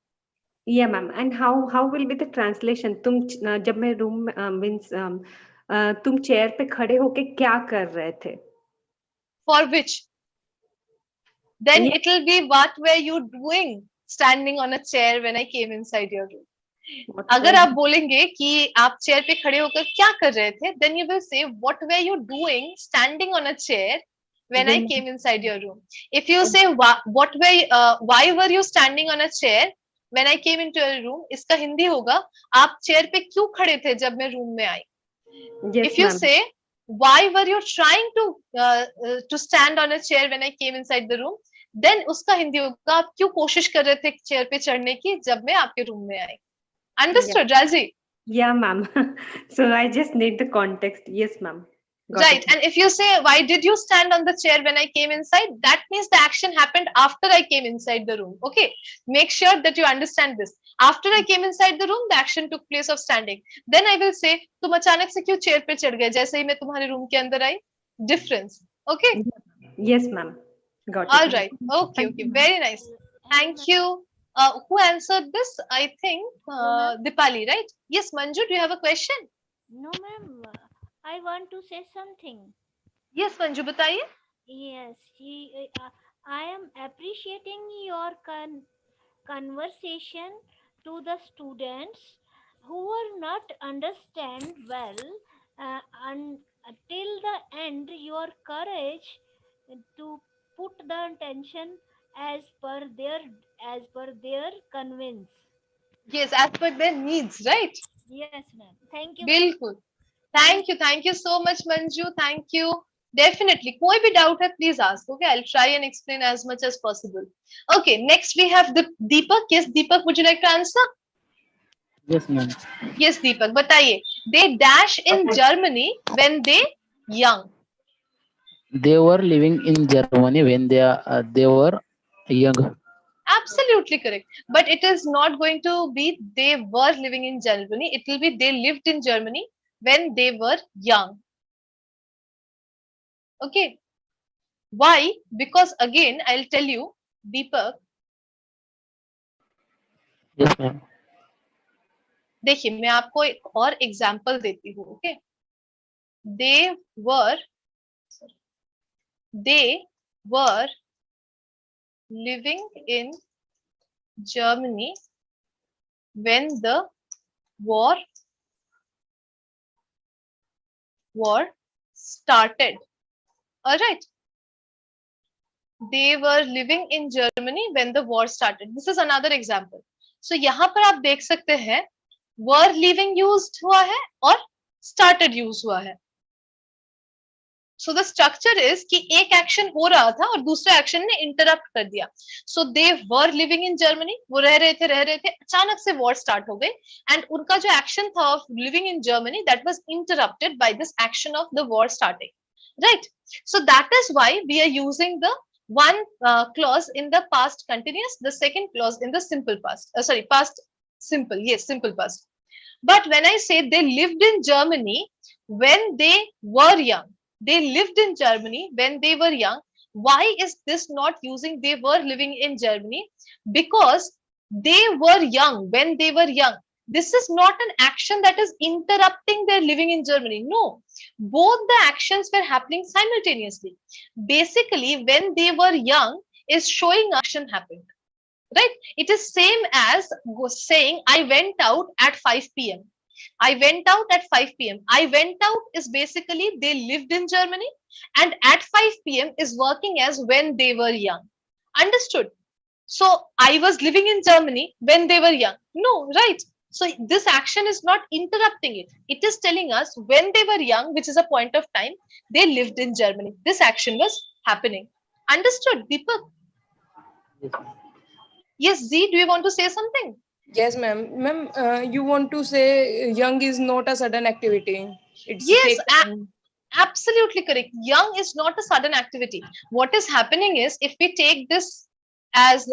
Yeah, ma'am. And how will be the translation? जब मैं room means तुम chair पे खड़े होके क्या कर रहे थे? For which? Then Yeah. it will be, what were you doing standing on a chair when I came inside your room? अगर आप बोलेंगे कि आप चेयर पे खड़े होकर क्या कर रहे थे, then you will say, what were you doing standing on a chair when I came inside your room? If you say, why were you standing on a chair when I came into your room, इसका हिंदी होगा, आप chair पे क्यों खड़े थे जब मैं room में आई? Yes, If you ma'am. say, why were you trying to stand on a chair when I came inside the room, then उसका हिंदी होगा, आप क्यों कोशिश कर रहे थे चेयर पे चढ़ने की जब मैं आपके रूम में आई? Understood, Raji? Yeah, ma'am. So I just need the context. Yes, ma'am. Got Right. it. And if you say, why did you stand on the chair when I came inside? That means the action happened after I came inside the room. Okay. Make sure that you understand this. After I came inside the room, the action took place of standing. Then I will say, तुम अचानक से क्यों chair पे चढ़ गए जैसे ही मैं तुम्हारे रूम के अंदर आई? Difference. Okay. Yes, ma'am. Got All it. right. Okay. Okay. Very nice. Thank you. Who answered this? I think Dipali, right? Yes, Manju, do you have a question? No, ma'am. I want to say something. Yes, Manju, बताइए. Yes, I am appreciating your conversation to the students who were not understand well until the end. Your courage to put the intention as per their convince. Yes, as per their needs, right? Yes, ma'am. Thank you, ma'am. बिल्कुल. Thank you so much, Manju. Thank you. Definitely. कोई भी doubt है, please ask. Okay, I'll try and explain as much as possible. Okay, next we have Deepak. Yes, Deepak, would you like to answer? Yes, ma'am. Yes, Deepak. बताइए. They dash in Germany when they young. They were living in Germany when they were young. Absolutely correct. But it is not going to be they were living in Germany. It will be they lived in Germany when they were young. Okay. Why? Because again, I'll tell you, Deepak. Yes, ma'am. देखिए मैं आपको एक और example देती हूँ. Okay. They were living in Germany when the war started. All right. They were living in Germany when the war started. This is another example. So यहाँ पर आप देख सकते हैं were living used हुआ है और started use हुआ है. So the structure is कि एक एक्शन हो रहा था और दूसरे एक्शन ने इंटरप्ट कर दिया. So they were living in Germany. वो रह रहे थे अचानक से war start हो गई and उनका जो एक्शन था of living in Germany that was interrupted by this action of the war starting. Right. So that is why we are using the one clause in the past continuous, the second clause in the simple past. Past simple. Yes, simple past. But when I say they lived in Germany when they were young, they lived in Germany when they were young. Why is this not using they were living in Germany? Because they were young when they were young. This is not an action that is interrupting their living in Germany. No, both the actions were happening simultaneously. Basically, when they were young is showing action happened. Right? It is same as saying I went out at 5 p.m. I went out at 5 p.m. I went out is basically they lived in Germany, and at 5 p.m. is working as when they were young. Understood? So I was living in Germany when they were young. No, right? So this action is not interrupting it. It is telling us when they were young, which is a point of time, they lived in Germany. This action was happening. Understood, Deepak? Yes, Z, do you want to say something? Yes, ma'am. Ma'am, you want to say young is not a sudden activity. It's Yes, take time. absolutely correct. Young is not a sudden activity. What is happening is if we take this as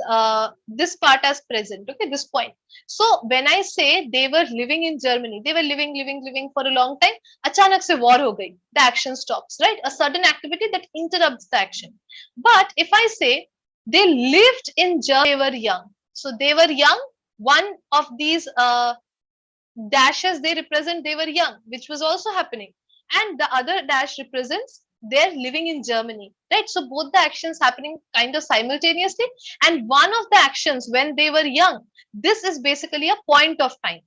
this part as present, okay, this point. So when I say they were living in Germany, they were living for a long time. Achanak se war ho gayi. The action stops, right? A sudden activity that interrupts the action. But if I say they lived in Germany, they were young. So they were young. One of these dashes they represent they were young, which was also happening, and the other dash represents they're living in Germany, right? So both the actions happening kind of simultaneously, and one of the actions when they were young, this is basically a point of time,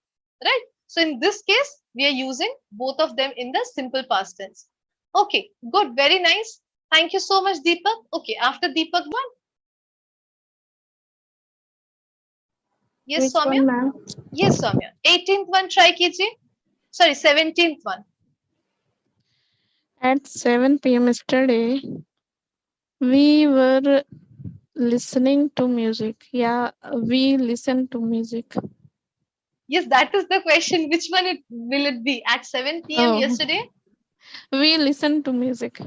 right? So in this case we are using both of them in the simple past tense. Okay, good, very nice. Thank you so much, Deepak. Okay, after Deepak one. Yes, Which Soumya? one, ma'am? Yes, Soumya. 18th one try kijiye. Sorry, 17th one. At 7 p.m. yesterday, we were listening to music. Yeah, we listened to music. Yes, that is the question. Which one will it be? At 7 p.m. yesterday, We listened to music.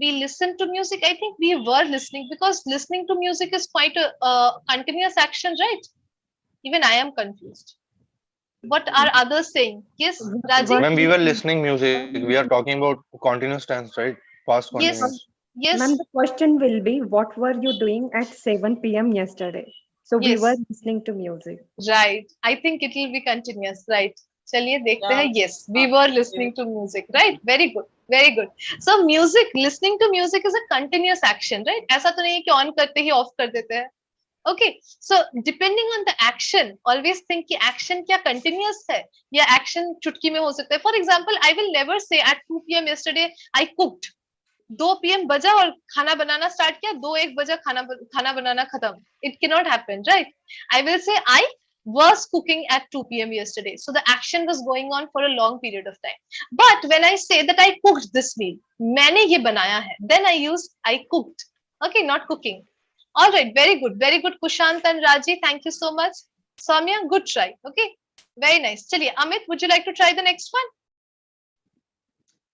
we listened to music. I think we were listening because listening to music is quite a continuous action, right? Even I am confused. What are others saying? Yes, Rajiv? When we were listening music, we are talking about continuous tense, right? Past Yes, continuous. yes, Ma'am, the question will be, what were you doing at 7 p.m. yesterday? So we were yes, listening to music. right. I think it will be continuous, right? चलिए देखते हैं. Yes, we were listening to music, right? Very good, very good. So music, listening to music is a continuous action, right? ऐसा तो नहीं है कि on करते ही off कर देते हैं. Okay, so depending on the action, always think कि action क्या continuous है या action चुटकी में हो सकता है. For example, I will never say at 2 p.m. yesterday I cooked. 2 p.m. बजा और खाना बनाना स्टार्ट किया, 2-1 बजा खाना बनाना खत्म. It cannot happen, right? I will say I was cooking at 2 p.m. yesterday. So the action was going on for a long period of time. But when I say that I cooked this meal, मैंने ये बनाया है, then I use I cooked. Okay, not cooking. All right, very good. Kushant and Raji, thank you so much. Soumya, good try. Okay, very nice. चलिए, Amit, would you like to try the next one?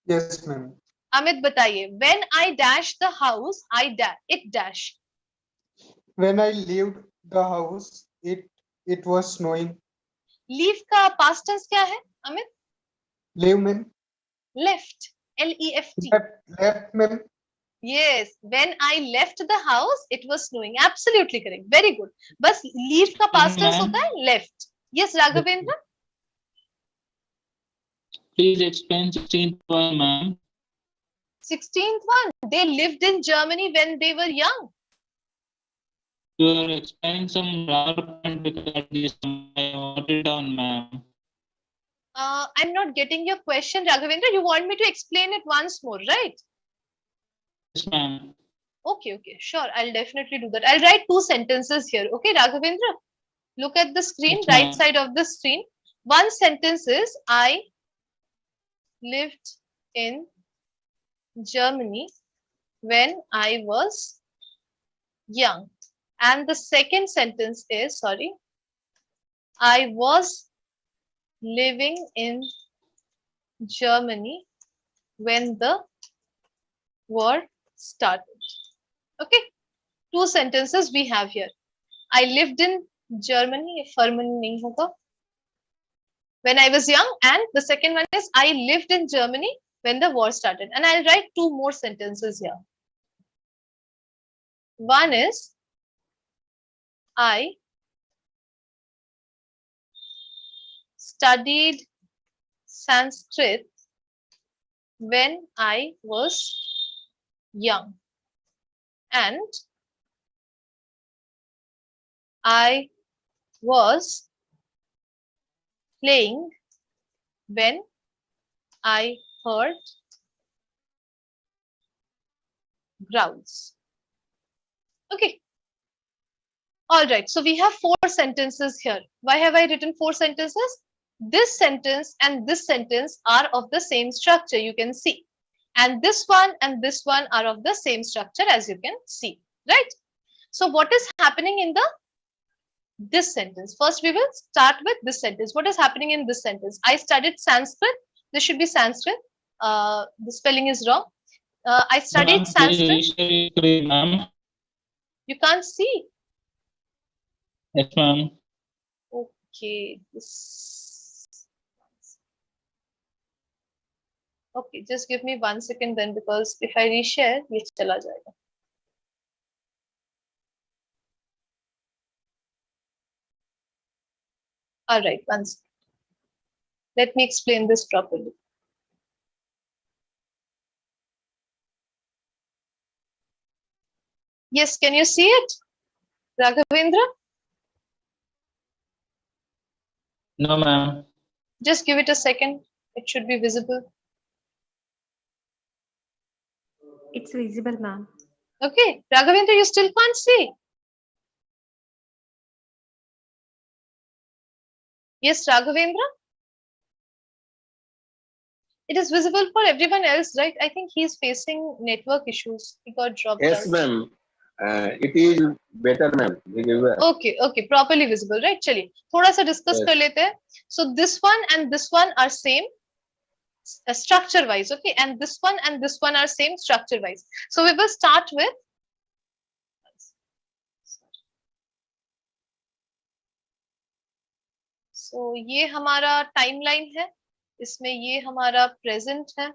Yes, ma'am. Amit, बताइए. When I dash the house, it dash. When I left the house, it was snowing. Leave का past tense क्या है, Amit? Leave, ma'am. Left. L-E-F-T. Left, ma'am. Yes, when I left the house, it was snowing. Absolutely correct. Very good. बस leave का past tense होता है left. Yes, Raghavendra. Please explain 16th one, ma'am. 16th one. They lived in Germany when they were young. You are explaining some grammar point because this I wrote it down, ma'am. I'm not getting your question, Raghavendra. You want me to explain it once more, right? Yes, ma'am. Okay, sure. I'll definitely do that. I'll write 2 sentences here. Okay, Raghavendra. Look at the screen, Yes, right ma'am. side of the screen. One sentence is I lived in Germany when I was young. And the second sentence is, I was living in Germany when the war started. Okay, 2 sentences we have here. I lived in Germany, when I was young, and the second one is I lived in Germany when the war started. And I'll write 2 more sentences here. One is I studied Sanskrit when I was young, and I was playing when I heard growls. Okay. All right. So we have 4 sentences here. Why have I written 4 sentences? This sentence and this sentence are of the same structure, you can see. And this one are of the same structure, as you can see, right? So what is happening in this sentence? First, we will start with this sentence. What is happening in this sentence? I studied Sanskrit. This should be Sanskrit. The spelling is wrong. I studied Sanskrit. Ma'am. You can't see. Yes, ma'am. Okay. Okay, just give me 1 second then, because if I reshare, ये चला जाएगा. All right, 1 second. Let me explain this properly. Yes, can you see it, Raghavendra? No, ma'am. Just give it a second. It should be visible. It's visible, ma'am. Okay, Raghavendra, you still can't see. Yes, Raghavendra? It is visible for everyone else, right? I think he's facing network issues. He got dropped out. Yes, ma'am. It is better, ma'am. Okay, okay, properly visible, right? चलिए, थोड़ा सा discuss कर लेते हैं. So this one and this one are same structure wise, okay? And this one are same structure wise. So we will start with. So ये हमारा timeline है. इसमें ये हमारा present है.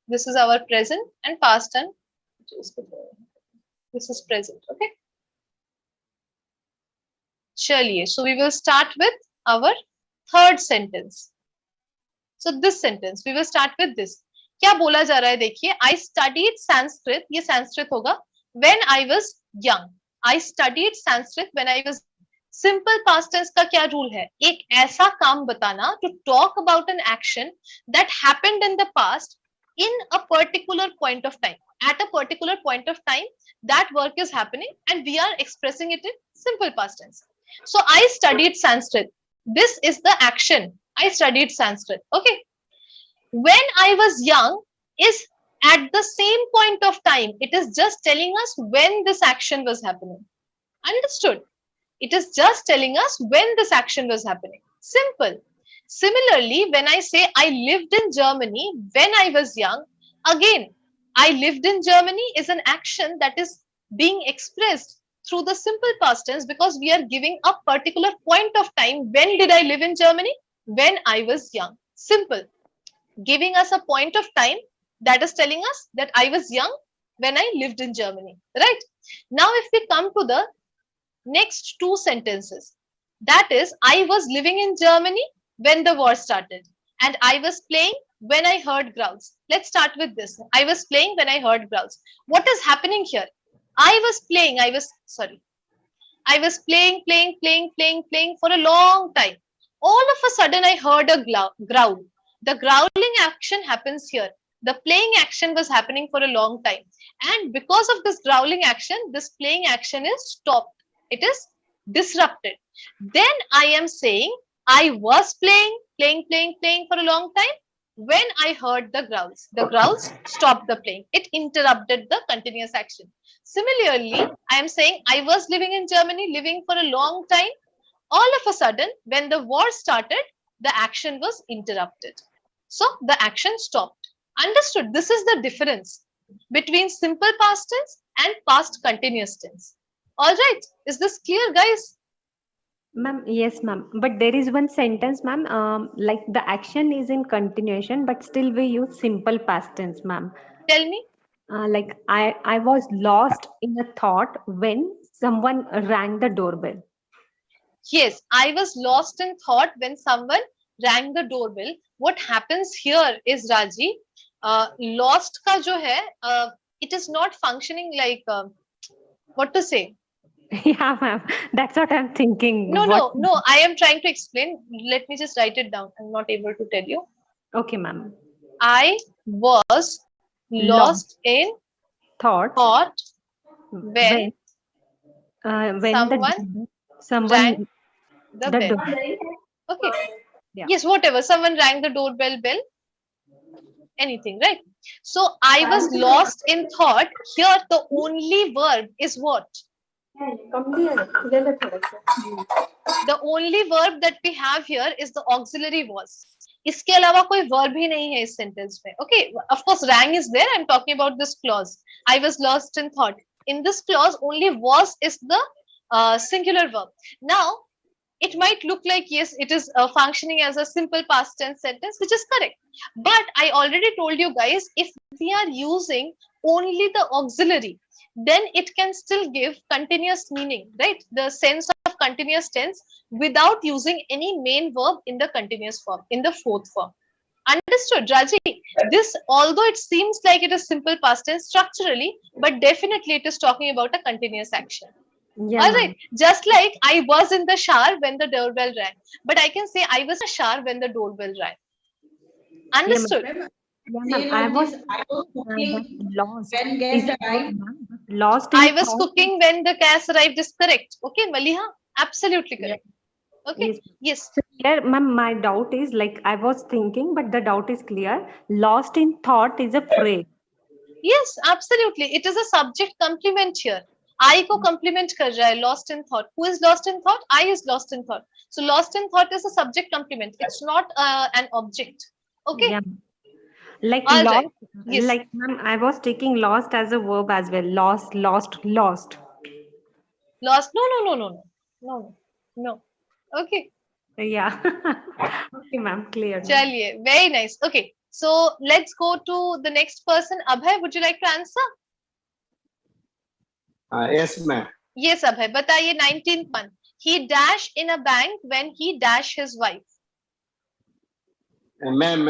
This is our present and past and this is present, okay? चलिए, so we will start with our third sentence. So this sentence, we will start with this. क्या बोला जा रहा है देखिए, I studied Sanskrit, ये Sanskrit होगा, when I was young. I studied Sanskrit when I was. Simple past tense का क्या rule है? एक ऐसा काम बताना to talk about an action that happened in the past in a particular point of time. At a particular point of time, that work is happening and we are expressing it in simple past tense. So I studied Sanskrit. This is the action. I studied Sanskrit. Okay. When I was young is at the same point of time. It is just telling us when this action was happening. Understood? It is just telling us when this action was happening. Simple. Similarly, when I say I lived in Germany when I was young, again, I lived in Germany is an action that is being expressed through the simple past tense because we are giving a particular point of time. When did I live in Germany? When I was young. Simple. Giving us a point of time that is telling us that I was young when I lived in Germany. Right? Now, if we come to the next 2 sentences, that is, I was living in Germany when the war started and I was playing when I heard growls. Let's start with this. I was playing when I heard growls. What is happening here? I was playing for a long time. All of a sudden I heard a growl. The growling action happens here. The playing action was happening for a long time. And because of this growling action, this playing action is stopped. It is disrupted. Then I am saying I was playing for a long time when I heard the growls. The growls stopped the playing. It interrupted the continuous action. Similarly, I am saying I was living in Germany, living for a long time. All of a sudden, when the war started, the action was interrupted. So the action stopped. Understood? This is the difference between simple past tense and past continuous tense. All right. Is this clear, guys? Ma'am, yes, ma'am. But there is one sentence, ma'am, like the action is in continuation, but still we use simple past tense, ma'am. Tell me. Like I was lost in a thought when someone rang the doorbell. Yes, I was lost in thought when someone rang the doorbell. What happens here is, Raji, lost ka jo hai, it is not functioning like, what to say? Yeah, ma'am. That's what I'm thinking. No, What? no, no. I am trying to explain. Let me just write it down. I'm not able to tell you. Okay, ma'am. I was Lost lost in thought thought when when the someone rang someone the the bell. door. Okay. Yeah. Yes, whatever. Someone rang the doorbell bell. Anything, right? So I was lost in thought. Here, the only verb is what? The only verb that we have here is the auxiliary was. इसके अलावा कोई verb ही नहीं है इस sentence में. Okay, of course, rang is there. I'm talking about this clause. I was lost in thought. In this clause, only was is the singular verb. Now, it might look like yes, it is functioning as a simple past tense sentence, which is correct. But I already told you guys, if we are using only the auxiliary, then it can still give continuous meaning, right? The sense of continuous tense without using any main verb in the continuous form, in the fourth form. Understood, Raji? This, although it seems like it is simple past tense structurally, but definitely it is talking about a continuous action. Yeah, All ma'am. right. Just like I was in the shower when the doorbell rang. But I can say I was in the shower when the doorbell rang. Yeah, ma'am. Understood? Yeah, ma'am. Same I like was this. I was that cooking lost when is guest wrong, arrived. ma'am. Lost I in was thought. cooking when the gas arrived is correct. Okay, Maliha? Absolutely Yeah. correct. Okay. Yes. Yes. So here, ma'am, my doubt is like I was thinking, but the doubt is clear. Lost in thought is a phrase. Yes, absolutely. It is a subject complement here. I को complement कर रहा है lost in thought. Who is lost in thought? I is lost in thought. So lost in thought is a subject complement. It's not an object. Okay. Yeah. Like All right. lost, Yes. like ma'am, I was taking lost as a verb as well. Lost, lost, lost. Lost. No, no, no, no, no. No, no. Okay. Yeah. Okay, ma'am, clear now. Chaliye. Very nice. Okay. So let's go to the next person. Abhay, would you like to answer? Yes, ma'am. Yes, Abhay. बताइए 19th one. He dash in a bank when he dash his wife. Ma'am,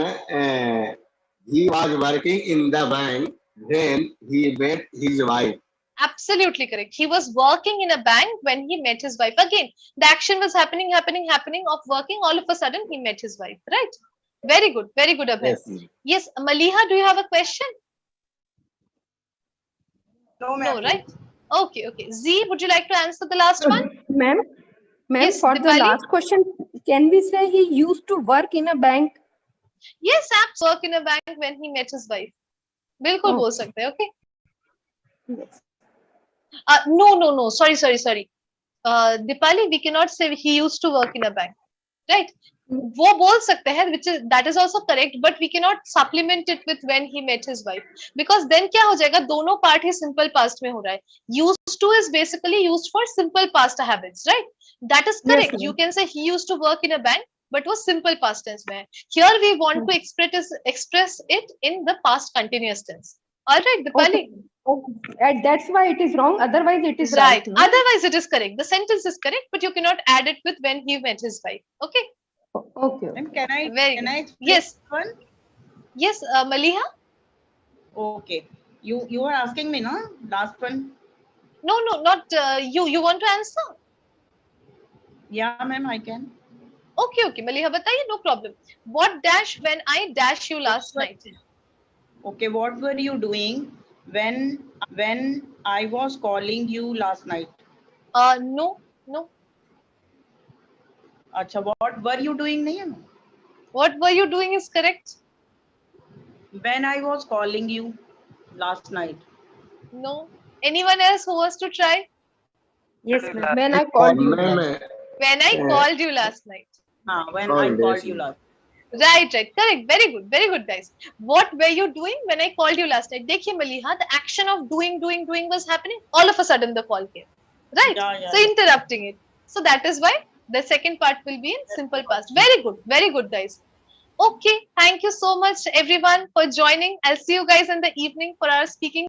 he was working in the bank when he met his wife. Absolutely correct. He was working in a bank when he met his wife. Again, the action was happening of working. All of a sudden, he met his wife. Right? Very good. Very good, Abhay. Yes, ma'am. Yes, Maliha, do you have a question? No, No, ma'am. right? Okay, okay. Z, would you like to answer the last one? Ma'am, Yes, for the Dipali? last question, can we say he used to work in a bank? Yes, apps work in a bank when he met his wife. बिल्कुल बोल सकते हैं, okay? Yes. No, no, no. Sorry, sorry, sorry. Dipali, we cannot say he used to work in a bank, right? वो बोल सकते हैं, which is that is also correct, but we cannot supplement it with when he met his wife, because then क्या हो जाएगा? दोनों part ही simple past में हो रहा है. Used to is basically used for simple past habits, right? That is Yes, correct. ma'am. You can say he used to work in a bank, but was simple past tense में. Here we want to express it in the past continuous tense. All right, Dipali. Okay. Okay. And that's why it is wrong. Otherwise, it is Right. right. No? Otherwise, it is correct. The sentence is correct, but you cannot add it with when he met his wife. Okay. Okay. Ma'am, can I Very can good. I explain Yes. one? Yes, Maliha. Okay. You are asking me, no? Last one. No, no, not you. You want to answer? Yeah, ma'am, I can. Okay, okay. Maliha, बताइए. No problem. What dash when I dash you last night? Okay, what were you doing when I was calling you last night? No, no. अच्छा, what were you doing नहीं है? What were you doing is correct. When I was calling you last night. No. Anyone else who wants to try? Yes, ma'am. When I called you. Ma'am, When I called you last night. When I called you last. Right, right. Correct. Very good, guys. What were you doing when I called you last night? देखिए Maliha, the action of doing was happening. All of a sudden, the call came. Right. Yeah, So interrupting it. So that is why the second part will be in simple past. Very good, guys. Okay. Thank you so much, everyone, for joining. I'll see you guys in the evening for our speaking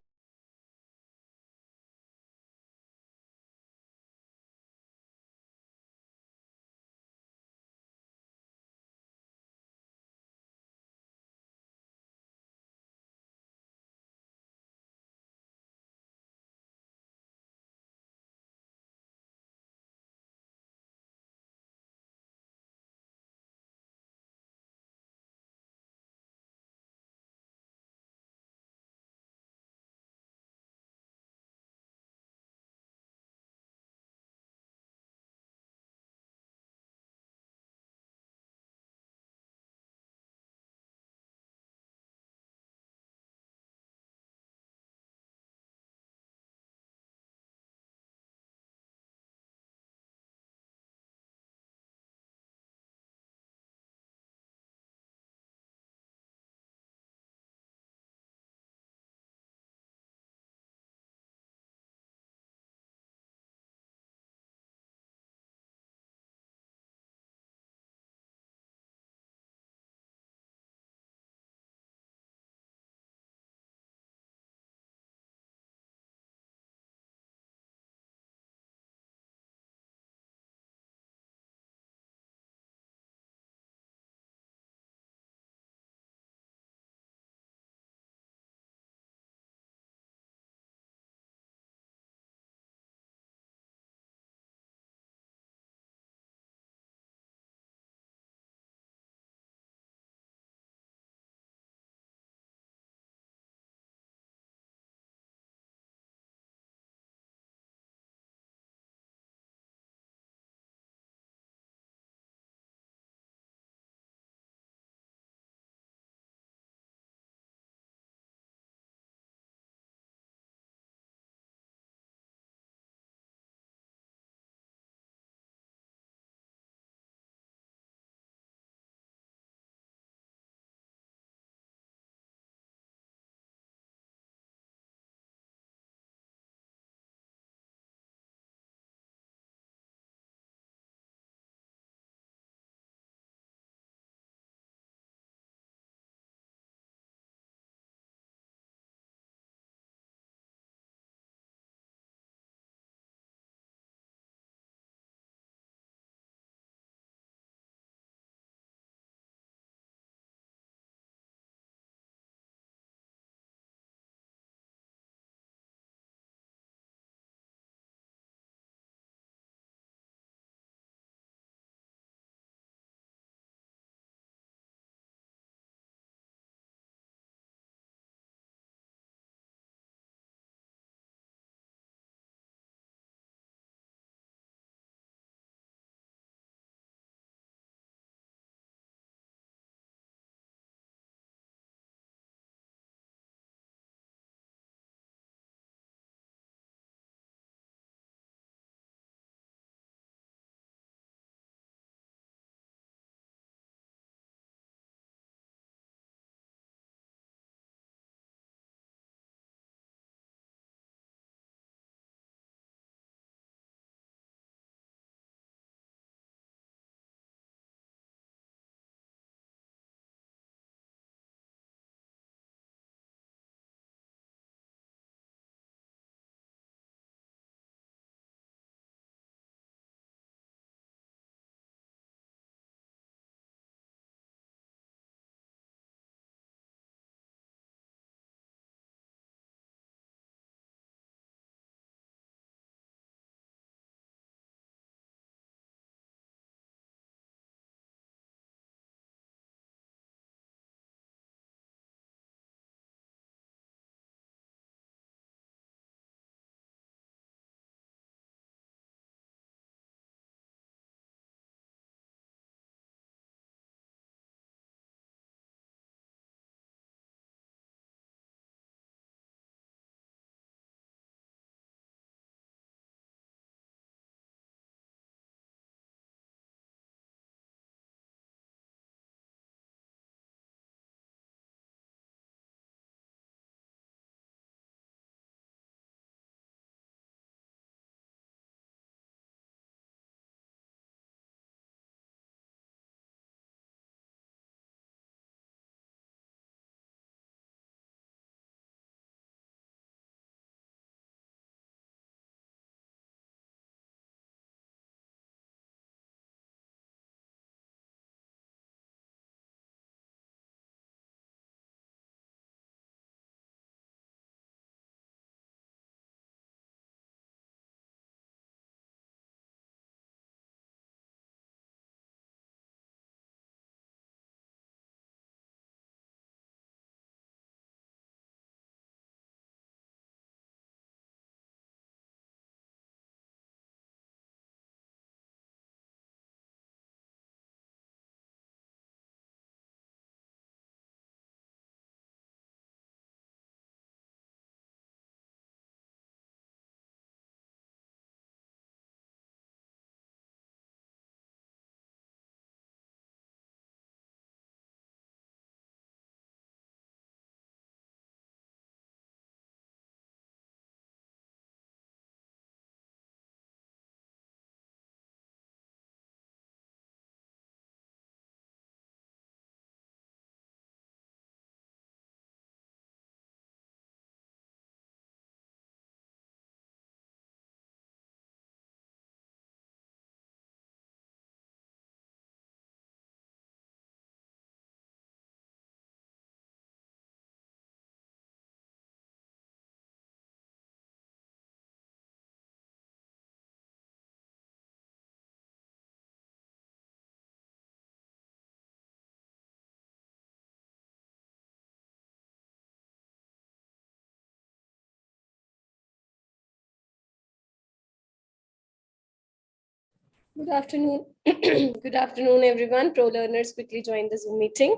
Good afternoon. Good afternoon, everyone. Pro learners quickly join the Zoom meeting.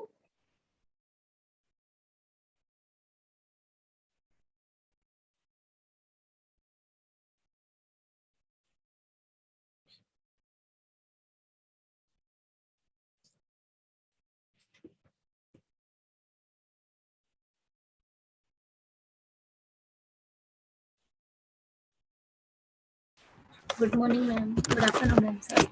Good morning, ma'am. Good afternoon, ma'am, sir.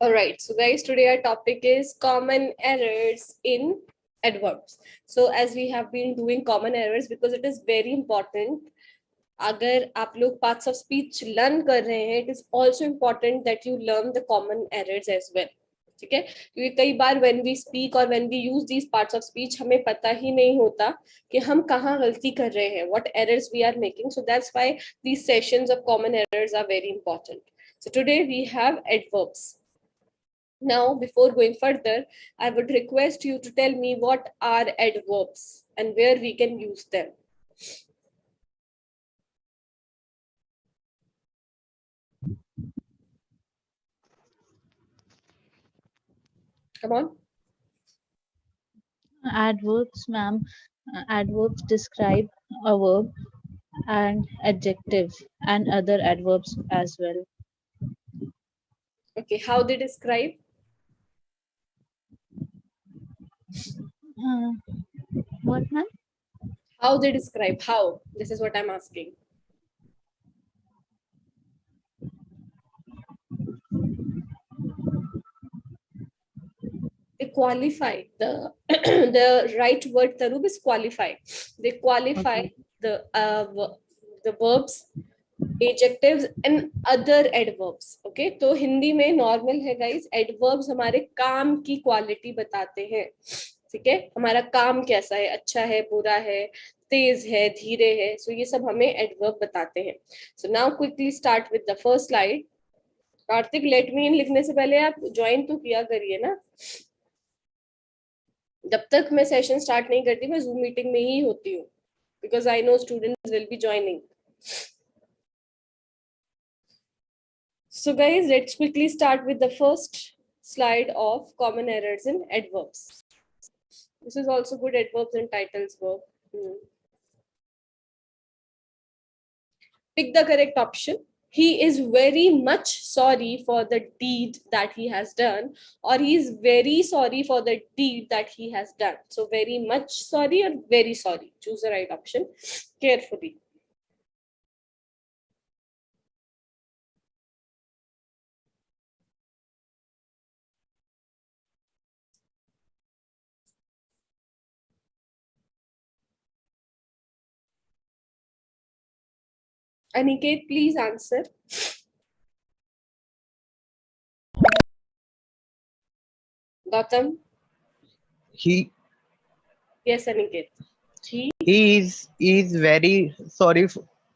All right, so guys, today our topic is common errors in adverbs. So as we have been doing common errors because it is very important. अगर आप लोग parts of speech learn कर रहे हैं, it is also important that you learn the common errors as well. ठीक है, क्योंकि कई बार when we speak or when we use these parts of speech हमें पता ही नहीं होता कि हम कहाँ गलती कर रहे हैं, what errors we are making. So that's why these sessions of common errors are very important. So today we have adverbs. Now, before going further, I would request you to tell me what are adverbs and where we can use them. Come on. Adverbs, ma'am. Adverbs describe a verb and adjective and other adverbs as well. Okay, how they describe? What, ma'am? How they describe? How? This is what I'm asking. They qualify the the right word Tarub is qualify. They qualify the verbs, adjectives and other adverbs. Okay, तो हिंदी में normal है guys, adverbs हमारे काम की quality बताते हैं. ठीक है, हमारा काम कैसा है, अच्छा है, बुरा है, तेज है, धीरे है. So ये सब हमें adverb बताते हैं. So now quickly start with the first slide. Kartik, let me in लिखने से पहले आप ज्वाइन तो किया करिए ना. जब तक मैं सेशन स्टार्ट नहीं करती मैं जूम मीटिंग में ही होती हूँ because I know students will be joining. So guys, let's quickly start with the first slide of common errors in adverbs. This is also good adverbs and titles verb. Pick the correct option. He is very much sorry for the deed that he has done, or he is very sorry for the deed that he has done. So very much sorry or very sorry. Choose the right option carefully. Aniket, please answer. Gautam? He Yes, Aniket. is very sorry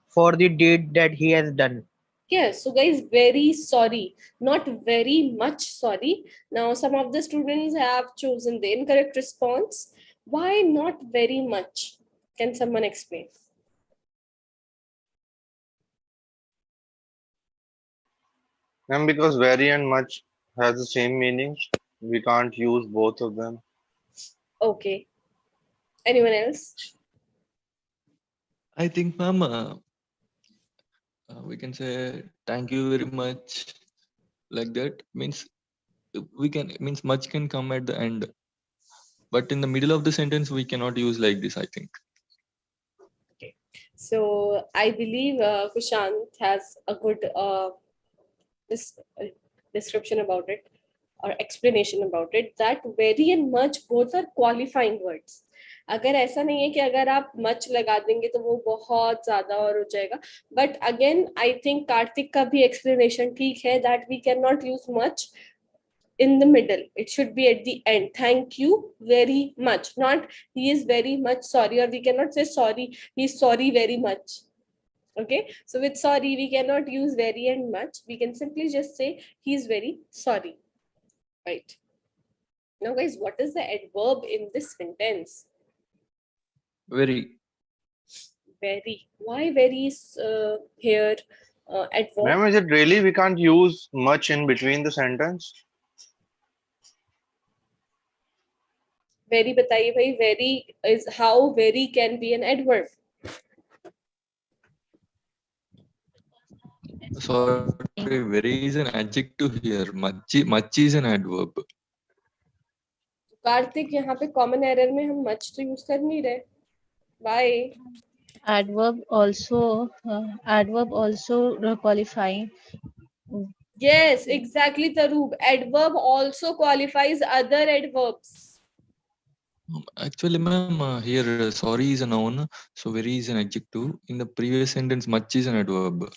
for the deed that he has done. Yes, so guys, very sorry, not very much sorry. Now, some of the students have chosen the incorrect response. Why not very much? Can someone explain? And because very and much has the same meaning, we can't use both of them. Okay. Anyone else? I think, ma'am, we can say thank you very much. Like that means means much can come at the end, but in the middle of the sentence we cannot use like this, I think. Okay. So I believe Kushant has a good description about it or explanation about it, that very and much both are qualifying words. अगर ऐसा नहीं है कि अगर आप much लगा देंगे तो वो बहुत ज्यादा और हो जाएगा. But again, I think Kartik का भी explanation ठीक है that we cannot use much in the middle. It should be at the end. Thank you very much. Not he is very much sorry, or we cannot say sorry. He's sorry very much. Okay. So with sorry, we cannot use very and much. We can simply just say he's very sorry. Right. Now, guys, what is the adverb in this sentence? Very. Very. Why very is here adverb? Ma'am, is it really we can't use much in between the sentence? Very बताइए भाई, very is how very can be an adverb. Sorry, very is an adjective here. Much is an adverb. Kartik, यहाँ पे common error में हम much तो use कर नहीं रहे. Why? Adverb also qualifying. Yes, exactly, Tarub. Adverb also qualifies other adverbs. Actually, ma'am, here sorry is a noun, so very is an adjective. In the previous sentence, much is an adverb.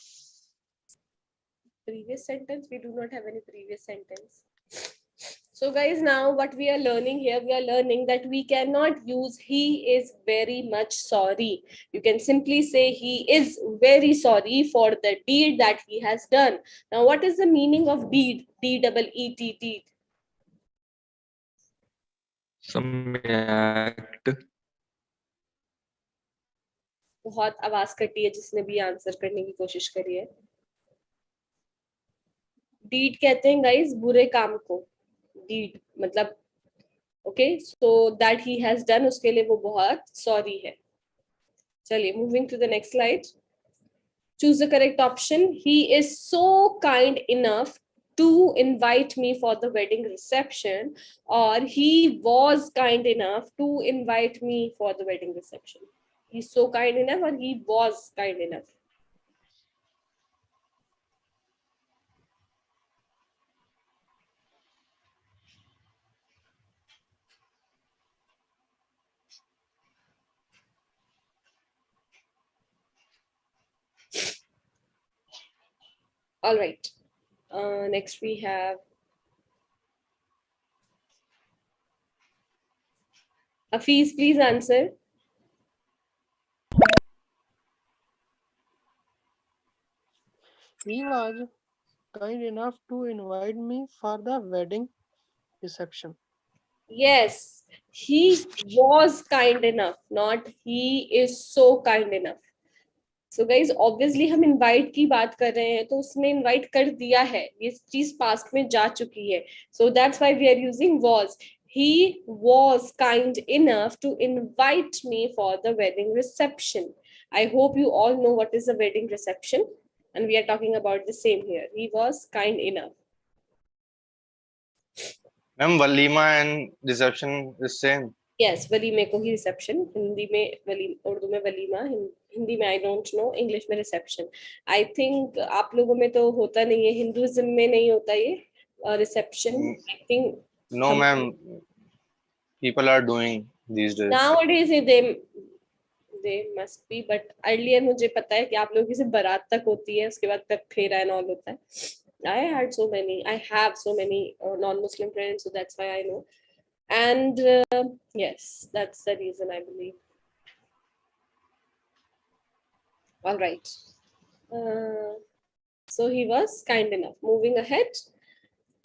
Previous sentence, we do not have any previous sentence. So guys, now what we are learning here, we are learning that we cannot use he is very much sorry. You can simply say he is very sorry for the deed that he has done. Now, what is the meaning of deed? D-double-E-T, deed. Some act. बहुत आवाज कटी है जिसने भी answer करने की कोशिश करी है. डीड कहते हैं गाइस बुरे काम को. डीड मतलब okay, so that he has done, उसके लिए वो बहुत सॉरी है. चलिए, moving to the next slide. Choose the correct option. He is so kind enough to invite me for the wedding reception, or he was kind enough to invite me for the wedding reception. He's so kind enough, or he was kind enough. All right. Next we have Hafiz, please answer. He was kind enough to invite me for the wedding reception. Yes, he was kind enough, not he is so kind enough. So guys, obviously हम invite की बात कर रहे हैं, तो उसने invite कर दिया है, ये चीज past में जा चुकी है. So that's why we are using was. He was kind enough to invite me for the wedding reception. I hope you all know what is a wedding reception, and we are talking about the same here. He was kind enough. Ma'am, walima and reception is same. Yes, वलीमे को ही reception. Hindi में वली, उर्दू में वलीमा, हिंदी में I don't know, English में reception. I think आप लोगों में तो होता नहीं है, हिंदुइज्म में नहीं होता ये reception. I think No, ma'am. People are doing these days. nowadays they must be, but earlier मुझे पता है कि आप लोगों की सिर्फ बारात तक होती है, उसके बाद तक फेरा and all होता है. I have so many non-Muslim friends, so that's why I know. And yes, that's the reason I believe. All right. So he was kind enough. Moving ahead.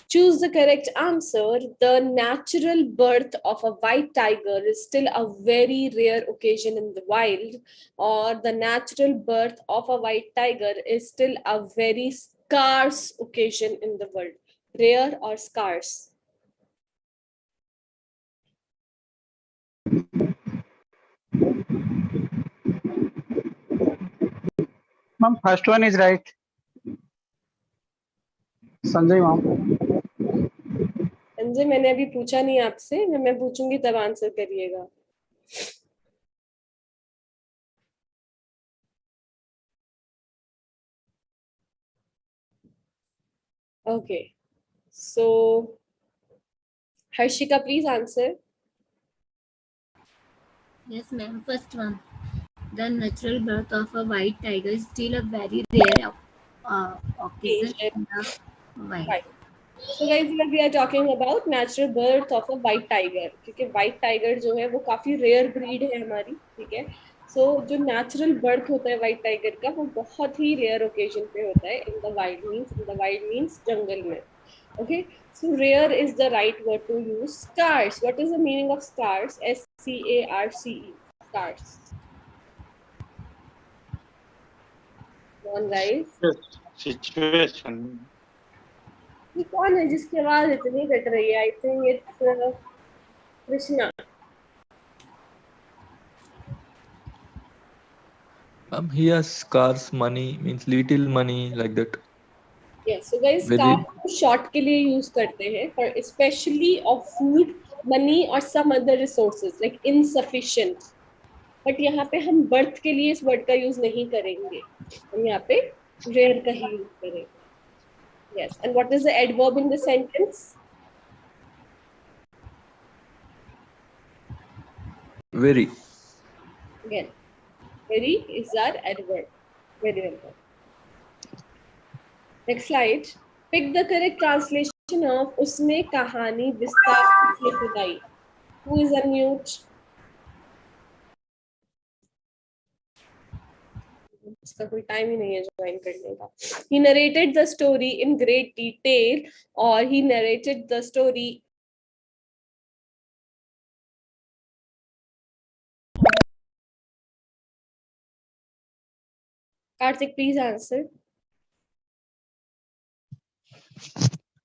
Choose the correct answer. The natural birth of a white tiger is still a very rare occasion in the wild, or the natural birth of a white tiger is still a very scarce occasion in the world. Rare or scarce? Ma'am, first one is right. Sanjay ma'am. Sanjay, मैंने अभी पूछा नहीं आपसे, जब मैं पूछूंगी तब answer करिएगा. Okay, so Harshika, please answer. Yes, ma'am. First one. The natural birth of a white tiger is still a very rare occasion in the wild. So guys, here we are talking about natural birth of a white tiger. क्योंकि white tiger जो है वो काफी rare breed है हमारी, ठीक है. So जो natural birth होता है white tiger का वो बहुत ही rare occasion पे होता है in the wild means जंगल में. Okay, so rare is the right word to use. Scarce. What is the meaning of scarce? SCARCE. Scarce. Come on, guys. Situation. ये कौन है जिसकी आवाज इतनी कट रही है? I think it's Krishna. He has scarce money, means little money, like that. Yes, so guys, Very scarce को short के लिए use करते हैं for especially of food, money or some other resources like insufficient. But यहाँ पे हम birth के लिए इस word का use नहीं करेंगे. हम यहाँ पे rare का ही use करेंगे. Yes, and what is the adverb in the sentence? very. Again, very is our adverb. Very well. Next slide. Pick the correct translation of उसने कहानी विस्तार से सुनाई. Who is unmute? इसका कोई टाइम ही नहीं है ज्वाइन करने का. He narrated the story in great detail, or he narrated the story. Karthik, please answer.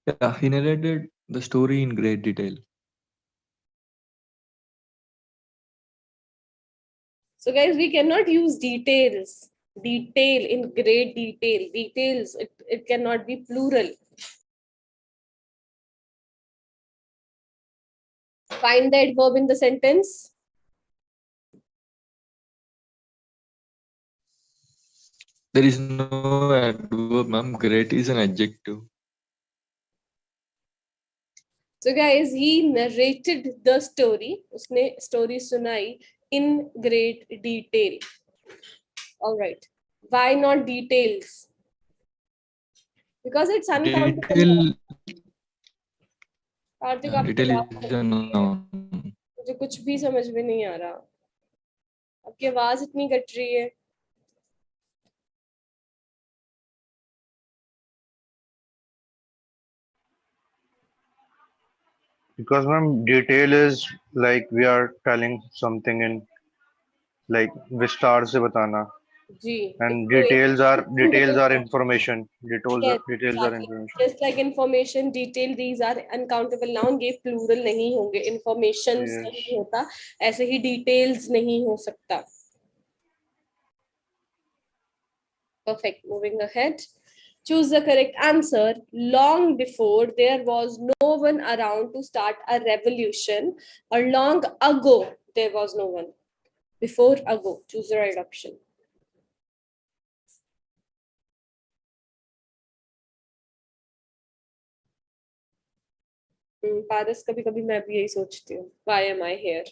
Yeah, he narrated the story in great detail. So guys, we cannot use details. Detail in great detail. Details, it cannot be plural. Find the adverb in the sentence. There is no adverb, ma'am. Great is an adjective. So guys, he narrated the story. उसने story सुनाई in great detail. All right. Why not details? Because it's uncountable. Detail. Kartik आपकी Detail आवाज is cut a रही है. noun. मुझे कुछ भी समझ में नहीं आ रहा. आपकी आवाज इतनी कट रही है. Because ma'am, detail is like we are telling something in like विस्तार से बताना. जी. And तो details are एक information. Details yes, are exactly. information. Just like information, detail, these are uncountable noun. ये plural नहीं होंगे. Informations Yes. नहीं होता. ऐसे ही details नहीं हो सकता. Perfect. Moving ahead. Choose the correct answer. Long before there was no one around to start a revolution, or long ago there was no one. Before, ago. Choose the right option. पारस, कभी कभी मैं भी यही सोचती हूँ. Why am I here?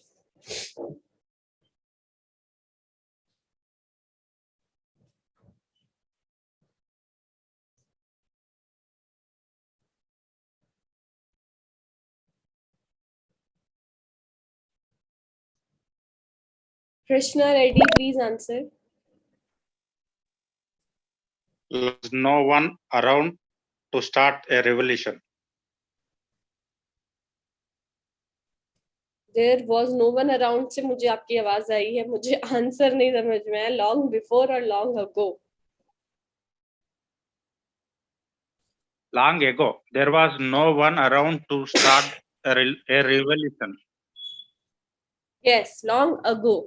Krishna Reddy, please answer. There's no one around to start a revolution. There was no one around से मुझे आपकी आवाज आई है. मुझे आंसर नहीं समझ में है. Long before or long ago? Long ago, there was no one around to start a revolution. Yes, long ago.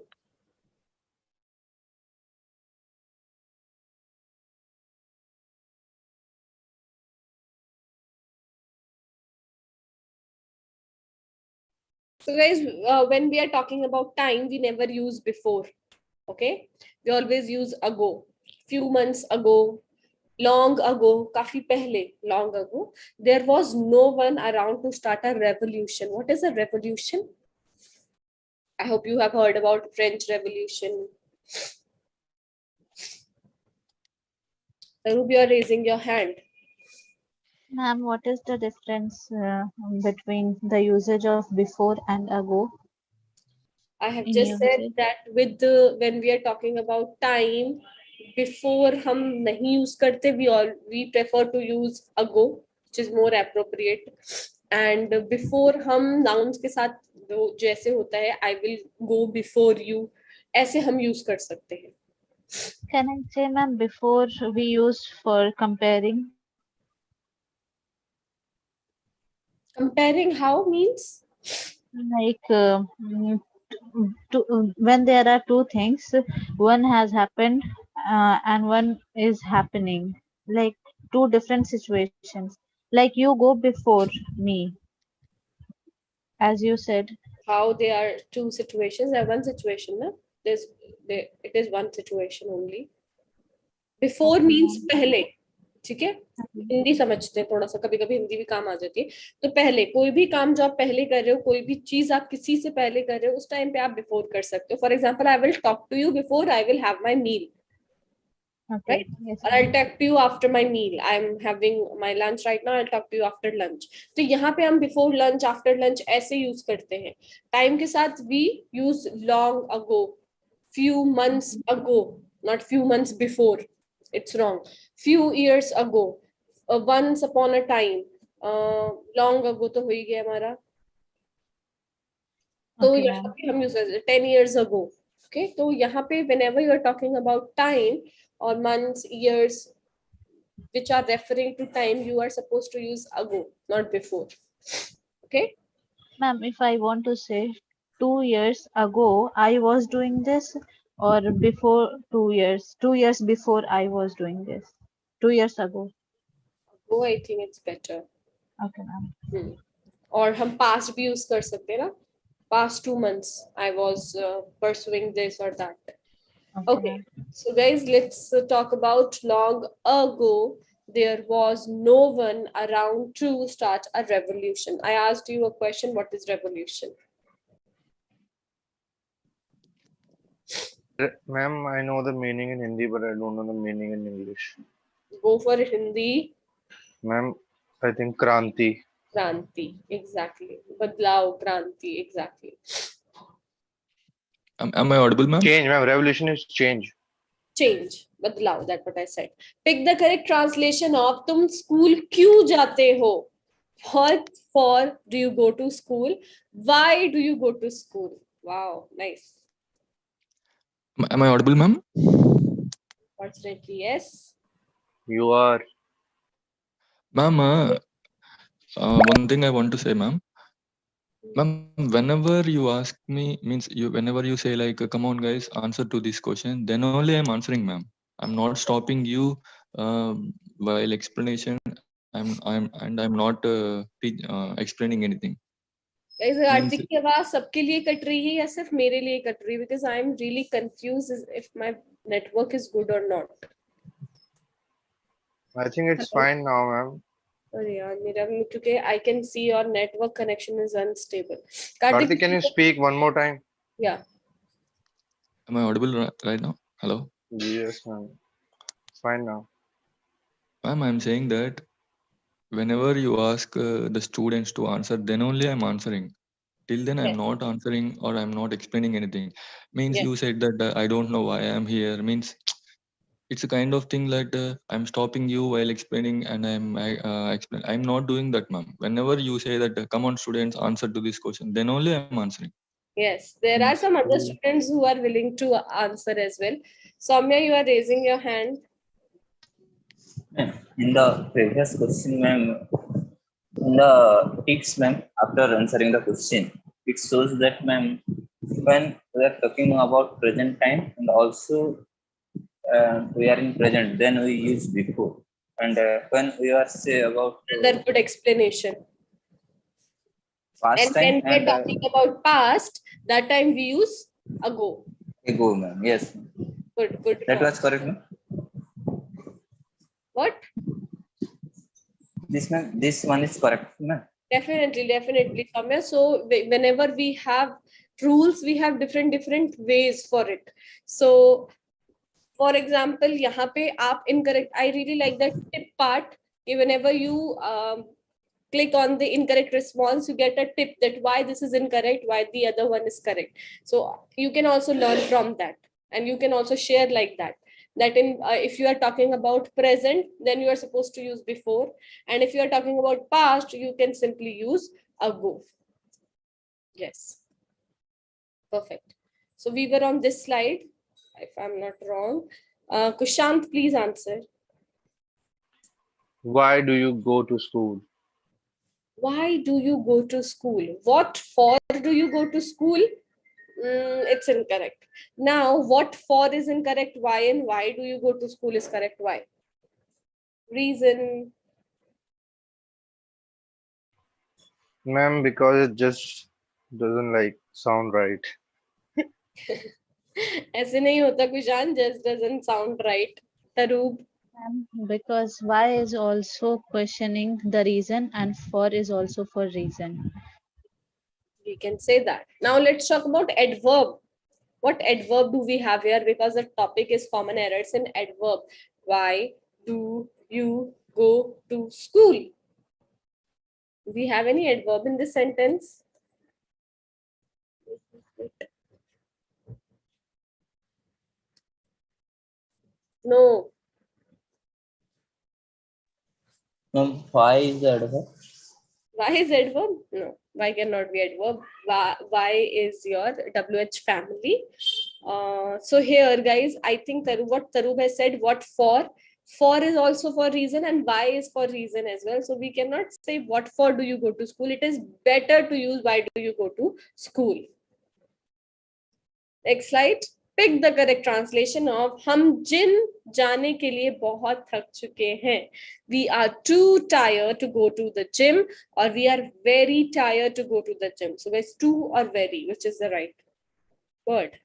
So guys, when we are talking about time, we never use before. Okay, we always use ago. Few months ago, long ago, kafi pehle, long ago. There was no one around to start a revolution. What is a revolution? I hope you have heard about French Revolution. I hope you are raising your hand. Ma'am, what is the difference between the usage of before and ago I have in just said usage? that when we are talking about time, before हम नहीं use करते, we prefer to use ago, which is more appropriate. And before हम nouns के साथ जैसे होता है, I will go before you, ऐसे हम use कर सकते हैं. Can I say, ma'am, before we use for comparing? Comparing how means? Like when there are two things, one has happened and one is happening, like two different situations. Like you go before me, as you said. How they are two situations? There are one situation, na? It is one situation only. Before Okay, means ma'am. पहले, ठीक है? हिंदी समझते हैं थोड़ा सा, कभी कभी हिंदी भी काम आ जाती है. तो पहले कोई भी काम जो आप पहले कर रहे हो, कोई भी चीज आप किसी से पहले कर रहे हो, उस टाइम पे आप बिफोर कर सकते हो. For example, I will talk to you before I will have my meal, Okay, right? yes, Or I'll talk to you after my meal. I'm having my lunch right now. I'll talk to you after lunch. तो यहाँ पे हम before lunch, after lunch ऐसे use करते हैं. Time के साथ we use long ago, few months ago, not few months before. It's wrong. Few years ago, once upon a time, long ago तो हो ही गया हमारा. तो okay, यहाँ ma'am. पे हम use 10 years ago. Okay, तो यहाँ पे whenever you are talking about time or months, years, which are referring to time, you are supposed to use ago, not before. Okay. Ma'am, if I want to say 2 years ago I was doing this, or before 2 years, 2 years before I was doing this, 2 years ago. Oh, I think it's better. Okay, ma'am. और हम past भी use कर सकते हैं ना? Past 2 months I was pursuing this or that. Okay, so guys, let's talk about long ago. There was no one around to start a revolution. I asked you a question. What is revolution? Ma'am, I know the meaning in Hindi, but I don't know the meaning in English. Go for Hindi. Ma'am, I think Kranti. Kranti, exactly. Badlav, Kranti, exactly. Am I audible, ma'am? Change, ma'am. Revolution is change. Change, badlav, that's what I said. Pick the correct translation of tum school kyun jate ho. What for do you go to school? Why do you go to school? Wow, nice. Am I audible, ma'am? Fortunately, yes. You are. Ma'am, one thing I want to say, ma'am. Ma'am, whenever you ask me, whenever you say like, come on guys, answer to this question, then only I'm answering, ma'am. I'm not stopping you while explanation. I'm not explaining anything. Guys, Artik की आवाज सबके लिए cut रही है या सिर्फ मेरे लिए कट रही है? Because I'm really confused if my network is good or not. I think it's fine now, ma'am. अरे यार मेरा क्योंकि I can see your network connection is unstable. Karthik, can you speak one more time? Yeah. Am I audible right now? Hello? Yes, ma'am. It's fine now. Ma'am, I'm saying that whenever you ask the students to answer, then only I'm answering. Till then, I'm not answering or I'm not explaining anything. Means you said that I don't know why I'm here. Means it's a kind of thing like I'm stopping you while explaining, and I'm not doing that, ma'am. Whenever you say that, come on, students, answer to this question, then only I'm answering. Yes, there are some other students who are willing to answer as well. Soumya, you are raising your hand. In the previous question, ma'am, in the tips, ma'am, after answering the question, it shows that, ma'am, when we are talking about present time and also we are in present, then we use before. And when we are say about Another good explanation. past And time when we are and talking about past, that time we use ago. ago, ma'am. Yes. Good. That was correct, ma'am. What? This one is correct, ma'am. Definitely, Soumya. So whenever we have rules, we have different ways for it. So, for example, यहाँ पे आप incorrect. I really like that tip part. Whenever you click on the incorrect response, you get a tip that why this is incorrect, why the other one is correct. So you can also learn from that, and you can also share like that. That in if you are talking about present, then you are supposed to use before, and if you are talking about past, you can simply use ago. Yes, perfect. So we were on this slide, if I'm not wrong. Kushant, please answer. Why do you go to school? Why do you go to school? What for do you go to school? It's incorrect. Now, what for is incorrect? Why and why do you go to school is correct? Why? Reason. Ma'am, because it just doesn't like sound right. ऐसे नहीं होता Kushan, just doesn't sound right. Tarub. Because why is also questioning the reason and for is also for reason. We can say that. Now let's talk about adverb. What adverb do we have here? Because the topic is common errors in adverb. Why do you go to school? Do we have any adverb in this sentence? No. Why is the adverb? Why is adverb? No, why cannot be adverb. Why is your WH family. So here, guys, I think what Tarub has said, what for is also for reason, and why is for reason as well. So we cannot say what for do you go to school. It is better to use why do you go to school. Next slide. Pick the correct translation of हम gym जाने के लिए बहुत थक चुके हैं. We are too tired to go to the gym, or we are very tired to go to the gym. So it's too or very, which is the right word.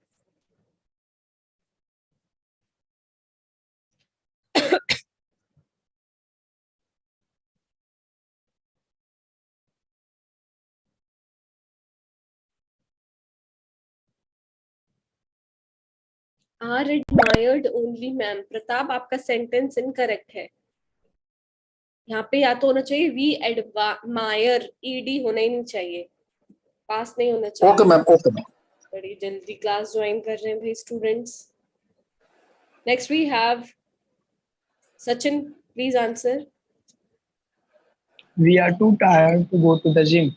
Are admired only, ma'am. Pratap, आपका sentence incorrect है. यहाँ पे या तो होना चाहिए we admire, ED होना ही नहीं चाहिए, पास नहीं होना चाहिए. Okay ma'am, okay ma'am. बड़ी जल्दी क्लास ज्वाइन कर रहे हैं भाई students. Next we have Sachin, please answer. We are too tired to go to the gym.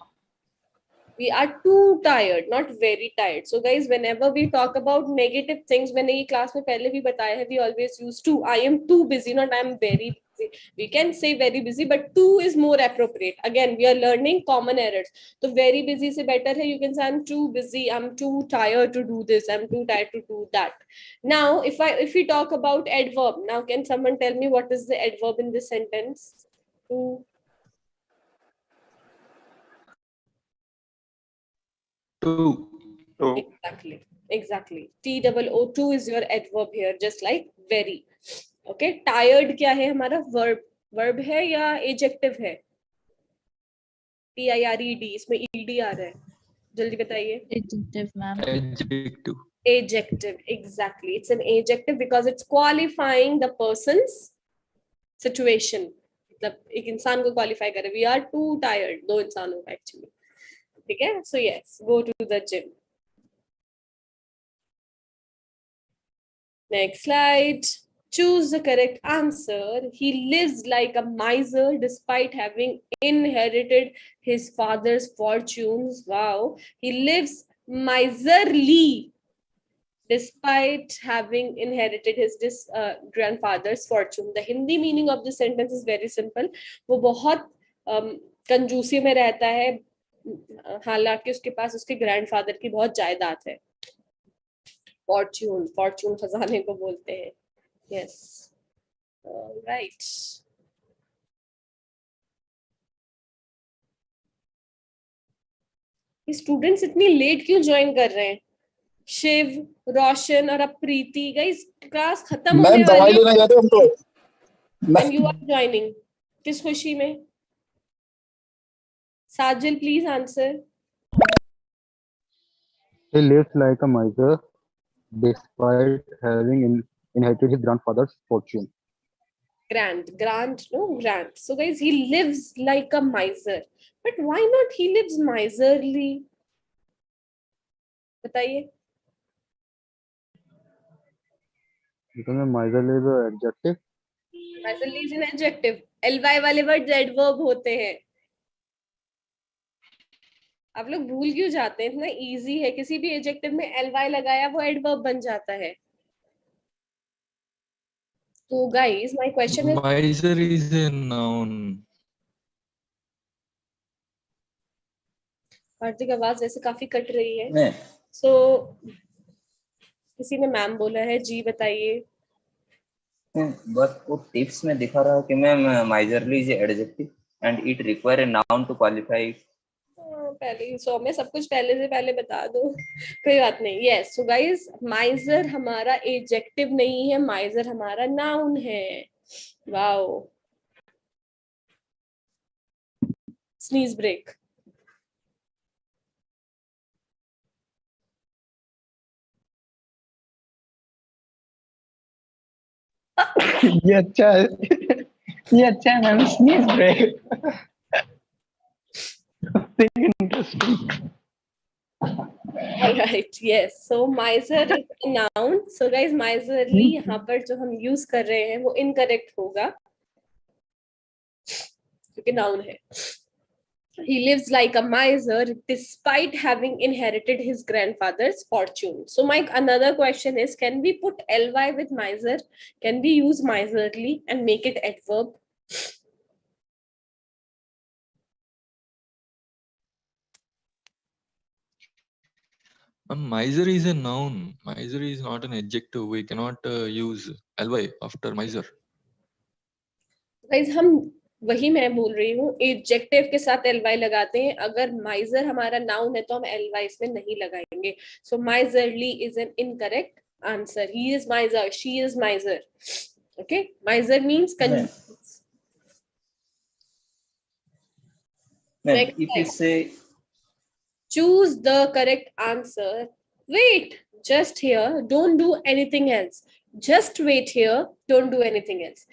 We are too tired, not very tired. So guys, whenever we talk about negative things, मैंने ये class में पहले भी बताया है, we always use too. I am too busy, not I am very busy. We can say very busy, but too is more appropriate. Again, we are learning common errors. So very busy से better है. You can say I'm too busy, I'm too tired to do this, I'm too tired to do that. Now, if we talk about adverb, now can someone tell me what is the adverb in this sentence? Too. Exactly. TOO is your adverb here, just like very. Okay. Tired क्या है हमारा verb है या adjective है? TIRED, इसमें ED आ रहा है. जल्दी बताइए. Adjective, ma'am. Adjective, exactly. It's an adjective because it's qualifying the person's situation. मतलब एक इंसान को qualify करे. We are too tired. दो इंसानों का actually. ठीक है? So yes, go to the gym. Next slide. Choose the correct answer. He lives like a miser despite having inherited his father's fortunes. Wow. He lives miserly despite having inherited his grandfather's fortune. The Hindi meaning of this sentence is very simple. वो बहुत कंजूसी में रहता है, हालांकि उसके पास उसके grandfather की बहुत जायदाद है. फॉर्च्यून खजाने को बोलते हैं. Yes, right. स्टूडेंट्स इतनी लेट क्यों ज्वाइन कर रहे हैं? शिव, रोशन और अब प्रीति. गाइस क्लास खत्म होने वाली है. जाते हम तो. And you are joining. किस खुशी में? Sajil, please answer. He lives like a miser despite having inherited his grandfather's fortune. grant, no, grant. So guys, he lives like a miser. But why not he lives miserly? बताइए. because miserly is an adjective. Miserly is an adjective. ly वाले words adverb होते हैं. आप लोग भूल क्यों जाते हैं? इतना इजी है, किसी भी एडजेक्टिव में ly लगाया वो एडवर्ब बन जाता है. तो guys, my question is, Miser is a noun. Kartik आवाज वैसे काफी कट रही है. नहीं, सो किसी ने मैम बोला है, जी बताइए. बस वो टिप्स में दिखा रहा है कि ma'am miserly is adjective and it require a noun to qualify. पहले ही 100 में सब कुछ पहले से पहले बता दो. कोई बात नहीं. यस, सो गाइस, माइजर हमारा एडजेक्टिव नहीं है, माइजर हमारा नाउन है. वाओ. Sneeze break. ये अच्छा है, ये अच्छा है ma'am. Sneeze break. Interesting. All right, yes. So miser is a noun. So guys, miserly यहाँ पर जो हम यूज कर रहे हैं वो इनकरेक्ट होगा क्योंकि नाउन है. He lives like a miser despite having inherited his grandfather's fortune. So my another question is, can we put ly with miser? Can we use miserly and make it adverb? Miser is a noun. Miser is not an adjective. We cannot use ly after miser. Guys, हम वही मैं बोल रही हूँ, adjective के साथ ly लगाते हैं. अगर माइजर हमारा नाउन है तो हम ly इसमें नहीं लगाएंगे. So miserly is an incorrect answer. He is miser, she is miser. Okay, miser means कंजूस. Ma'am, if you say choose the correct answer. Wait, just here, don't do anything else. Just wait here, don't do anything else.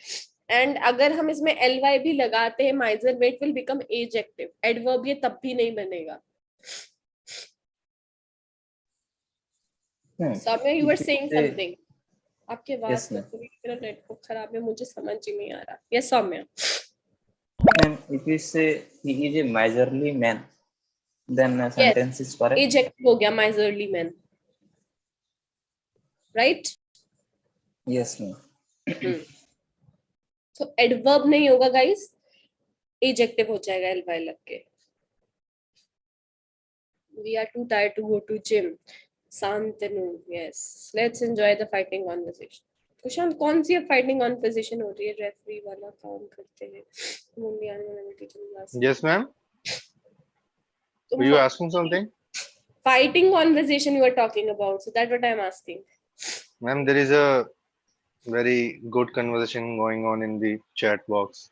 And अगर हम इसमें ly भी लगाते हैं, miser wait will become adjective. Adverb ये तब भी नहीं बनेगा. Soumya, you were saying something. आपके आवाज में पूरी तरह नेटवर्क खराब है, मुझे समझ ही नहीं आ रहा. Yes, Soumya. ma'am, if you say he is a miserly man, then the sentence is correct. Adjective हो गया miserly man. Right? Yes, ma'am. तो एडवर्ब नहीं होगा गाइस, एडजेक्टिव हो जाएगा ly लग के. We are too tired to go to gym. Santanu, yes. Let's enjoy the fighting conversation. Kushant, कौन सी फाइटिंग कॉन्वर्सेशन हो रही है? रेफरी वाला काम करते हैं. Yes, ma'am. Were you asking something? Fighting conversation you are talking about. So that's what I am asking. Ma'am, there is a very good conversation going on in the chat box.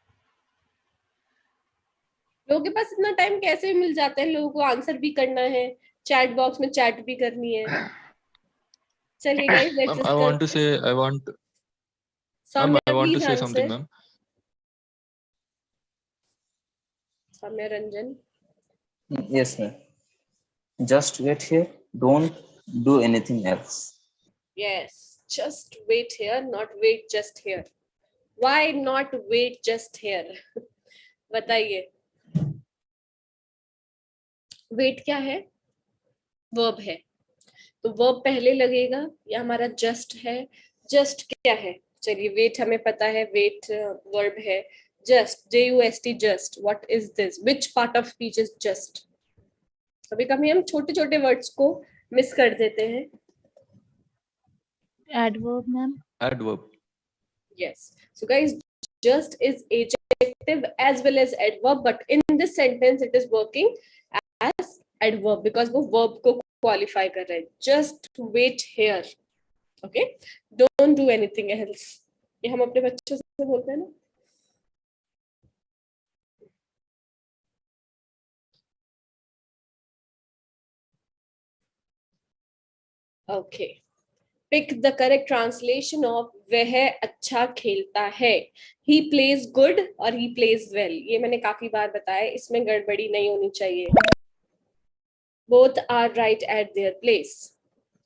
लोगों के पास इतना time कैसे मिल जाता है? लोगों को answer भी करना है, चैट बॉक्स में चैट भी करनी है. चलिए guys, let's I want to say something, ma'am. Soumya Ranjan. Yes, ma'am. Just wait here. Don't do anything else. Yes, just wait here, not wait just here. Why not wait just here? बताइए. Wait क्या है? Verb है. तो verb पहले लगेगा या हमारा just है? जस्ट क्या है? चलिए, वेट हमें पता है, वेट वर्ब है. Just, JUST, just. What is this? Which part of speech is just? कभी कभी हम छोटे छोटे वर्ड्स को मिस कर देते हैं. Adverb, ma'am. Adverb. Yes. So guys, just is adjective as well as adverb, but in this sentence it is working as adverb because वो verb को qualify कर रहा है. Just wait here. Okay? Don't do anything else. ये हम अपने बच्चों से बोलते हैं ना. Okay. Pick the correct translation of वह अच्छा खेलता है. He plays good or he plays well. ये मैंने काफी बार बताया, इसमें गड़बड़ी नहीं होनी चाहिए. Both are right at their place.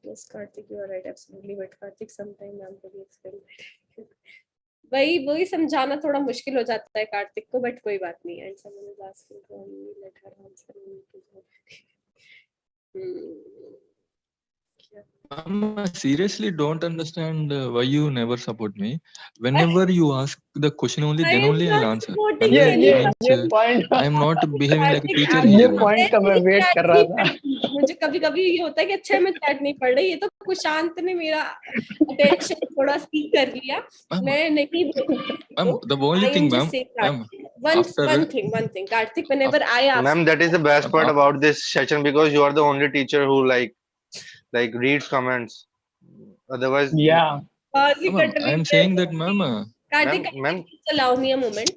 Yes, Karthik, you are right, absolutely. But Karthik, sometimes I'm very explain. वही समझाना थोड़ा मुश्किल हो जाता है कार्तिक को, बट कोई बात नहीं. And someone is asking for me, let her answer. I seriously don't understand why you never support me. Whenever you ask the question only, I then am only I'll not answer. supporting ये you Otherwise, ये means point I am not behaving like a Kartik, teacher I ये here, am ma'am. Point का मैं very wait chat कर रहा नहीं था. करती. मुझे कभी कभी ये होता है कि अच्छा मैं चैट नहीं पढ़ रही, ये तो कुशांत ने मेरा अटेंशन थोड़ा सीख कर लिया. मैं नहीं Ma'am, the only I am thing, just ma'am, saying ma'am, one after thing Karthik, whenever I ask Ma'am, that is the best part about this session because you are the only teacher who like reads comments. Otherwise, Yeah. बाजी ma'am, cut I रही am है. saying that, ma'am. Kartik, ma'am, just allow me a moment.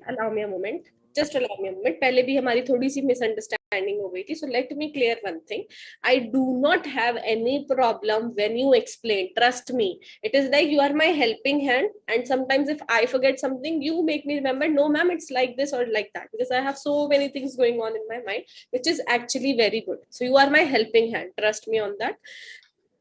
Just allow me a moment. पहले भी हमारी थोड़ी सी misunderstanding हो गई थी. So let me clear one thing. I do not have any problem when you explain. Trust me. It is like you are my helping hand. And sometimes if I forget something, you make me remember. No, ma'am, it's like this or like that. Because I have so many things going on in my mind, which is actually very good. So you are my helping hand. Trust me on that.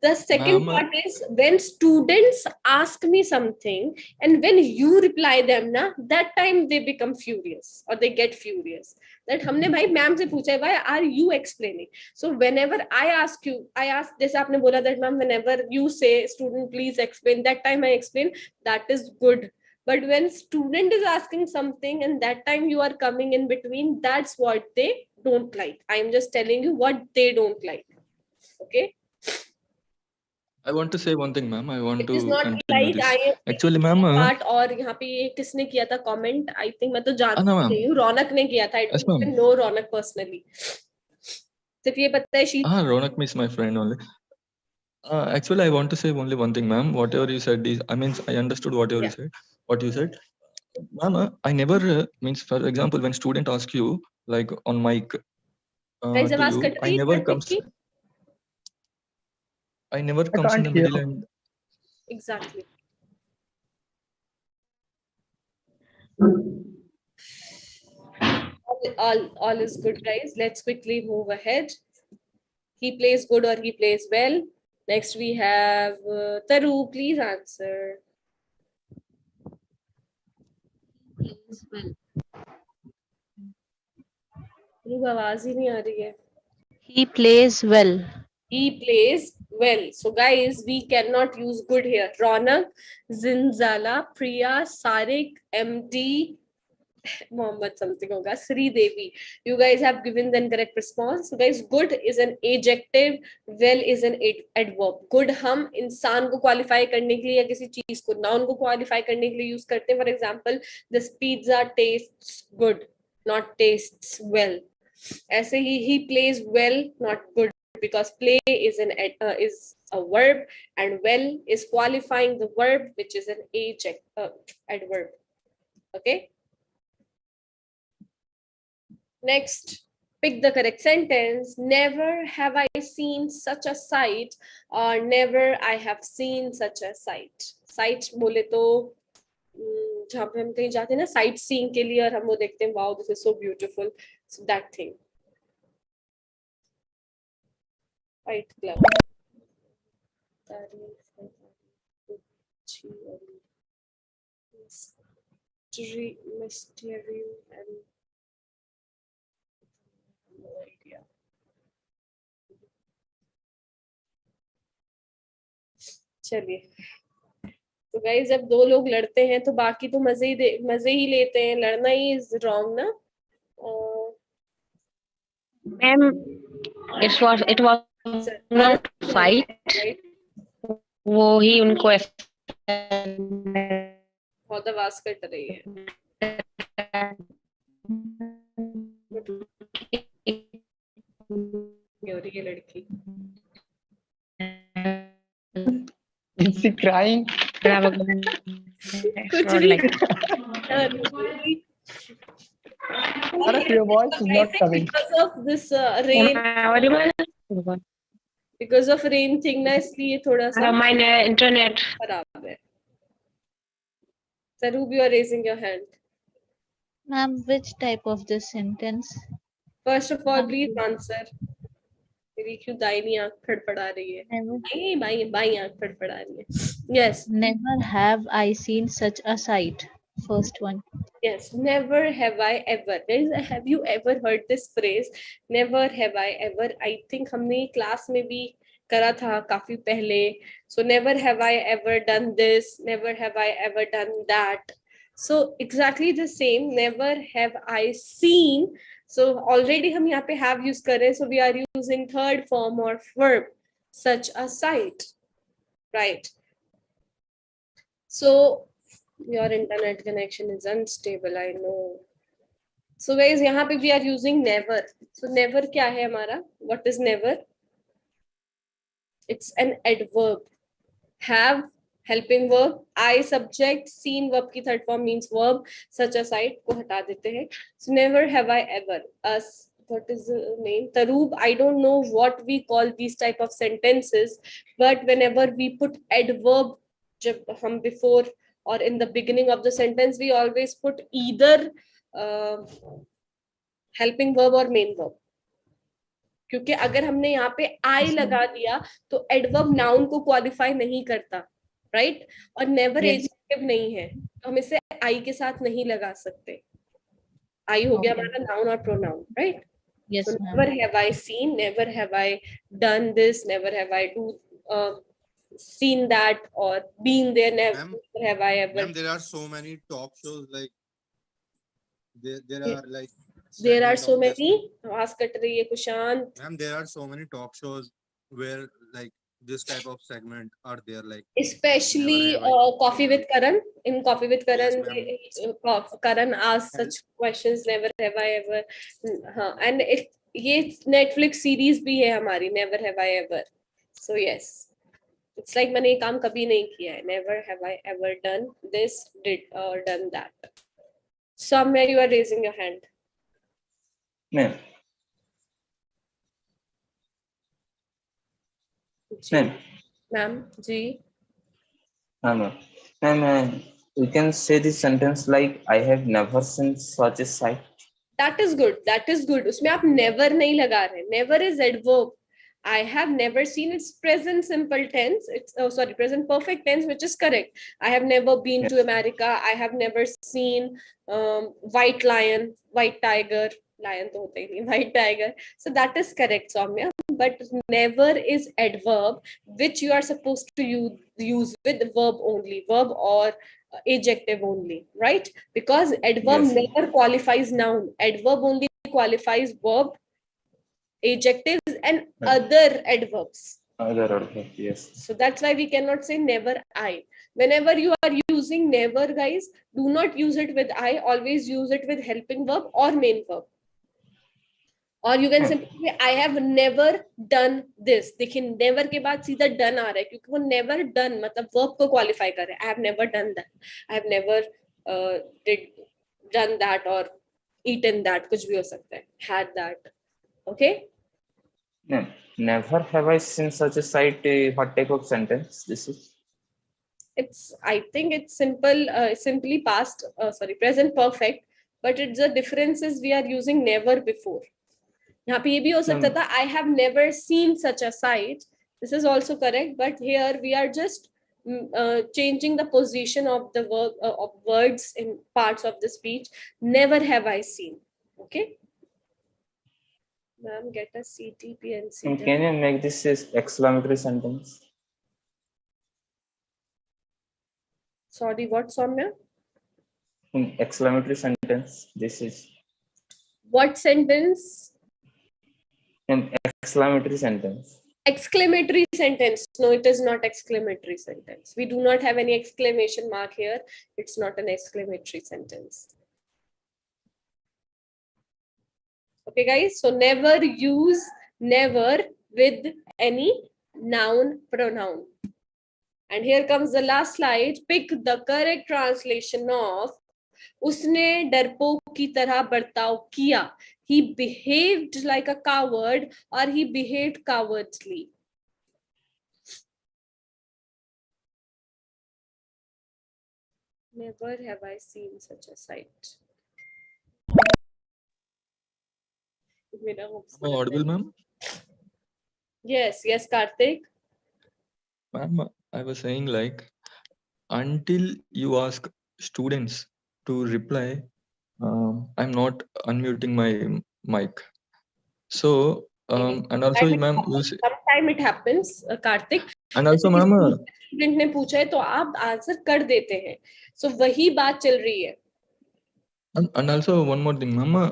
The second Ma'am, part is when students ask me something and when you reply them na, that time they become furious or they get furious that हमने भाई ma'am से पूछा है, why are you explaining? So whenever I ask you, I ask, जैसे आपने बोला that ma'am, whenever you say student please explain, that time I explain, that is good. But when student is asking something and that time you are coming in between, that's what they don't like. I am just telling you what they don't like. Okay. I want to say one thing, ma'am. I want It is to not continue like I this. am Actually, taking ma'am, part. और यहाँ पे ये किसने किया था comment? I think मैं तो no, जानती ma'am. नहीं हूँ. रौनक ने किया था. I Yes, don't ma'am. even know Raunak personally. सिर्फ ये पता है she. Ronak is my friend only. Actually, I want to say only one thing, ma'am. Whatever you said is, I mean, I understood whatever you Yeah. said. What you said, ma'am. I never means, for example, when student ask you like on mic Guys, to आवाज you, cut रही है कार्तिक की? I never I comes in can't the hear. middle and Exactly. All is good, guys. Let's quickly move ahead. He plays good or he plays well. Next we have Taru. Please answer. Taru, आवाज ही नहीं आ रही है. He plays well. He plays well. So guys, we cannot use good here. Ronak, Zinzala, Priya, Sarik, MD, Mohammed something hoga, Sri Devi. You guys have given the correct response. So guys, good is an adjective, well is an adverb. Good हम इंसान को qualify करने के लिए या किसी चीज को noun को qualify करने के लिए use करते हैं. For example, this pizza tastes good, not tastes well. ऐसे ही he plays well, not good, because play is is a verb and well is qualifying the verb, which is an adverb. Okay. Next, pick the correct sentence. Never have I seen such a sight, or never I have seen such a sight. Sight बोले तो जहाँ पे हम कहीं जाते हैं ना sight seeing के लिए और हम वो देखते हैं wow this is so beautiful, so that thing. Fight Club. Mysterium and no idea. चलिए, तो गाइस जब दो लोग लड़ते हैं तो बाकी तो मजे ही लेते हैं. लड़ना ही इज रॉन्ग ना. Ma'am it was not fight. वो ही उनको बहुत आवाज कट रही है. रही है लड़की. Is she crying? कुछ नहीं. Your voice is not coming. Because of this rain. Because of rain thing ना, इसलिए थोड़ा सा My internet. खराब है. Sarup, you are raising your hand. Ma'am, which type of this sentence? First of all, please answer. मेरी क्यों दाहिनी आंख फड़फड़ा रही है? नहीं, बाई आंख फड़फड़ा रही है. Yes. Never have I seen such a sight. First one. Yes, never have I ever. Have you ever heard this phrase? Never have I ever. I think हमने class में भी करा था काफी पहले. So never have I ever done this. Never have I ever done that. So exactly the same. Never have I seen. So already हम यहाँ पे have use कर रहे हैं. So we are using third form or verb. Such a sight. Right. So your internet connection is unstable, I know. So guys, यहाँ पे we are using never. So never क्या है हमारा? What is never? It's an adverb. Have, helping verb. I subject, seen verb की third form means verb. Such a sight को हटा देते हैं. So never have I ever. Us. What is the name? Taroop, I don't know what we call these type of sentences, but whenever we put adverb जब हम before or in the beginning of the sentence, we always put either helping verb or main verb. क्योंकि अगर हमने यहाँ पे I लगा दिया तो adverb noun को qualify नहीं करता, right? और never adjective नहीं है, तो हम इसे I के साथ नहीं लगा सकते. I हो गया हमारा noun और pronoun, right? Yes, so ma'am. never have I seen, never have I done this, never have I seen that or been there, never have I ever. Ma'am, there are so many talk shows like there are like there are segment so of this- many आवाज cut रही है Kushant. Ma'am, there are so many talk shows where like this type of segment are there, like Especially Coffee with Karan. In Coffee with Karan, Karan asks such questions. Never have I ever. And ये Netflix series भी है हमारी. Never have I ever. So yes, it's like मैंने ये काम कभी नहीं किया है. Never have I ever done this, did or done that. Somewhere you are raising your hand. Ma'am. Ma'am. Ma'am, ji. Ma'am, you can say this sentence like I have never seen such a sight. That is good. That is good. उसमें आप never नहीं लगा रहे. Never is adverb. I have never seen. It's present simple tense. It's present perfect tense, which is correct. I have never been to America. I have never seen white lion, white tiger. Lion तो होता ही नहीं, white tiger. So that is correct, Soumya. But never is adverb, which you are supposed to use with verb only, verb or adjective only, right? Because adverb never qualifies noun. Adverb only qualifies verb, adjectives, and other adverbs. Other adverb, yes. So that's why we cannot say never I. Whenever you are using never, guys, do not use it with I. Always use it with helping verb or main verb. और you can simply say I have never done this. देखिए never के बाद सीधा done आ रहा है क्योंकि वो never done मतलब verb को qualify कर रहा है. I have never done that. I have never done that or eaten that. कुछ भी हो सकता है. Had that. Okay? No, never have I seen such a sight. What type of sentence this is? I think it's simple, simply past, present perfect. But it's the difference is we are using never before. यहाँ पे ये भी हो सकता था I have never seen such a sight. This is also correct, but here we are just changing the position of the verb of words in parts of the speech. Never have I seen. Okay. Ma'am, get a CTP and And can you make this as exclamatory sentence? Sorry, what, Soumya? In exclamatory sentence, this is. What sentence? An exclamatory sentence. Exclamatory sentence. No, it is not exclamatory sentence. We do not have any exclamation mark here. It's not an exclamatory sentence. Okay, guys. So never use never with any noun pronoun. And here comes the last slide. Pick the correct translation of उसने डरपोक की तरह बर्ताव किया. He behaved like a coward or he behaved cowardly. Never have I seen such a sight. Am I audible, ma'am? Yes, yes, Karthik. Ma'am, I was saying like until you ask students to reply, I'm not unmuting my mic. So and also, Sometime it ma'am, you happens, sometime it happens, Karthik. and also, जैसे किसी ma'am, दूसरे student ने पूछा है तो आप answer कर देते हैं, सो वही बात चल रही है. and also one more thing, ma'am.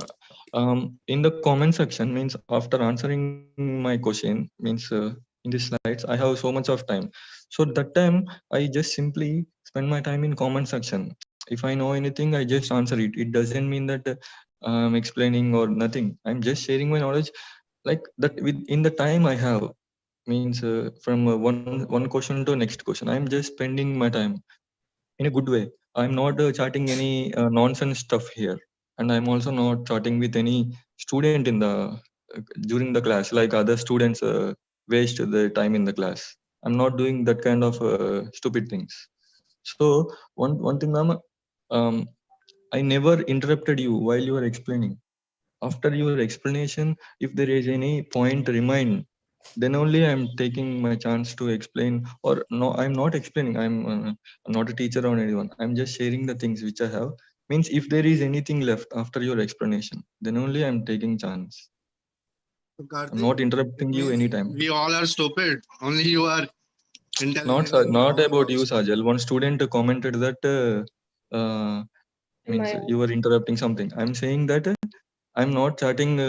In the comment section means after answering my question means in the slides, I have so much of time. So that time I just simply spend my time in comment section. If I know anything, I just answer it. It doesn't mean that I'm explaining or nothing. I'm just sharing my knowledge like that within the time I have. Means from one question to next question. I'm just spending my time in a good way. I'm not chatting any nonsense stuff here, and I'm also not chatting with any student in the during the class like other students waste their time in the class. I'm not doing that kind of stupid things. So one thing, ma'am, um, I never interrupted you while you were explaining. After your explanation, if there is any point remind, then only I'm taking my chance to explain. Or no, I'm not explaining. I'm not a teacher or anyone. I'm just sharing the things which I have. Means if there is anything left after your explanation, then only I'm taking chance. So I'm Karthik, not it interrupting you means anytime. we all are stupid. Only you are Not intelligent and you not know a about lot. you, Sajal. One student commented that Am means I you were interrupting something. I'm saying that I'm not chatting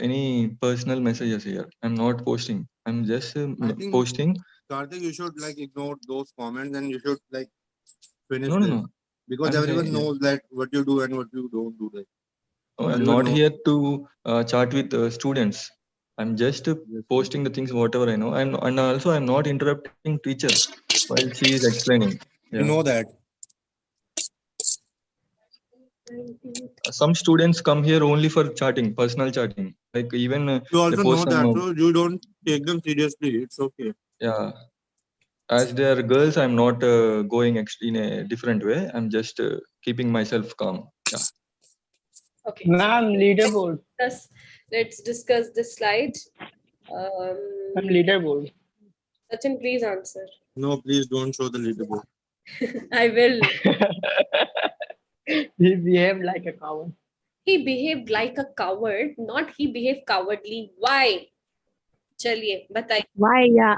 any personal messages here. I'm not posting. I'm just I think posting. Karthik, you should like ignore those comments and you should like finish No, no, this no. because I'm everyone saying knows that what you do and what you don't do. Like oh, I'm everyone not knows. here to chat with students. I'm just Yes, yes. posting the things whatever I know. And also I'm not interrupting teacher while she is explaining. We Yeah. know that. Some students come here only for chatting, personal chatting. Like even You they also post know some. that, so you don't take them seriously. It's okay. Yeah. As they are girls, I'm not going in a different way. I'm just keeping myself calm. Yeah. Okay, so Ma'am, leaderboard. let's discuss this slide. Ma'am, leaderboard. Sachin, please answer. No, please don't show the leaderboard. I will. He behaved like a coward. He behaved like a coward, not he behaved cowardly. Why? Chaliye, बताइए. Why? Yeah,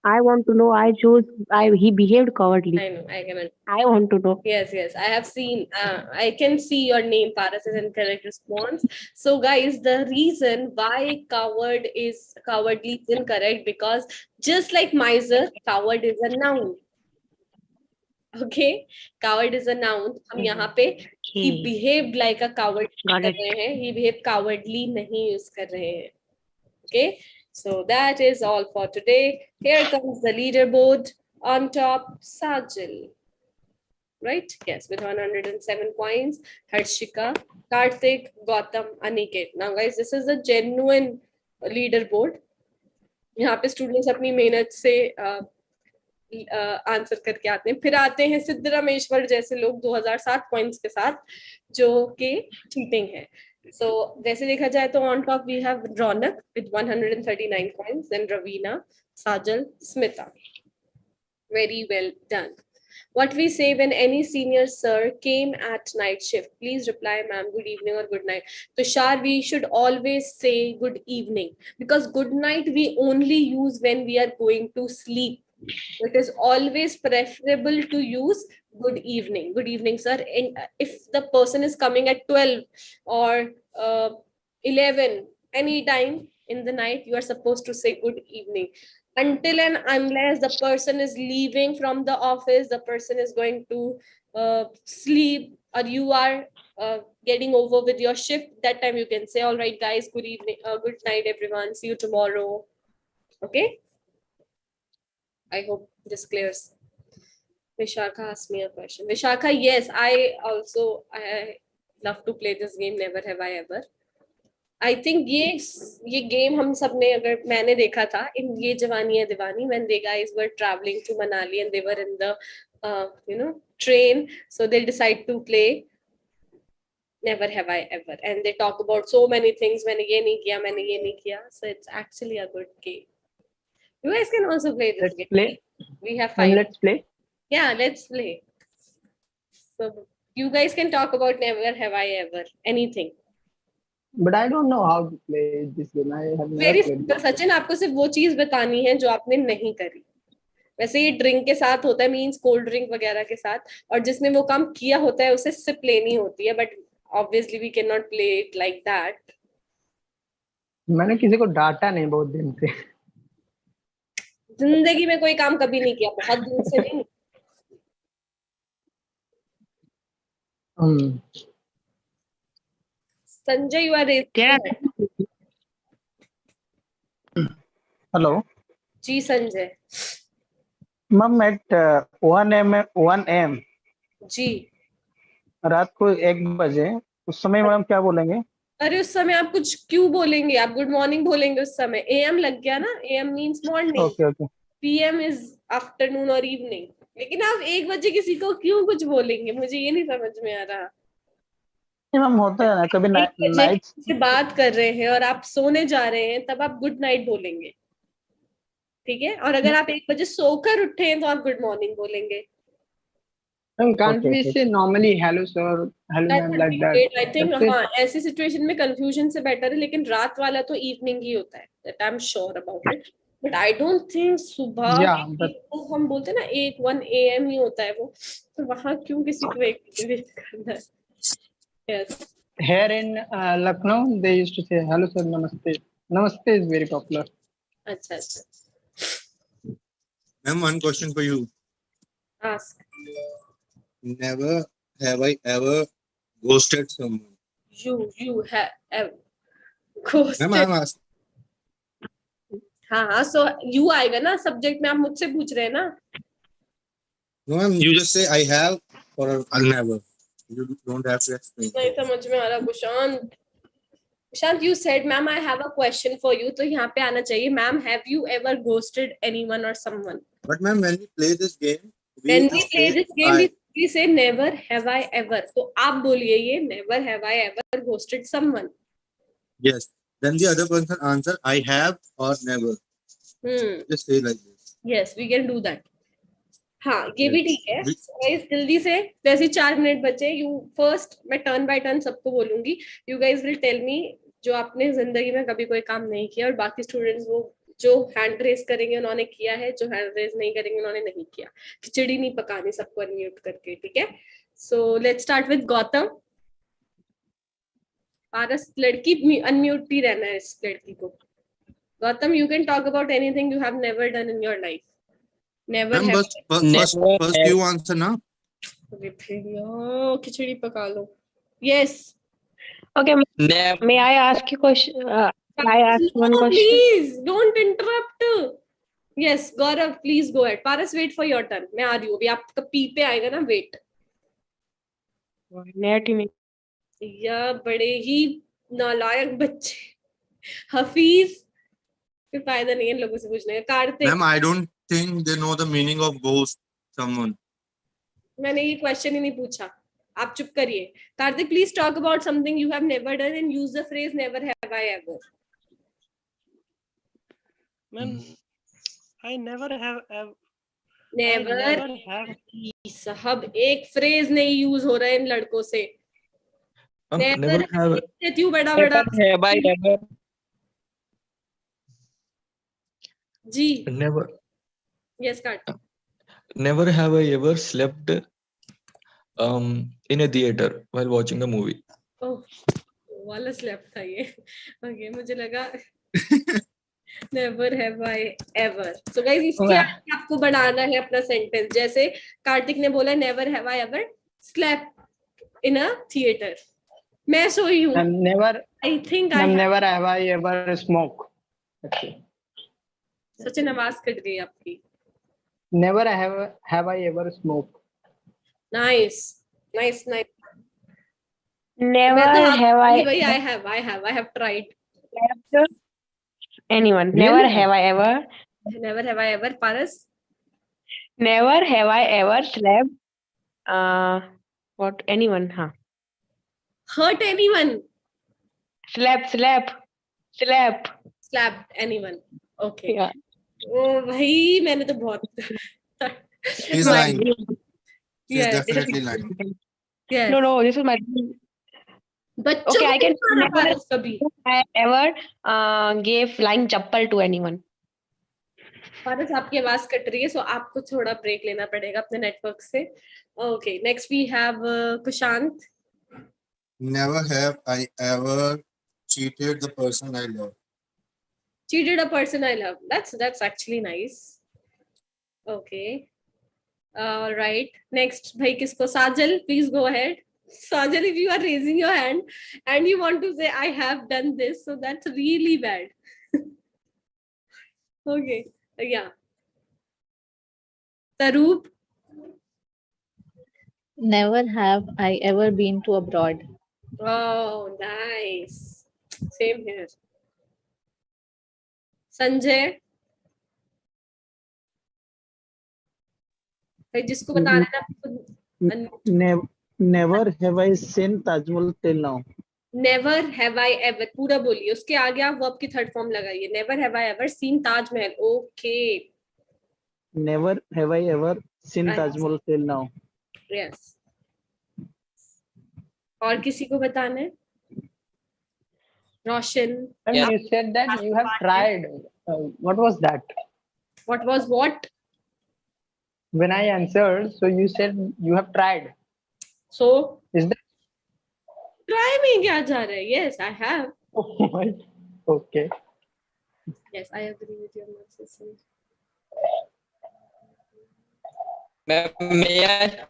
I want to know. I chose. He behaved cowardly. I know, I can. I want to know. Yes, yes, I have seen. I can see your name, Paras, is incorrect response. So, guys, the reason why cowardly is incorrect because just like miser, coward is a noun. Okay, coward is a noun. हम यहाँ पे he Okay, behaved like a coward got कर it. रहे हैं. He behaved cowardly नहीं use कर रहे हैं. Okay, so that is all for today. Here comes the leaderboard. On top, Sajil. Right? Yes, with 107 points. Harshika, Karthik, Gautam, Aniket. Now, guys, this is a genuine leaderboard. यहाँ पे students अपनी मेहनत से answer करके आते हैं. फिर आते हैं सिद्ध रमेश्वर जैसे लोग 2007 पॉइंट्स के साथ जो कि चीटिंग है. So वैसे देखा जाए तो on top we have Ronak with 139 points, then Ravina, Sajal, Smita. Very well done. What we say when any senior sir came at night shift? Please reply, ma'am, good evening or good night. Tushar, we should always say good evening because good night we only use when we are going to sleep. It is always preferable to use good evening. Good evening, sir. And if the person is coming at 12 or 11, anytime in the night, you are supposed to say good evening. Until and unless the person is leaving from the office, the person is going to sleep, or you are getting over with your shift, that time you can say, all right, guys, good evening, good night, everyone. See you tomorrow. Okay. I hope this clears. Vishakha asked me a question. Vishakha, yes, I love to play this game. Never have I ever. I think ये game हम सब ने, अगर मैंने देखा था इन ये जवानी है दीवानी, when they guys were traveling to Manali and they were in the train, so they decide to play never have I ever, and they talk about so many things, मैंने ये नहीं किया, मैंने ये नहीं किया. So it's actually a good game. You guys can also play this game. Play. We have And 5. let's play. Yeah, let's play. So you guys can talk about never have I ever anything. But I don't know how to play this game. I have never Very played simple. this. Sachin, आपको सिर्फ वो चीज बतानी है जो आपने नहीं करी. वैसे ये ड्रिंक के साथ होता है, मींस कोल्ड ड्रिंक वगैरह के साथ, और जिसने वो काम किया होता है उसे सिप लेनी होती है, but obviously we can not play it like that. मैंने किसी को डांटा नहीं बहुत दिन से. जिंदगी में कोई काम कभी नहीं किया, बहुत दिन से नहीं. संजय, यू आर हेलो जी. संजय मैम एट 1 AM जी. रात को 1 बजे उस समय मैम क्या बोलेंगे? अरे उस समय आप कुछ क्यों बोलेंगे? आप गुड मॉर्निंग बोलेंगे उस समय. एएम लग गया ना, am means morning, okay okay. PM is afternoon और इवनिंग. लेकिन आप 1 बजे किसी को क्यों कुछ बोलेंगे? मुझे ये नहीं समझ में आ रहा. मैम होता है ना कभी 1 बजे नाइट से बात कर रहे हैं और आप सोने जा रहे हैं, तब आप गुड नाइट बोलेंगे, ठीक है? और अगर आप 1 बजे सोकर उठे हैं तो आप गुड मॉर्निंग बोलेंगे. can't we say normally hello sir, hello That ma'am would like be that? great. I think That's it. हाँ, ऐसी सिचुएशन में कंफ्यूजन से बेटर है, लेकिन रात वाला तो इवनिंग ही होता है. That I'm sure about it. But I don't think सुबह Yeah, but तो हम बोलते हैं ना 1 AM ही होता है वो, तो वहाँ क्यों किसी को 1 बजे वेट करना है? Yes. here in Lucknow they used to say hello sir, namaste. Namaste is very popular. अच्छा अच्छा. Ma'am, one question for you. Ask. Never have I ever ghosted someone. You have ever ghosted. Ma'am, I am asking. हाँ, so you आएगा ना subject में. आप मुझसे पूछ रहे हैं ना. No, ma'am, you just say I have or I'll never. You don't have to explain. नहीं समझ में आ रहा. Kushant, Shant, you said, ma'am, I have a question for you. तो यहाँ पे आना चाहिए, ma'am, have you ever ghosted anyone or someone? But ma'am, when we play this game, When we play say this game, we say never have I ever. तो आप बोलिए ये never have I ever ghosted someone. yes. Then the other person answer I have or never. Just say like this. Yes, we can do that. हाँ, ये भी ठीक है. Guys, जल्दी से, जैसे 4 मिनट बचे. You first, मैं टर्न बाय टर्न सबको बोलूंगी. You guys will tell me जो आपने जिंदगी में कभी कोई काम नहीं किया, और बाकी स्टूडेंट्स वो जो हैंड रेज करेंगे उन्होंने किया है, जो हैंड रेज नहीं करेंगे उन्होंने नहीं किया. खिचड़ी नहीं पकानी, सबको अनम्यूट करके, ठीक है? So let's start with Gautam. Paras, लड़की अनम्यूट ही रहना है इस लड़की को. Gautam, you can talk about anything you have never done in your life. Never Ma'am, have. first you answer now. अरे भैया, खिचड़ी पका लो. Yes. Okay, may I ask you question? I ask one question. Please don't interrupt. Yes, Gaurav, please go ahead. Paras, wait for your turn. मैं आ रही हूँ अभी. आपका P पे आएगा ना, wait. नेट ही नहीं. या बड़े ही नालायक बच्चे. हफीज, कोई फायदा नहीं है इन लोगों से पूछने का. Kartik. Ma'am, I don't think they know the meaning of ghost someone. मैंने ये क्वेश्चन ही नहीं पूछा. आप चुप करिए. Kartik, please talk about something you have never done and use the phrase never have I ever. Ma'am, I never have ever. Never. साहब, एक phrase नहीं यूज हो रहा है इन लड़कों से. Never have देती हूँ बड़ा बड़ा. have I ever? जी. never yes Kartik. never have I ever slept in a theater while watching a movie. ओह, वाला स्लैप था ये. ओके, मुझे लगा never have I ever. So guys, इसके आगे आपको बनाना है अपना सेंटेंस. जैसे कार्तिक ने बोला never have I ever slap in a theatre. मैं सोई हूँ. Never. I think Never have I ever smoke. Okay. Sachin, आवाज कट गई आपकी. Never have I ever smoked. Nice. Never मैं तो have I भाई I have tried. slapped anyone. Really? Never have I ever. Never have I ever. Paras? Never have I ever slapped. What anyone? Huh? Hurt anyone? Slap. Slapped anyone? Okay. Yeah. ओ भाई मैंने तो बहुत He's My lying. dream. She's Yeah, definitely lying. yes. No. This is my dream. बच्चों Okay, को I can नहीं मारा never पारस कभी. I ever gave flying chappal to anyone. पारस आपकी आवाज कट रही है, सो आपको थोड़ा ब्रेक लेना पड़ेगा अपने नेटवर्क से. Okay, next we have Kushant. Never have I ever cheated the person I love. Cheated a person I love. That's actually nice. Okay. Right. Next, bhai kisko? Sajal, please go ahead. Sajal, if you are raising your hand and you want to say I have done this, so that's really bad. Okay. Yeah. Taroop. Never have I ever been to abroad. Oh, nice. Same here. Sanjay. भाई जिसको बताना है ना खुद. Never have I seen Taj Mahal till now. Never have I ever. पूरा बोलिए, उसके आगे आप वर्ब की थर्ड फॉर्म लगाइए. Never have I ever seen Taj Mahal. Okay. Never have I ever seen Taj Mahal till now. Yes. और किसी को बताना है? रोशन. And you said that you have tried. What was that? What was what? When I answered, so you said you have tried. So? Is that? Try में क्या जा रहा है? Yes, I have. Okay. Yes, I agree with your assessment. May I?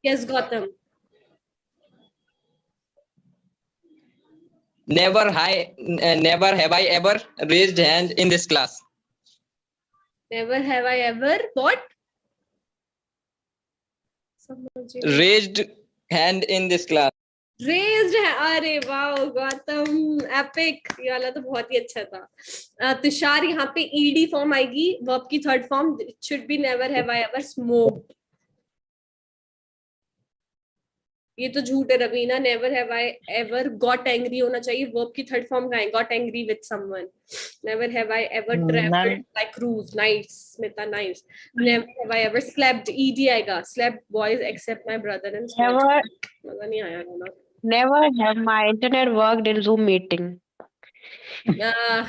Yes, Gautam. Never have I ever raised hand in this class. Never have I ever what? Raised hand in this class. Raised है. अरे वाह Gautam, epic. ये वाला तो बहुत ही अच्छा था. तुषार, यहाँ पे ed फॉर्म आएगी, वर्ब की third form. It should be never have I ever smoked. ये तो झूठ है Raveena. Never have I ever got angry होना चाहिए. वर्ब की थर्ड फॉर्म कहाँ है? Got angry with someone. Never have I ever traveled like cruise. Nice, Smita, nice. Never have I ever slept. ed आएगा. Slept boys except my brother and sister. मजा नहीं आया ना. Never have my internet worked in Zoom meeting. Yeah.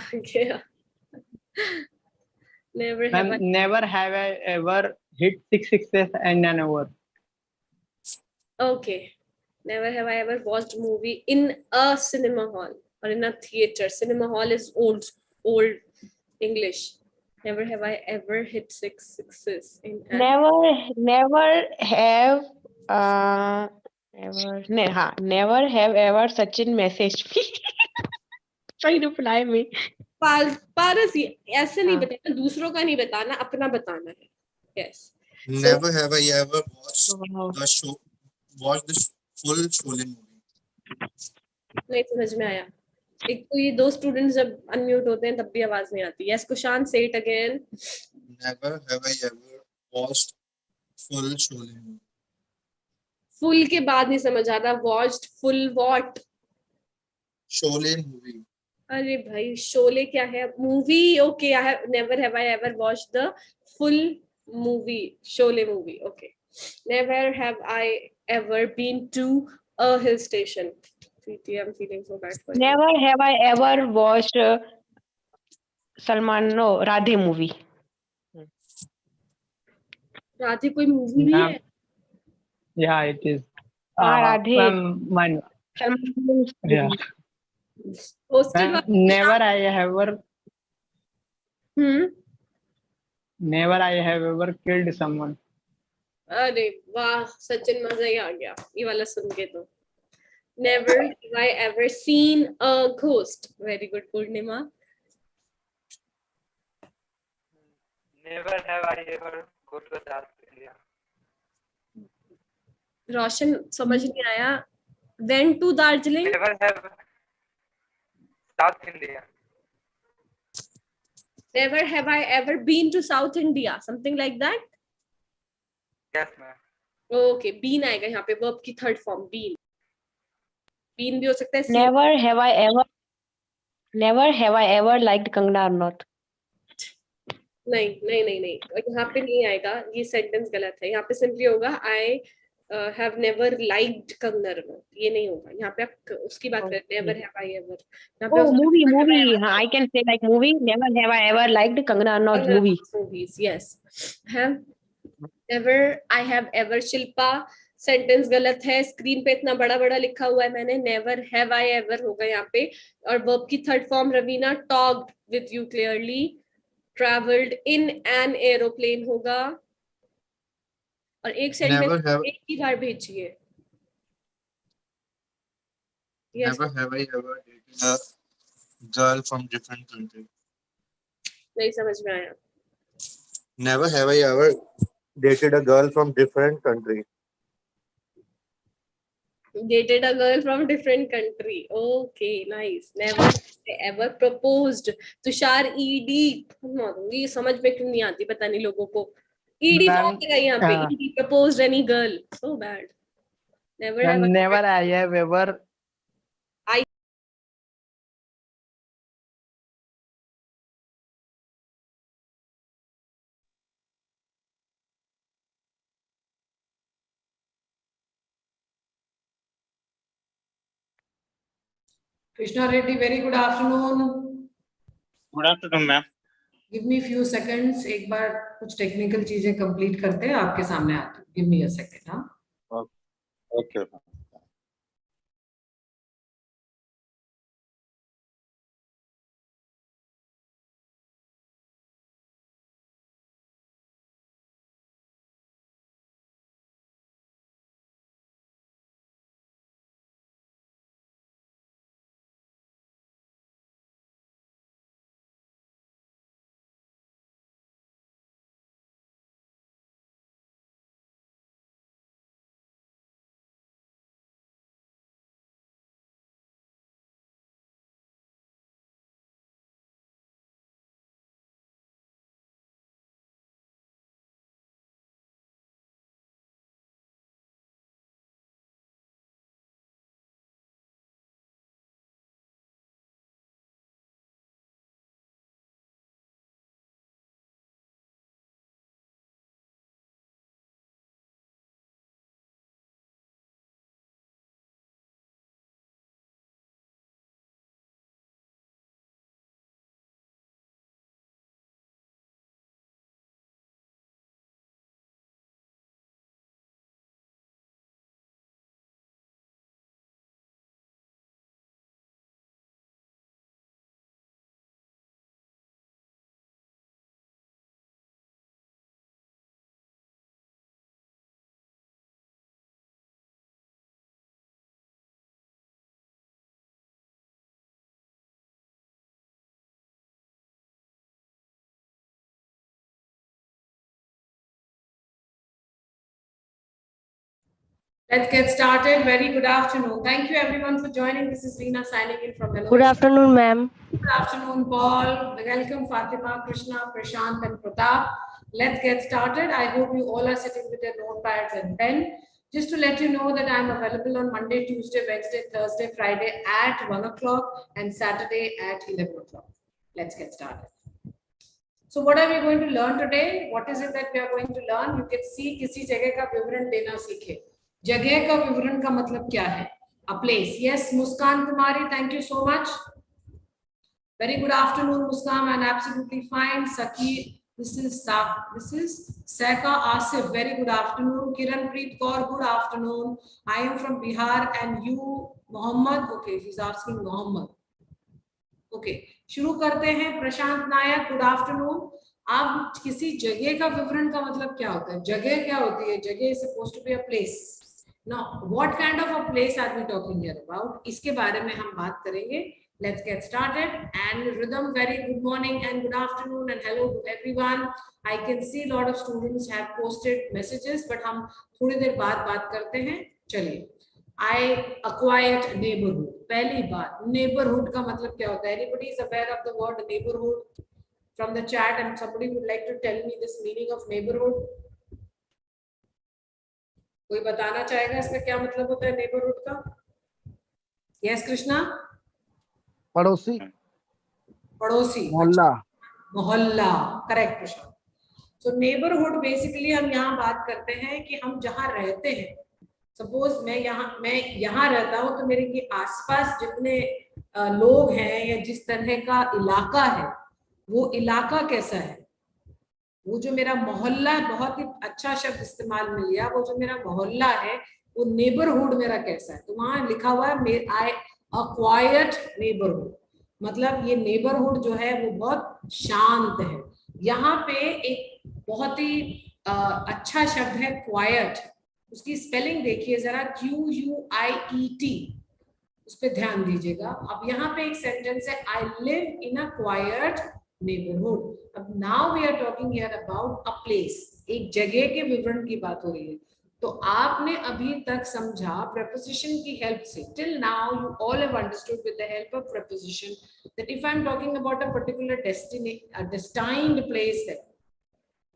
Never have I. Never have I ever hit 6 sixes in an hour. Okay. Never have I ever watched movie in a cinema hall or in a theater. Cinema hall is old English. Never have I ever hit 6 sixes in an. Never have ever Sachin messaged me. Try to reply me. पारस, ऐसे नहीं बताना, दूसरों का नहीं बताना, अपना बताना है. Yes. Never have I ever watched the full Sholay movie. नहीं समझ में आया. एक तो ये दो स्टूडेंट्स जब अनम्यूट होते हैं तब भी आवाज नहीं आती. Yes, Kushan, say it again. Never have I ever watched full Sholay movie. Full के बाद नहीं समझ आ रहा. Watched full what? Sholay movie. अरे भाई शोले क्या है? Movie. Okay, I have never have I ever watched the full movie. Sholay movie. Okay. Never have I ever been to a hill station. Preeti, I am feeling so bad for you. Never have I ever watched Radhe movie. Radhe कोई movie भी है? Yeah, it is. Radhe. Mine. Yeah. उसके बाद Never I have ever. Never I have ever killed someone. अरे वाह सचिन, मजा ही आ गया ये वाला सुन के तो. Never have I ever seen a ghost. Very good, Purnima. Never have I ever go to the dark area. रोशन, समझ नहीं आया. Went to Darjeeling. Never have South India. Never have I ever been to South India. Something like that. Yes, ma'am. Okay, been आएगा यहाँ पे verb की third form been. Been भी हो सकता है. Never have I ever liked Kangna Ranaut. नहीं और यहाँ पे नहीं आएगा. ये sentence गलत है. यहाँ पे simply होगा I have never liked Kangna Ranaut. ये नहीं होगा. यहाँ पे आप उसकी बात करें. Never have I ever. Oh, movie. I can say like movie. Never have I ever liked Kangna Ranaut movie. Movies, yes. I have ever. Shilpa sentence गलत है. स्क्रीन पे इतना बड़ा बड़ा लिखा हुआ है मैंने. नेवर हैव आई एवर होगा यहाँ पे. और वर्ब की third form Raveena talked with you clearly. Travelled in an aeroplane होगा. और एक सेंटेंस एक ही बार भेजिए. Never have I ever dated a girl from different country. नहीं समझ में आया. Never have I ever dated a girl from different country. Dated a girl from different country. Okay, nice. Never ever proposed. Tushar ED. ये समझ में क्यों नहीं आती पता नहीं लोगों को. ED आएगा यहाँ पे. ED proposed any girl. So bad. Never I have ever. Krishna Reddy, very good afternoon. Good afternoon, ma'am. Give me few seconds. एक बार कुछ टेक्निकल चीजें कंप्लीट करते हैं आपके सामने आते हैं. Give me a second, हाँ. Okay. Let's get started. Very good afternoon. Thank you everyone for joining. This is Reena signing in from Hello. Good afternoon, ma'am. Good afternoon, Paul. Welcome, Fatima, Krishna, Prashant, and Pratap. Let's get started. I hope you all are sitting with your notepads and pen. Just to let you know that I'm available on Monday, Tuesday, Wednesday, Thursday, Friday at 1 o'clock and Saturday at 11 o'clock. Let's get started. So what are we going to learn today? What is it that we are going to learn? You can see किसी जगह का विवरण देना सीखे. जगह का विवरण का मतलब क्या है? A place. Yes, Muskan Kumari, thank you so much. Very good afternoon, Muskan, and absolutely fine. Saki, this is Seka Asif. Very good afternoon. Kiran Preet Kaur, good afternoon. I am from Bihar, and you, Mohammed. Okay, she's asking Mohammed. Okay, शुरू करते हैं. प्रशांत नायक, good afternoon. आप किसी जगह का विवरण का मतलब क्या होता है? जगह क्या होती है? जगह is supposed to be a place. Now, what kind of a place are we talking here about? इसके बारे में हम बात करेंगे. Let's get started. And Rhythm, very good morning and good afternoon and hello to everyone. I can see a lot of students have posted messages, but हम थोड़ी देर बाद बात करते हैं. चलिए. I acquired neighborhood. पहली बात, neighborhood का मतलब क्या होता है? Anybody is aware of the word neighborhood from the chat, and somebody would like to tell me this meaning of neighborhood? कोई बताना चाहेगा इसका क्या मतलब होता है neighborhood का? Yes, Krishna? पड़ोसी, पड़ोसी, मोहल्ला। मोहल्ला, करेक्ट प्रशांत। सो नेबरहुड बेसिकली हम यहाँ बात करते हैं कि हम जहाँ रहते हैं, सपोज मैं यहाँ रहता हूँ, तो मेरे के आसपास जितने लोग हैं या जिस तरह का इलाका है, वो इलाका कैसा है, वो जो मेरा मोहल्ला, बहुत ही अच्छा शब्द इस्तेमाल में लिया, वो जो मेरा मोहल्ला है वो नेबरहुड मेरा कैसा है। तो वहां लिखा हुआ है आई अक्वायर्ड नेबरहुड, मतलब ये नेबरहुड जो है वो बहुत शांत है। यहाँ पे एक बहुत ही अच्छा शब्द है क्वाइट, उसकी स्पेलिंग देखिए जरा, QUIET, उस पर ध्यान दीजिएगा। अब यहाँ पे एक सेंटेंस है, I live in a quiet neighbourhood. अब now we are talking here about a place, एक जगह के विवरण की बात हो रही है। तो आपने अभी तक समझा preposition की हेल्प से, till now you all have understood with the help of preposition that if I am talking about a particular destined place there,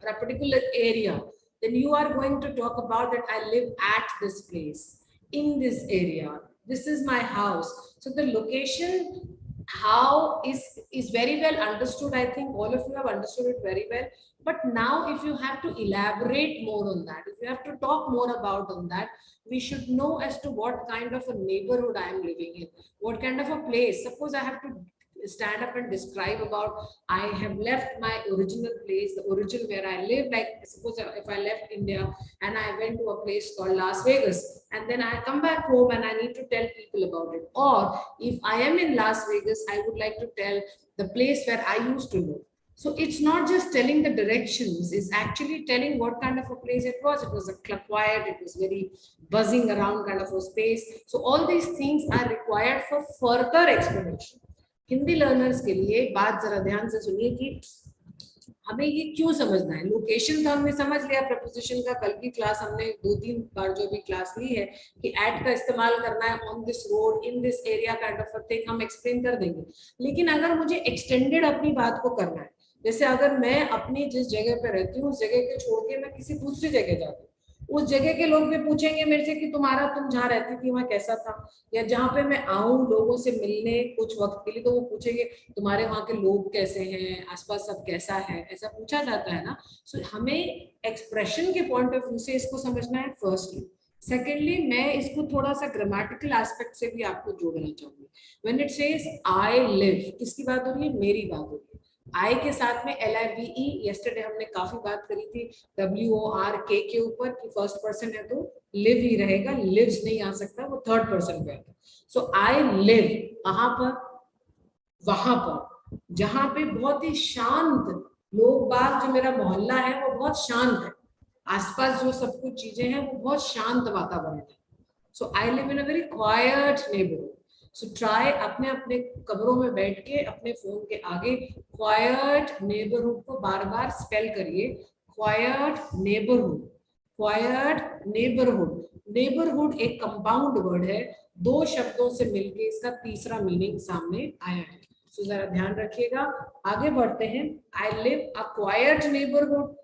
or a particular area, then you are going to talk about that I live at this place, in this area, this is my house. So the location, how is very well understood. I think all of you have understood it very well. But now if you have to elaborate more on that, if you have to talk more about on that, we should know as to what kind of a neighborhood I am living in, what kind of a place. Suppose I have to stand up and describe about, I have left my original place, the origin where I live, like suppose if I left India and I went to a place called Las Vegas, and then I come back home and I need to tell people about it. Or if I am in Las Vegas, I would like to tell the place where I used to live. So it's not just telling the directions, it's actually telling what kind of a place it was. It was a quiet, it was very buzzing around kind of a space. So all these things are required for further explanation. Hindi learners के लिए एक बात जरा ध्यान से सुनिए कि हमें ये क्यों समझना है। लोकेशन तो हमने समझ लिया, प्रपोजिशन का कल की क्लास हमने 2-3 बार जो भी क्लास ली है कि एट का इस्तेमाल करना है, on this road, in this area kind of thing हम एक्सप्लेन कर देंगे। लेकिन अगर मुझे एक्सटेंडेड अपनी बात को करना है, जैसे अगर मैं अपनी जिस जगह पे रहती हूँ उस जगह के छोड़ के मैं किसी दूसरी जगह जाती हूँ, उस जगह के लोग भी पूछेंगे मेरे से कि तुम जहाँ रहती थी वहाँ कैसा था, या जहाँ पे मैं आऊँ लोगों से मिलने कुछ वक्त के लिए, तो वो पूछेंगे तुम्हारे वहाँ के लोग कैसे हैं, आसपास सब कैसा है, ऐसा पूछा जाता है ना। सो हमें एक्सप्रेशन के पॉइंट ऑफ व्यू से इसको समझना है फर्स्टली। सेकेंडली मैं इसको थोड़ा सा ग्रामेटिकल एस्पेक्ट से भी आपको जोड़ना चाहूंगी। When it says I live, किसकी बात हो रही है? मेरी बात हो रही है। आई के साथ में LIVE, yesterday हमने काफी बात करी थी WORK के ऊपर कि फर्स्ट पर्सन है तो लिव ही रहेगा, लिव्स नहीं आ सकता, वो थर्ड पर्सन पे आता है। सो आई लिव कहाँ पर? वहां पर जहां पे बहुत ही शांत लोग बाग, जो मेरा मोहल्ला है वो बहुत शांत है, आसपास जो सब कुछ चीजें हैं वो बहुत शांत वातावरण है। So I live in a very quiet neighbourhood. So try अपने अपने कमरों में बैठ के अपने फोन के आगे क्वाइट नेबरहुड को बार बार स्पेल करिए, quite neighbourhood, quite neighbourhood. Neighbourhood एक कंपाउंड वर्ड है, 2 शब्दों से मिलके इसका तीसरा मीनिंग सामने आया है। सो जरा ध्यान रखिएगा। आगे बढ़ते हैं। I live a quiet neighbourhood,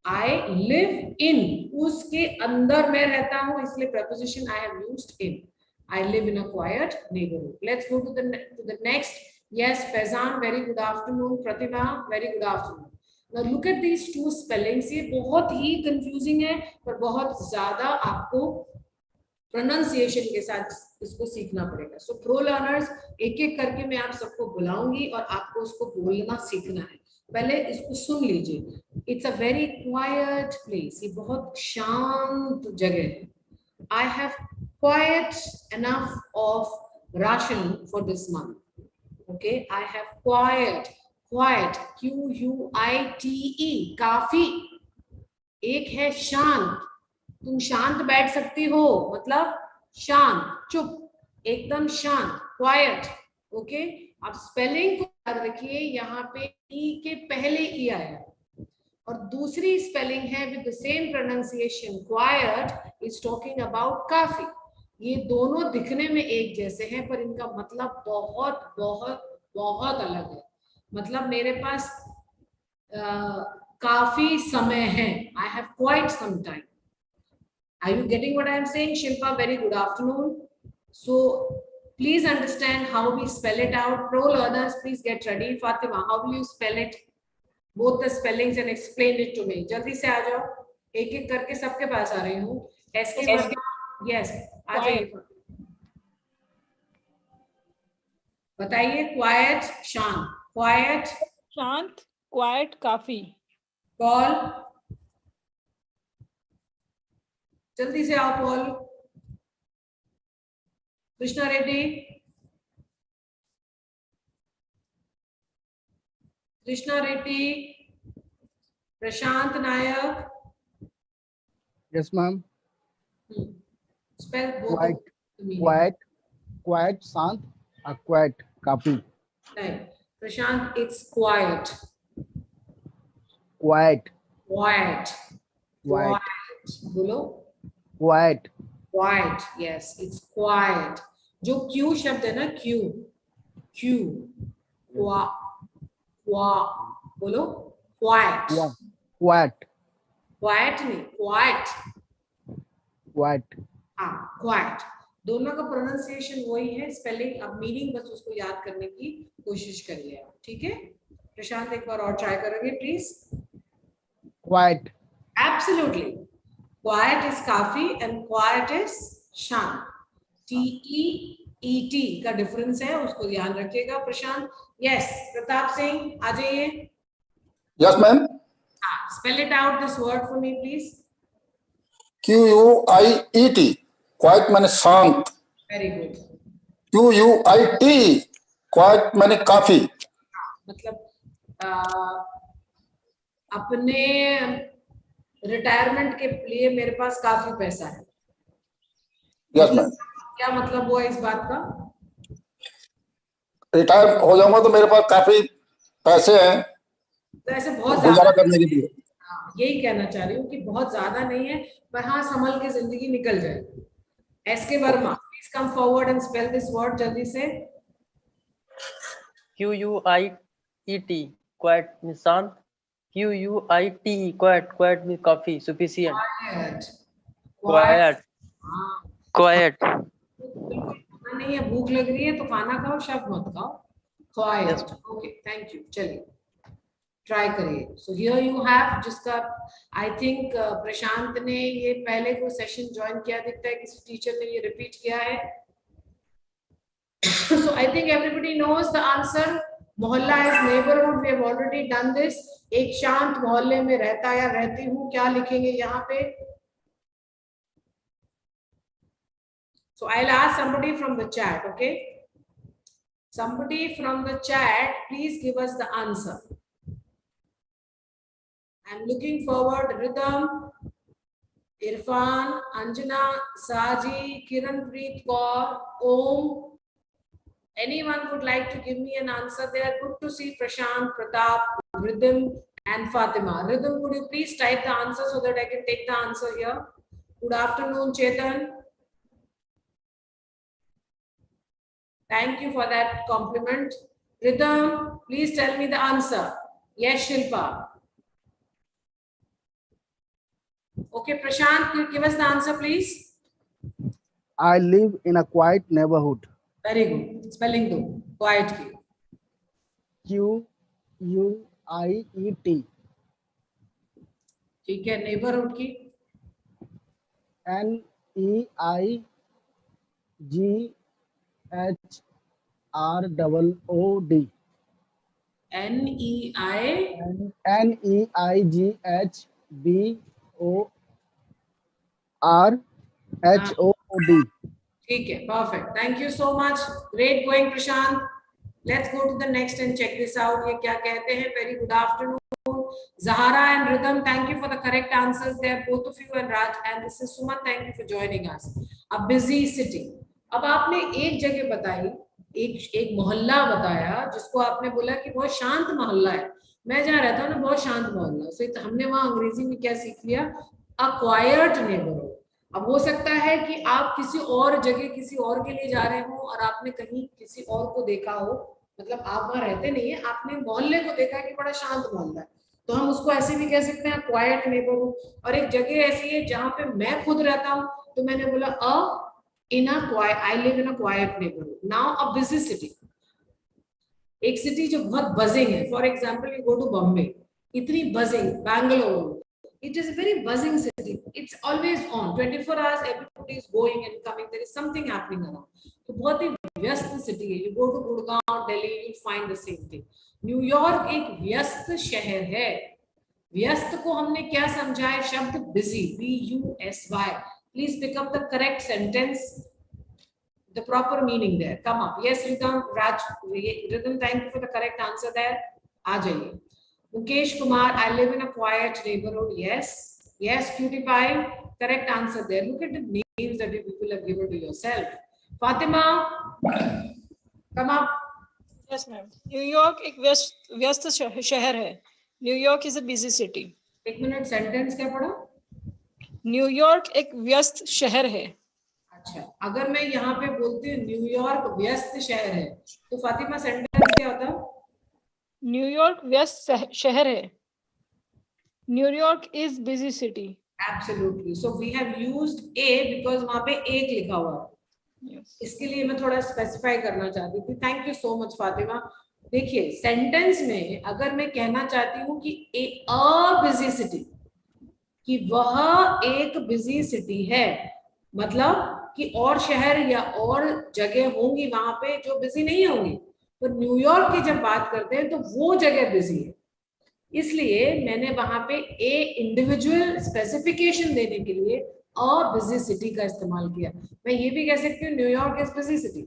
I live इन, उसके अंदर मैं रहता हूं, इसलिए preposition I have used in. I live in a quiet neighborhood. Let's go to the next. Yes, Faizan, very good afternoon. Pratibha, very good afternoon. Now look at these 2 spellings. ये बहुत ही confusing है, पर बहुत ज्यादा आपको pronunciation के साथ इसको सीखना पड़ेगा। So pro learners, एक एक करके मैं आप सबको बुलाऊंगी और आपको उसको बोलना सीखना है। पहले इसको सुन लीजिए। It's a very quiet place. ये बहुत शांत जगह है। I have quite enough of ration for this month. Okay, I have quite, QUITE, काफी। एक है शांत, तुम शांत बैठ सकती हो, मतलब शांत, चुप, एकदम शांत, क्वाइट। ओके, अब स्पेलिंग को याद रखिए, यहाँ पे ई के पहले ई आया और दूसरी स्पेलिंग है with the same pronunciation, quite is talking about काफी। ये दोनों दिखने में एक जैसे हैं पर इनका मतलब बहुत बहुत बहुत अलग है। मतलब मेरे पास काफी समय है, I have quite some time. Are you getting what I am saying? Shilpa, very good afternoon. So please understand how we spell it out. Pro learners, please get ready. Fatima, how will you spell it? Both the spellings and explain it to me. जल्दी से आ जाओ, एक एक करके सबके पास आ रही हूँ. SK Verma, yes, आ जाइए. बताइए. Quiet, शांत. Quiet, शांत, क्वाइट, काफी. Paul, जल्दी से आओ. Paul, Krishna Reddy, Krishna Reddy, Prashant Nayak. Yes, ma'am. Spell both Quiet, the meaning. quiet, शांत, quiet, काफी. Right. Prashant, it's quiet. Quiet, Quiet. quiet, बोलो. quiet. Quiet. Yes, it's quiet. जो Q शब्द है ना, Q. बोलो. Quiet. Quiet, Quiet नहीं, quiet. quiet. हाँ, quiet. दोनों का प्रोनाउंसिएशन वही है, स्पेलिंग अब मीनिंग बस उसको याद करने की कोशिश करिए आप. ठीक है. प्रशांत एक बार और ट्राई करोगे please. Quiet. Absolutely. Quiet is काफी and quiet is शांत. TEET का डिफरेंस है, उसको ध्यान रखिएगा. प्रशांत. यस. प्रताप सिंह आ जाइए. Yes, ma'am. Spell it out this word for me please. QUIET. Quiet माने शांत. Very good. QUIT. Quiet माने काफी. मतलब अपने रिटायरमेंट के लिए मेरे पास काफी पैसा है. Yes, ma'am. क्या मतलब हुआ इस बात का? रिटायर हो जाऊंगा तो मेरे पास काफी पैसे हैं तो ऐसे बहुत गुजारा ज्यादा करने के लिए. यही कहना चाह रही हूँ कि बहुत ज्यादा नहीं है, पर हाँ संभल के जिंदगी निकल जाए. SK Verma, please come forward and spell this word जल्दी से. QUIET, quiet means शांत. QUITE, quiet means coffee, sufficient. Quiet. खाना नहीं है, भूख लग रही है तो खाना खाओ, शब्द मत खाओ. Quiet. Okay, thank you. चलिए ट्राई करिए. सो हियर यू हैव, जिसका आई थिंक प्रशांत ने ये पहले को सेशन ज्वाइन किया दिखता है, किसी टीचर ने ये रिपीट किया है. So I think everybody knows the answer. मोहल्ला is neighborhood. We have already done this. एक शांत मोहल्ले में रहता या रहती हूँ, क्या लिखेंगे यहाँ पे? So I'll ask somebody from the chat, okay? Somebody from the chat, please give us the answer. I'm looking forward. Rhythm, Irfan, Anjana, Saji, Kiranpreet Kaur, Om. Anyone would like to give me an answer there? Good to see Prashant, Pratap, Rhythm, and Fatima. Rhythm, could you please type the answer so that I can take the answer here? Good afternoon, Chetan. Thank you for that compliment. Rhythm, please tell me the answer. Yes, Shilpa. Okay, Prashant, give us the answer, please. I live in a quiet neighborhood. Very good. Spelling do. Quiet की. QUIET. ठीक है. Neighborhood की. NEIGHROOD. NEIGHBORHOOD. ठीक है. Perfect. Thank you so much. Great going, Prashant. Let's go to the next and check this out. ये क्या कहते हैं? Very good afternoon. Zahara and Rhythm, thank you for the correct answers there, both of you, and Raj. And this is Suman. Thank you for joining us. A busy city. अब आपने एक जगह बताई, एक मोहल्ला बताया जिसको आपने बोला कि बहुत शांत मोहल्ला है. मैं जहाँ रहता हूँ ना, बहुत शांत मोहल्ला. So हमने वहाँ अंग्रेजी में क्या सीख लिया? A quiet neighborhood. अब हो सकता है कि आप किसी और जगह किसी और के लिए जा रहे हो और आपने कहीं किसी और को देखा हो, मतलब आप वहां रहते नहीं है, आपने मोहल्ले को देखा कि बड़ा शांत मोहल्ला है, तो हम उसको ऐसे भी कह सकते हैं क्वाइट नेबरहुड। और एक जगह ऐसी है जहां पे मैं खुद रहता हूँ, तो मैंने बोला I live in a quiet neighbourhood. Now a busy city, एक सिटी जो बहुत बजिंग है, for example you go to Bombay, इतनी buzzing, Bangalore, it is a very buzzing city, it's always on 24 hours, everybody is going and coming, there is something happening around, तो बहुत ही व्यस्त city है। you go to Gurgaon, Delhi, you find the same thing। New York एक व्यस्त शहर है। व्यस्त को हमने क्या समझा है? शब्द busy, busy। please pick up the correct sentence, the proper meaning there, come up। yes Rhythm, Rhythm, thank you for the correct answer there। आ जाइए। Mukesh Kumar, I live in a quiet neighborhood। Yes, yes, Cutie Pie, correct answer there। Look at the names that you people have given to yourself। Fatima, come up। Yes, ma'am। New York एक व्यस्त शहर है। New York is a busy city. एक minute, sentence क्या पढ़ा? New York एक व्यस्त शहर है। अच्छा, अगर मैं यहाँ पे बोलती हूँ न्यूयॉर्क व्यस्त शहर है, तो फातिमा सेंटेंस क्या होता? न्यूयॉर्क व्यस्त शहर है। New York is busy city. Absolutely, so we have used a because वहाँ पे एक लिखा हुआ है। इसके लिए मैं थोड़ा स्पेसिफाई करना चाहती थी। Thank you so much Fatima. देखिए, सेंटेंस में अगर मैं कहना चाहती हूँ कि अ बिजी सिटी, कि वह एक बिजी सिटी है, मतलब कि और शहर या और जगह होंगी वहां पे जो बिजी नहीं होंगी, तो न्यूयॉर्क की जब बात करते हैं तो वो जगह बिजी है। इसलिए मैंने वहां पे ए इंडिविजुअल स्पेसिफिकेशन देने के लिए अ बिजी सिटी का इस्तेमाल किया। मैं ये भी कह सकती हूँ न्यूयॉर्क इज बिजी सिटी।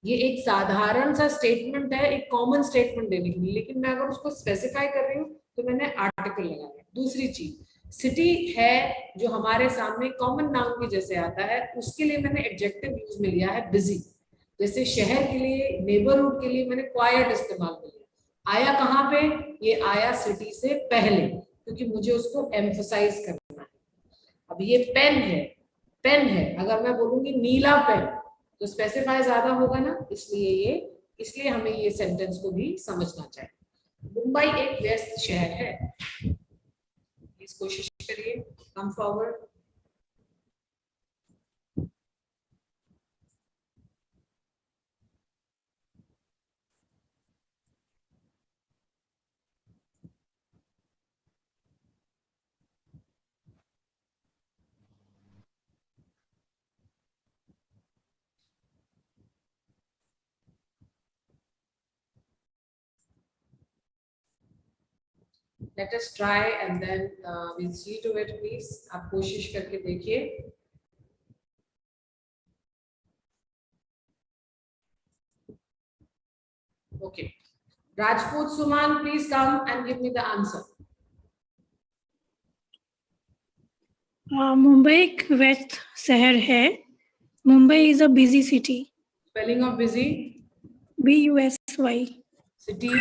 ये एक साधारण सा स्टेटमेंट है, एक कॉमन स्टेटमेंट देने के लिए, लेकिन मैं अगर उसको स्पेसिफाई कर रही हूँ तो मैंने आर्टिकल लगाया। दूसरी चीज, सिटी है जो हमारे सामने कॉमन नाउन के जैसे आता है, उसके लिए मैंने एडजेक्टिव यूज में लिया है बिजी। जैसे शहर के लिए, नेबरहुड के लिए मैंने क्वाइट इस्तेमाल किया। आया कहाँ पे? ये आया सिटी से पहले, क्योंकि मुझे उसको एम्फसाइज करना है। अब ये पेन है, पेन है, अगर मैं बोलूंगी नीला पेन तो स्पेसिफाई ज्यादा होगा ना, इसलिए हमें ये सेंटेंस को भी समझना चाहिए। मुंबई एक व्यस्त शहर है। प्लीज कोशिश करिए, come forward. Let us try and then we'll see to it, please। आप कोशिश करके देखिए। Okay, Rajput Suman, please come and give me the answer। Mumbai एक व्यस्त शहर है। Mumbai is a busy city. Spelling of busy? BUSY। City?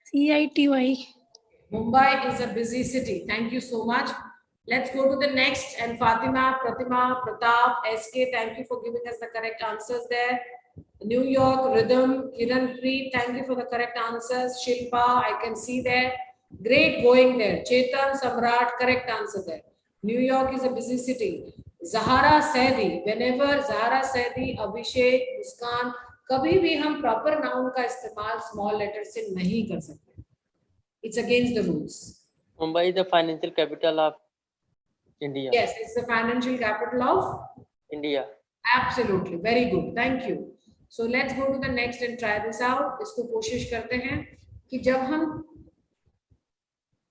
CITY। Mumbai is a busy city। Thank you so much। Let's go to the next, and Fatima, Pratima, Pratap, SK, thank you for giving us the correct answers there। New York, Rhythm, Kiranpreet, thank you for the correct answers। Shilpa, I can see there, great going there। Chetan, Samrat, correct answer there। New York is a busy city। Zahara Saidi, whenever Zahara Saidi, Abhishek, Muskan, कभी भी हम proper noun का इस्तेमाल small letter से नहीं कर सकते। It's against the rules। Mumbai is the financial capital of India। Yes, it's the financial capital of India। Absolutely, very good, thank you। So let's go to the next and try this out। इसको कोशिश करते हैं कि जब हम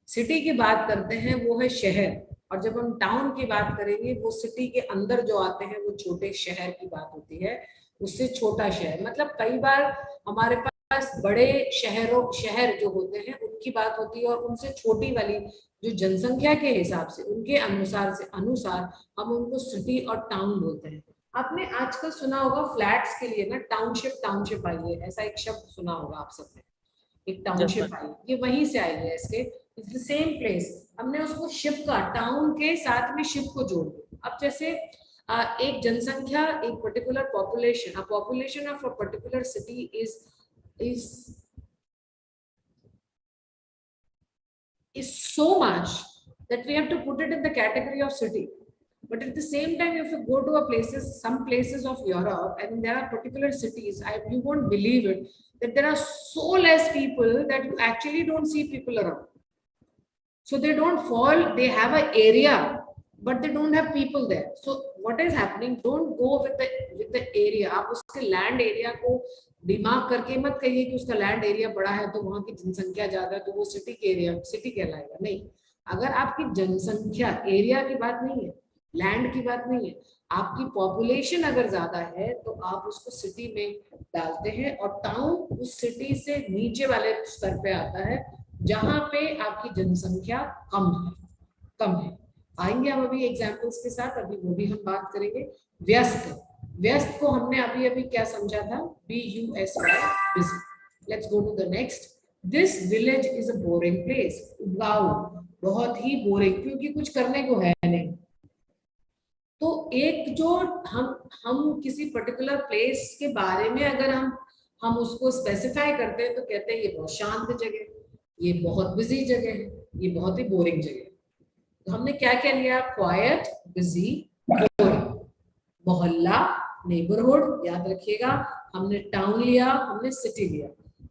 city की बात करते हैं वो है शहर, और जब हम टाउन की बात करेंगे वो सिटी के अंदर जो आते हैं वो छोटे शहर की बात होती है, उससे छोटा शहर। मतलब कई बार हमारे पास बड़े शहर जो होते हैं उनकी बात होती है, और उनसे छोटी वाली जो जनसंख्या के हिसाब से उनके अनुसार हम उनको सिटी और टाउन बोलते हैं। आपने आजकल सुना होगा फ्लैट्स के लिए ना टाउनशिप आई है, ऐसा एक शब्द सुना होगा आप सबने, एक टाउनशिप आई, ये वहीं से आई है इसके। It's the same place. हमने उसको शिप का, टाउन के साथ में शिप को जोड़ दिया। अब जैसे एक जनसंख्या, एक particular population, a population of a particular city is so much that we have to put it in the category of city. But at the same time, if you go to some places of Europe, and there are particular cities, you won't believe it, that there are so less people that you actually don't see people around. So they don't fall, they have an area, but they don't have people there. So what is happening? Don't go with the area. आप उसके land area को दिमाग करके मत कहिए कि उसका land area बड़ा है तो वहाँ की जनसंख्या ज्यादा है तो वो city के area city कहलाएगा। नहीं, अगर आपकी जनसंख्या area की बात नहीं है, land की बात नहीं है, आपकी population अगर ज्यादा है तो आप उसको city में डालते हैं, और town उस city से नीचे वाले स्तर पे आता है जहां पे आपकी जनसंख्या कम है। आएंगे हम अभी एग्जाम्पल्स के साथ, अभी वो भी हम बात करेंगे। व्यस्त को हमने अभी क्या समझा था? BUSY, busy. Let's go to the next. This village is a boring place. उबाऊ, बहुत ही बोरिंग, क्योंकि कुछ करने को है नहीं। तो एक जो हम किसी पर्टिकुलर प्लेस के बारे में अगर हम उसको स्पेसिफाई करते हैं तो कहते हैं ये बहुत शांत जगह, ये बहुत बिजी जगह है, ये बहुत ही बोरिंग जगह है। तो हमने क्या क्या लिया? Quite, busy, boring. मोहल्ला, नेबरहुड, याद रखिएगा। हमने टाउन लिया, हमने सिटी लिया,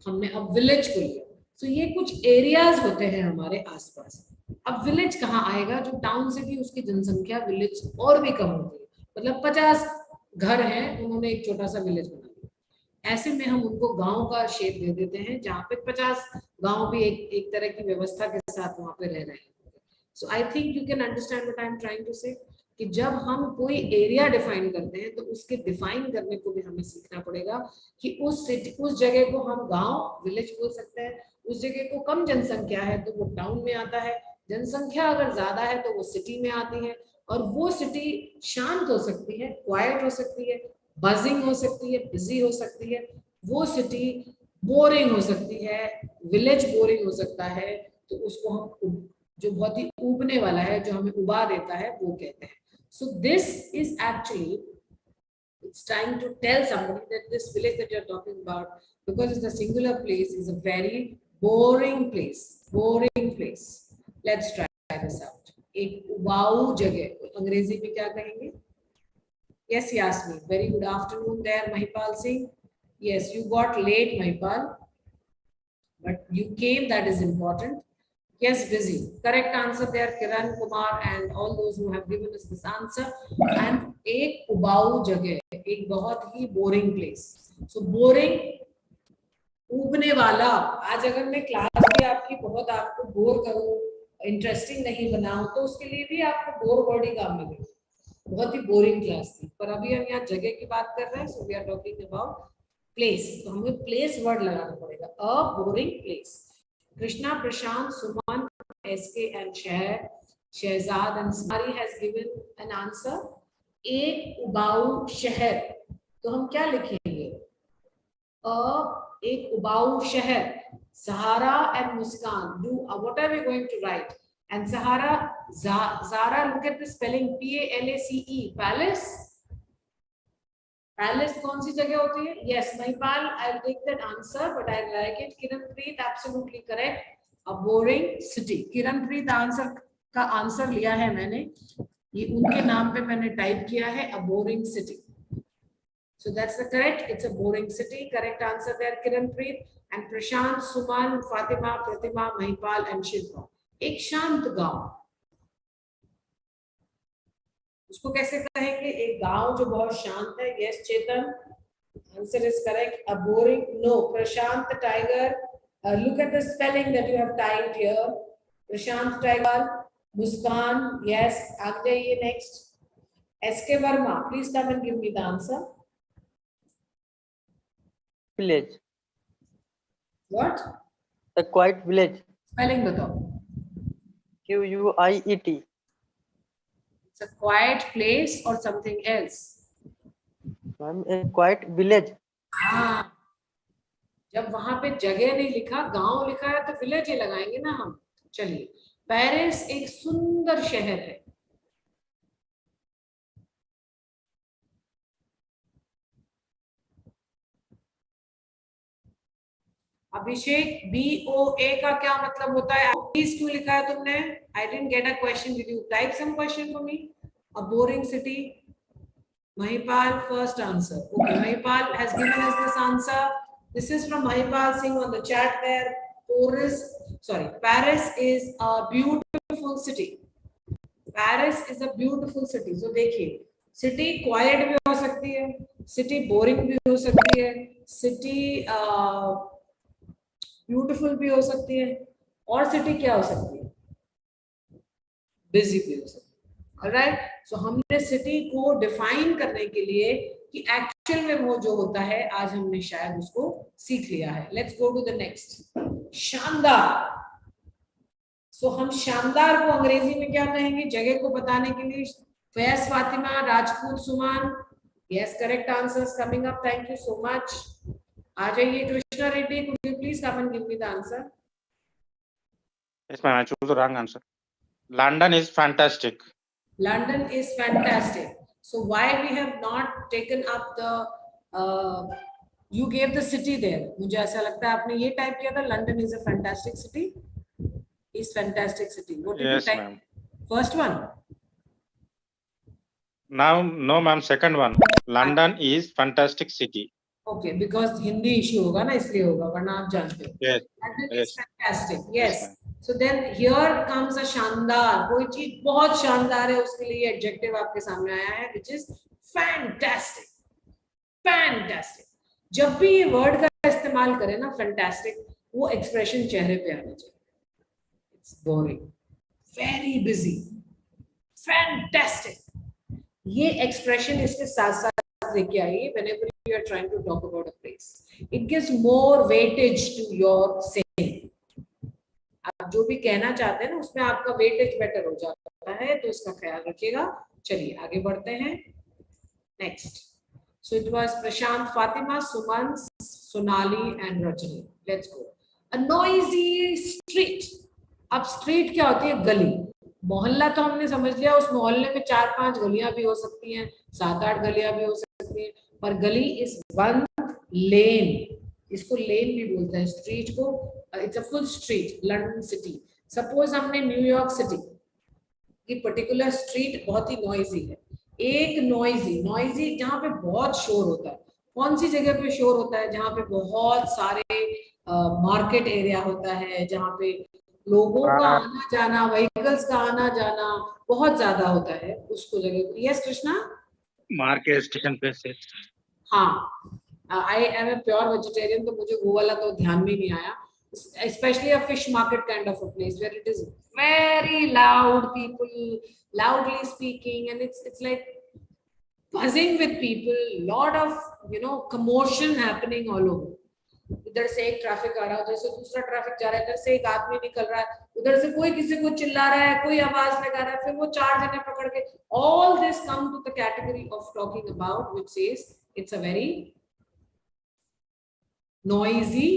हमने अब विलेज को लिया। तो ये कुछ एरियाज होते हैं हमारे आसपास। अब विलेज कहाँ आएगा? जो टाउन से भी उसकी जनसंख्या विलेज और भी कम होती है, मतलब 50 घर हैं, उन्होंने एक छोटा सा विलेज बना दिया। ऐसे में हम उनको गांव का शेप दे देते हैं, जहाँ पे 50 गांव भी एक तरह की व्यवस्था के साथ वहां पे रह रहे हैं। So I think you can understand what I am trying to say, कि जब हम कोई एरिया डिफाइन करते हैं तो उसके डिफाइन करने को भी हमें सीखना पड़ेगा कि उस जगह को हम गांव, विलेज बोल सकते हैं, उस जगह को कम जनसंख्या है तो वो टाउन में आता है, जनसंख्या अगर ज्यादा है तो वो सिटी में आती है। और वो सिटी शांत हो सकती है, क्वाइट हो सकती है, बजिंग हो सकती है, बिजी हो सकती है। वो सिटी बोरिंग हो सकती है, विलेज बोरिंग हो सकता है, तो उसको हम जो बहुत ही उबने वाला है, जो हमें उबा देता है, वो कहते हैं। So this is actually, it's trying to tell somebody that this village that you're talking about, because it's a singular place, is a very boring place. Boring place. Let's try this out. एक उबाऊ जगह, अंग्रेजी में क्या कहेंगे? Yes, Yasmin. Very good afternoon there, Mahipal Singh. Yes, you got late, Mahipal, but you came. That is important. Yes, busy. Correct answer there, Kiran Kumar and all those who have given us this answer. And एक उबाऊ जगह, एक बहुत ही boring place. So boring, उबने वाला। आज अगर मैं class भी आपकी बहुत आपको बोर करूँ, इंटरेस्टिंग नहीं बनाऊं, तो उसके लिए भी आपको बोर वर्ड ही काम मिलेगा। बहुत ही बोरिंग क्लास थी, पर अभी हम यहाँ जगह की बात कर रहे हैं। So we are talking about place, तो हमें प्लेस वर्ड लगाना पड़ेगा, a boring place. Krishna, Prashant, Suman, SK and Shehzad and Sari has given an answer. एक उबाऊ शहर, तो हम क्या लिखेंगे? एक उबाऊ शहर। Sahara and Muskan, what are we going to write? And Sahara, Zara, look at the spelling, P-A-L-A-C-E, palace. Palace कौन सी जगह होती है? Yes, Mahipal, I'll take that answer, but I like it. Kiranpreet, absolutely correct. A boring city. Kiranpreet का answer लिया है मैंने, ये उनके नाम पे मैंने टाइप किया है, a boring city. So that's the correct. It's a boring city. Correct answer there, Kiranpreet. And Prashant, Suman, Fatima, Pratima, Mahipal, and Shilpa. एक शांत गांव, उसको कैसे कहेंगे? एक गांव जो बहुत शांत है। Yes Chetan, answer is correct. A boring, no. Prashant tiger, look at the spelling that you have typed here. Prashant tiger, Muskan, yes. आगे जाइए next. SK Verma, please come and give me the answer. Village. What? The quiet village. Spelling बताओ। QUIET. It's a quiet place or something else? Ma'am, a quiet village. हाँ, जब वहां पे जगह नहीं लिखा, गांव लिखा है, तो विलेज ही लगाएंगे ना हम। चलिए, पेरिस एक सुंदर शहर है। अभिषेक, BOA का क्या मतलब होता है? प्लीज क्यों लिखा है तुमने? I didn't get a question, did you type some question for me? A boring city. Mahipal, first answer. Okay, Mahipal has given us this answer. This is from Mahipal Singh on the chat there. Paris is a beautiful city. Paris is a beautiful city. So देखिए, city quiet भी हो सकती है, city boring भी हो सकती है, city beautiful भी हो सकती है, और city क्या हो सकती है? Busy भी हो सकती है. Alright, so हमने सिटी को डिफाइन करने के लिए कि एक्चुअल में वो जो होता है, आज हमने शायद उसको सीख लिया है. Let's go to the next. शानदार. सो हम शानदार को अंग्रेजी में क्या कहेंगे जगह को बताने के लिए? Faiz, Fatima, Rajput, Suman. Yes, correct answers coming up. Thank you so much. आ जाइए Krishna Reddy, could you please come and give me the answer? Yes, ma'am. I choose the wrong answer. London is fantastic. London is fantastic. So why we have not taken up the you gave the city there. मुझे ऐसा लगता है आपने ये type किया था, London is a fantastic city. Is fantastic city. What did Yes, you type? ma'am. First one. Now, no, ma'am. Second one. London is fantastic city. Okay, because Hindi issue होगा ना, इसलिए होगा, वरना आप जानते हो. Yes. London Yes. is fantastic. Yes. Yes, So then here comes a शानदार. कोई चीज बहुत शानदार है, उसके लिए एडजेक्टिव आपके सामने आया है, which is fantastic. Fantastic. जब भी ये वर्ड का इस्तेमाल करें ना, fantastic, वो एक्सप्रेशन चेहरे पे आना चाहिए. It's boring. Very busy. Fantastic. ये एक्सप्रेशन इसके साथ साथ लेके आइए whenever you are trying to talk about a place. It gives more weightage to your saying. आप जो भी कहना चाहते हैं ना, उसमें आपका वेटेज बेटर हो जाता है, तो इसका ख्याल रखिएगा. चलिए आगे बढ़ते हैं. Next. So it was Prashant, Fatima, Suman, Sonali and Rajni. Let's go. A noisy street. अब स्ट्रीट क्या होती है? गली. मोहल्ला तो हमने समझ लिया, उस मोहल्ले में 4-5 गलियां भी हो सकती हैं, 7-8 गलियां भी हो सकती हैं, पर गली इज वन लेन. इसको लेन भी बोलते हैं स्ट्रीट को. It's a full street. London city. Suppose हमने न्यूयॉर्क सिटी की पर्टिकुलर स्ट्रीट बहुत ही नॉइजी है. एक नॉइजी जहाँ पे बहुत शोर होता है. कौन सी जगह पे शोर होता है? जहाँ पे बहुत सारे मार्केट एरिया होता है, जहाँ पे लोगों का आना जाना, व्हीकल्स का आना जाना बहुत ज्यादा होता है, उसको जगह. Yes Krishna? Market station places. हाँ, I am a pure vegetarian, तो मुझे वो वाला तो ध्यान में नहीं आया. Especially a fish market kind of a place where it is very loud, people loudly speaking, and it's like buzzing with people, lot of commotion happening all over. इधर से एक ट्रैफिक आ रहा है, उधर से दूसरा ट्रैफिक जा रहा है, इधर से एक आदमी निकल रहा है, उधर से कोई किसी को चिल्ला रहा है, कोई आवाज लगा रहा है, फिर वो 4 जने पकड़ के. All this come to the category of talking about which says it's a very noisy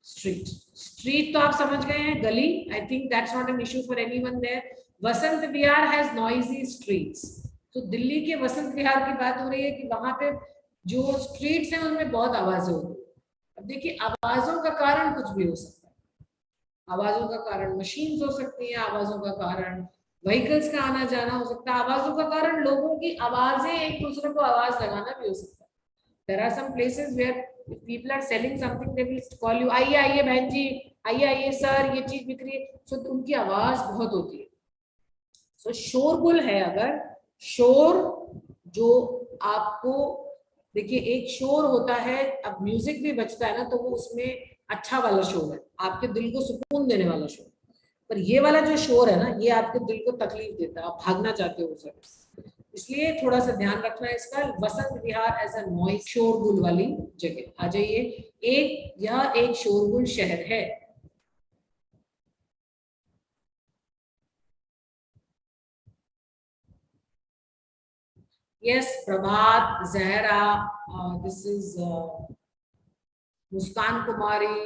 street. Street तो आप समझ गए हैं, गली. I think that's not an issue for anyone there. Vasant Vihar has noisy streets. तो दिल्ली के वसंत विहार की बात हो रही है कि वहां पे जो स्ट्रीट्स हैं उनमें बहुत आवाजें होती है. अब देखिए, आवाजों का कारण कुछ भी हो सकता है. आवाजों का कारण मशीन्स हो सकती हैं, आवाजों का कारण व्हीकल्स का आना जाना हो सकता है, आवाजों का कारण लोगों की आवाजें एक दूसरे को आवाज लगाना भी हो सकता है. There are some places where if people are selling something, they will call you, आइए आइए बहन जी, आइए आइए सर, ये चीज बिक रही है. So उनकी आवाज बहुत होती है. So शोरगुल है. अगर शोर जो आपको, देखिए एक शोर होता है, अब म्यूजिक भी बजता है ना, तो वो उसमें अच्छा वाला शोर है, आपके दिल को सुकून देने वाला शोर. पर ये वाला जो शोर है ना, ये आपके दिल को तकलीफ देता है, आप भागना चाहते हो उसे. इसलिए थोड़ा सा ध्यान रखना है इसका. Vasant Vihar as a noise, शोरगुल वाली जगह. आ जाइए. यह एक शोरगुल शहर है. Yes, Prabhat, Zahra, this is Muskan Kumari,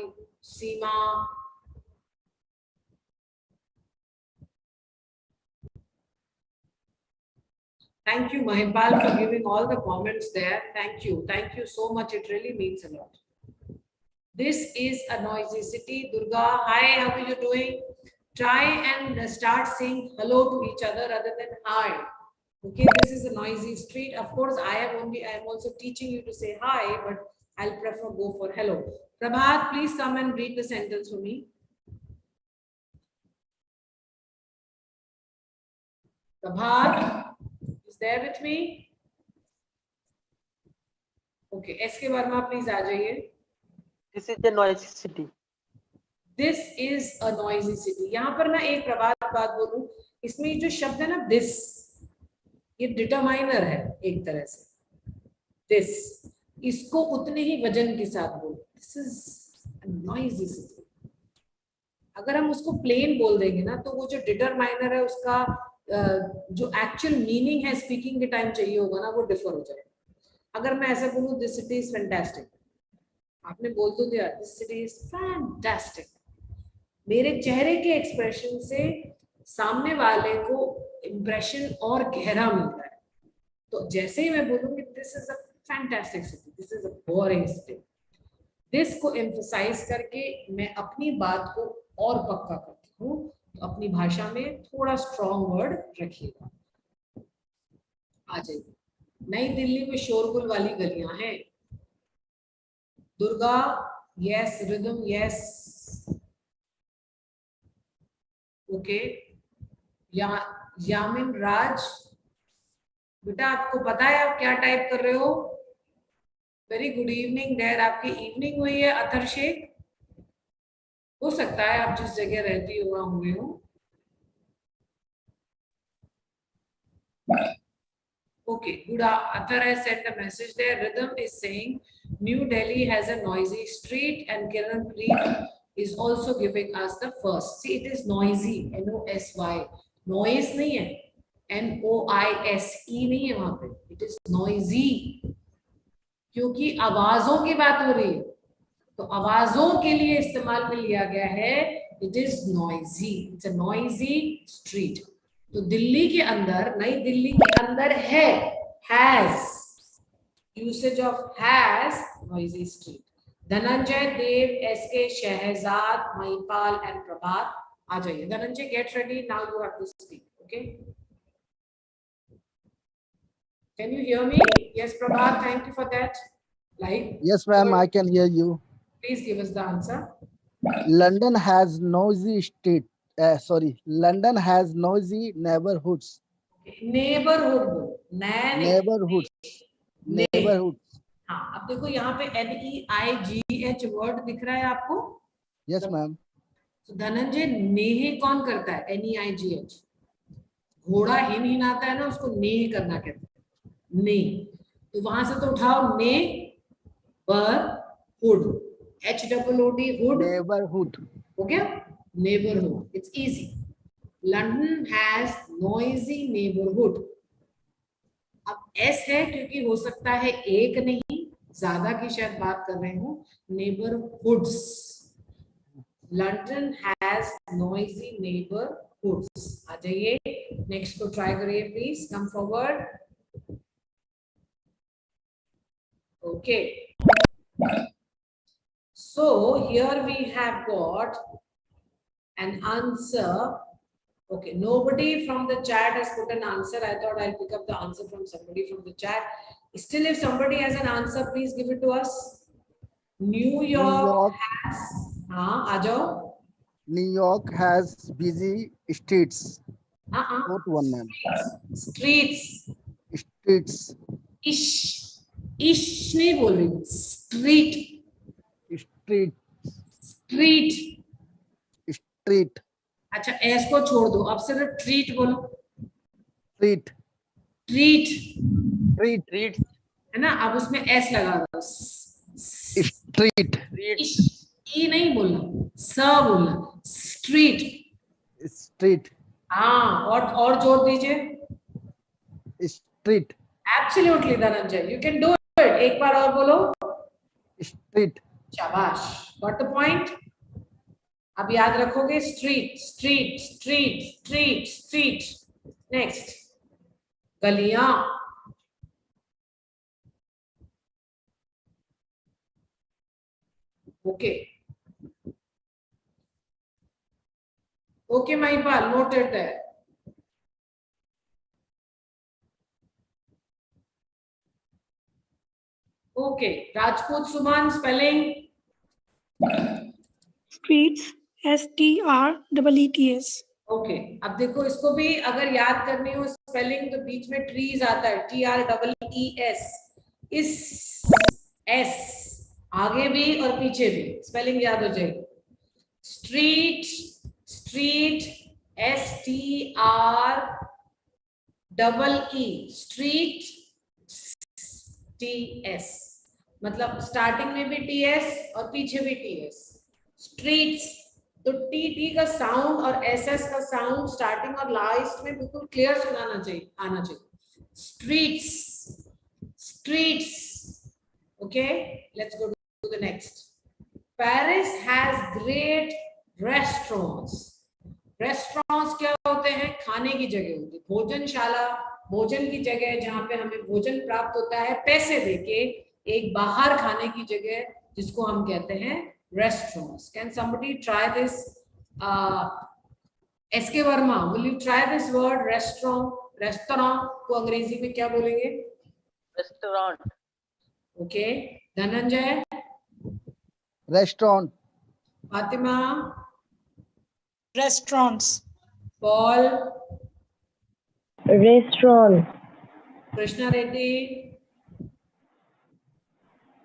Seema. Thank you, Mahipal, for giving all the comments there. Thank you. Thank you so much. It really means a lot. This is a noisy city. Durga, hi, how are you doing? Try and start saying hello to each other rather than hi. Okay, this is a noisy street. Of course, I am also teaching you to say hi, but I'll prefer go for hello. Prabhat, please come and read the sentence for me. Prabhat is there with me? Okay, SK Verma, please आ जाइए. This is a noisy city. This is a noisy city. यहाँ पर मैं एक प्रभात बात बोलूं, इसमें जो शब्द है ना this, ये डिटरमाइनर है एक तरह से. This, इसको उतने ही वजन के साथ बोलो. This is a noisy city. अगर हम उसको प्लेन बोल देंगे ना, तो वो जो डिटरमाइनर है उसका जो एक्चुअल मीनिंग है स्पीकिंग के टाइम चाहिए होगा ना, वो डिफर हो जाएगा. अगर मैं ऐसा बोलूं दिस सिटी इज फैंटास्टिक, आपने बोल तो दिया दिस सिटी इज फैंटास्टिक. मेरे चेहरे के एक्सप्रेशन से सामने वाले को इंप्रेशन और गहरा मिलता है. तो जैसे ही मैं बोलूंगी this is a fantastic city, this is a boring city, this को एम्फसाइज करके मैं अपनी बात को और पक्का करती हूँ. तो अपनी भाषा में थोड़ा स्ट्रॉन्ग वर्ड रखिएगा. आ जाइए. नई दिल्ली में शोरगुल वाली गलियां हैं. Durga, yes. Ridham, yes. Okay. Yamin Raj, बेटा आपको पता है आप क्या टाइप कर रहे हो? Very good evening there. आपकी इवनिंग हुई है. अथर शेख, हो सकता है आप जिस जगह रहती हो वहां हुए हो. Okay, good. Athar has sent a message there. Rhythm is saying New Delhi has a noisy street, and Kiran Preet is also giving us the first. See, it is noisy. N-O-S-Y. Noise नहीं है. N-O-I-S-E नहीं है वहां पे. It is noisy. क्योंकि आवाजों की बात हो रही है, तो आवाजों के लिए इस्तेमाल में लिया गया है. It is noisy. It's a noisy street. तो दिल्ली के अंदर, नई दिल्ली के अंदर है, has, usage of has, noisy street. Dhananjay, Dev, SK, Shahzad, Mahipal and प्रभात, आ जाइए. Dhananjay, get ready. Now you have to speak. Okay? Can you hear me? Yes, Prabhat, thank you for that. Like, yes, ma'am, I can hear you. Please give us the answer. London has noisy street. London has noisy neighborhoods. Neighborhood. Neighborhoods. Neighborhoods. हाँ, अब देखो यहाँ पे NEIGH word दिख रहा है आपको? Yes, ma'am. तो धनंजय, नेह कौन करता है? NEIGH. घोड़ा हिन आता है ना, उसको नेह करना कहते हैं. नेह. तो वहां से तो उठाओ ने पर हुड. HOOD, hood. Neighborhood. हो गया? Neighborhood. It's easy. London has noisy neighborhood. अब S है क्योंकि हो सकता है एक नहीं ज्यादा की शायद बात कर रहे हूँ. Neighborhoods. London has noisy neighborhoods. आ जाइए. नेक्स्ट को ट्राई करिए please. Come forward. Okay. So here we have got an answer. Okay, nobody from the chat has put an answer. I thought I'll pick up the answer from somebody from the chat. Still, if somebody has an answer, please give it to us. New York has. हाँ, आ जाओ. New York has busy streets. What one, ma'am? Streets. Streets. इश नहीं बोल रही. Street. Street. Street. Street. अच्छा, S को छोड़ दो, अब सिर्फ ट्रीट बोलो. Treat. ट्रीट. Treat. Street. है ना? अब उसमें एस लगा दो. Street. ई नहीं बोलना, स बोलना. स्ट्रीट. Street. हाँ, और जोड़ दीजिए. Street. Absolutely Dhananjay, you can do it. एक बार और बोलो. Street. शाबाश. Got the point. अब याद रखोगे. Street, street, street, street, street. Next. गलियां, ओके ओके महिपाल, नोटेड है। ओके, राजपूत सुमन, स्पेलिंग। Streets, STREETS. ओके, अब देखो इसको भी अगर याद करनी हो स्पेलिंग तो बीच में ट्रीज आता है, TREES। इस एस आगे भी और पीछे भी स्पेलिंग याद हो जाएगी। Street, street, STREE, street, TS, मतलब स्टार्टिंग में भी TS और पीछे भी TS। स्ट्रीट्स, तो टी का साउंड और SS का साउंड स्टार्टिंग और लास्ट में बिल्कुल क्लियर सुनाना चाहिए, आना चाहिए। स्ट्रीट्स, स्ट्रीट्स, okay. Let's go to the next. Paris has great restaurants. Restaurants क्या होते हैं? खाने की जगह होती है, भोजनशाला, भोजन की जगह जहां पे हमें भोजन प्राप्त होता है पैसे देके, एक बाहर खाने की जगह जिसको हम कहते हैं restaurants. Can somebody try this? SK Verma, will you try this word restaurant? Restaurant को अंग्रेजी में क्या बोलेंगे? Restaurant. Okay, Dhananjay? Restaurant. Fatima? Restaurants. Paul? Restaurant. Krishna Reddy?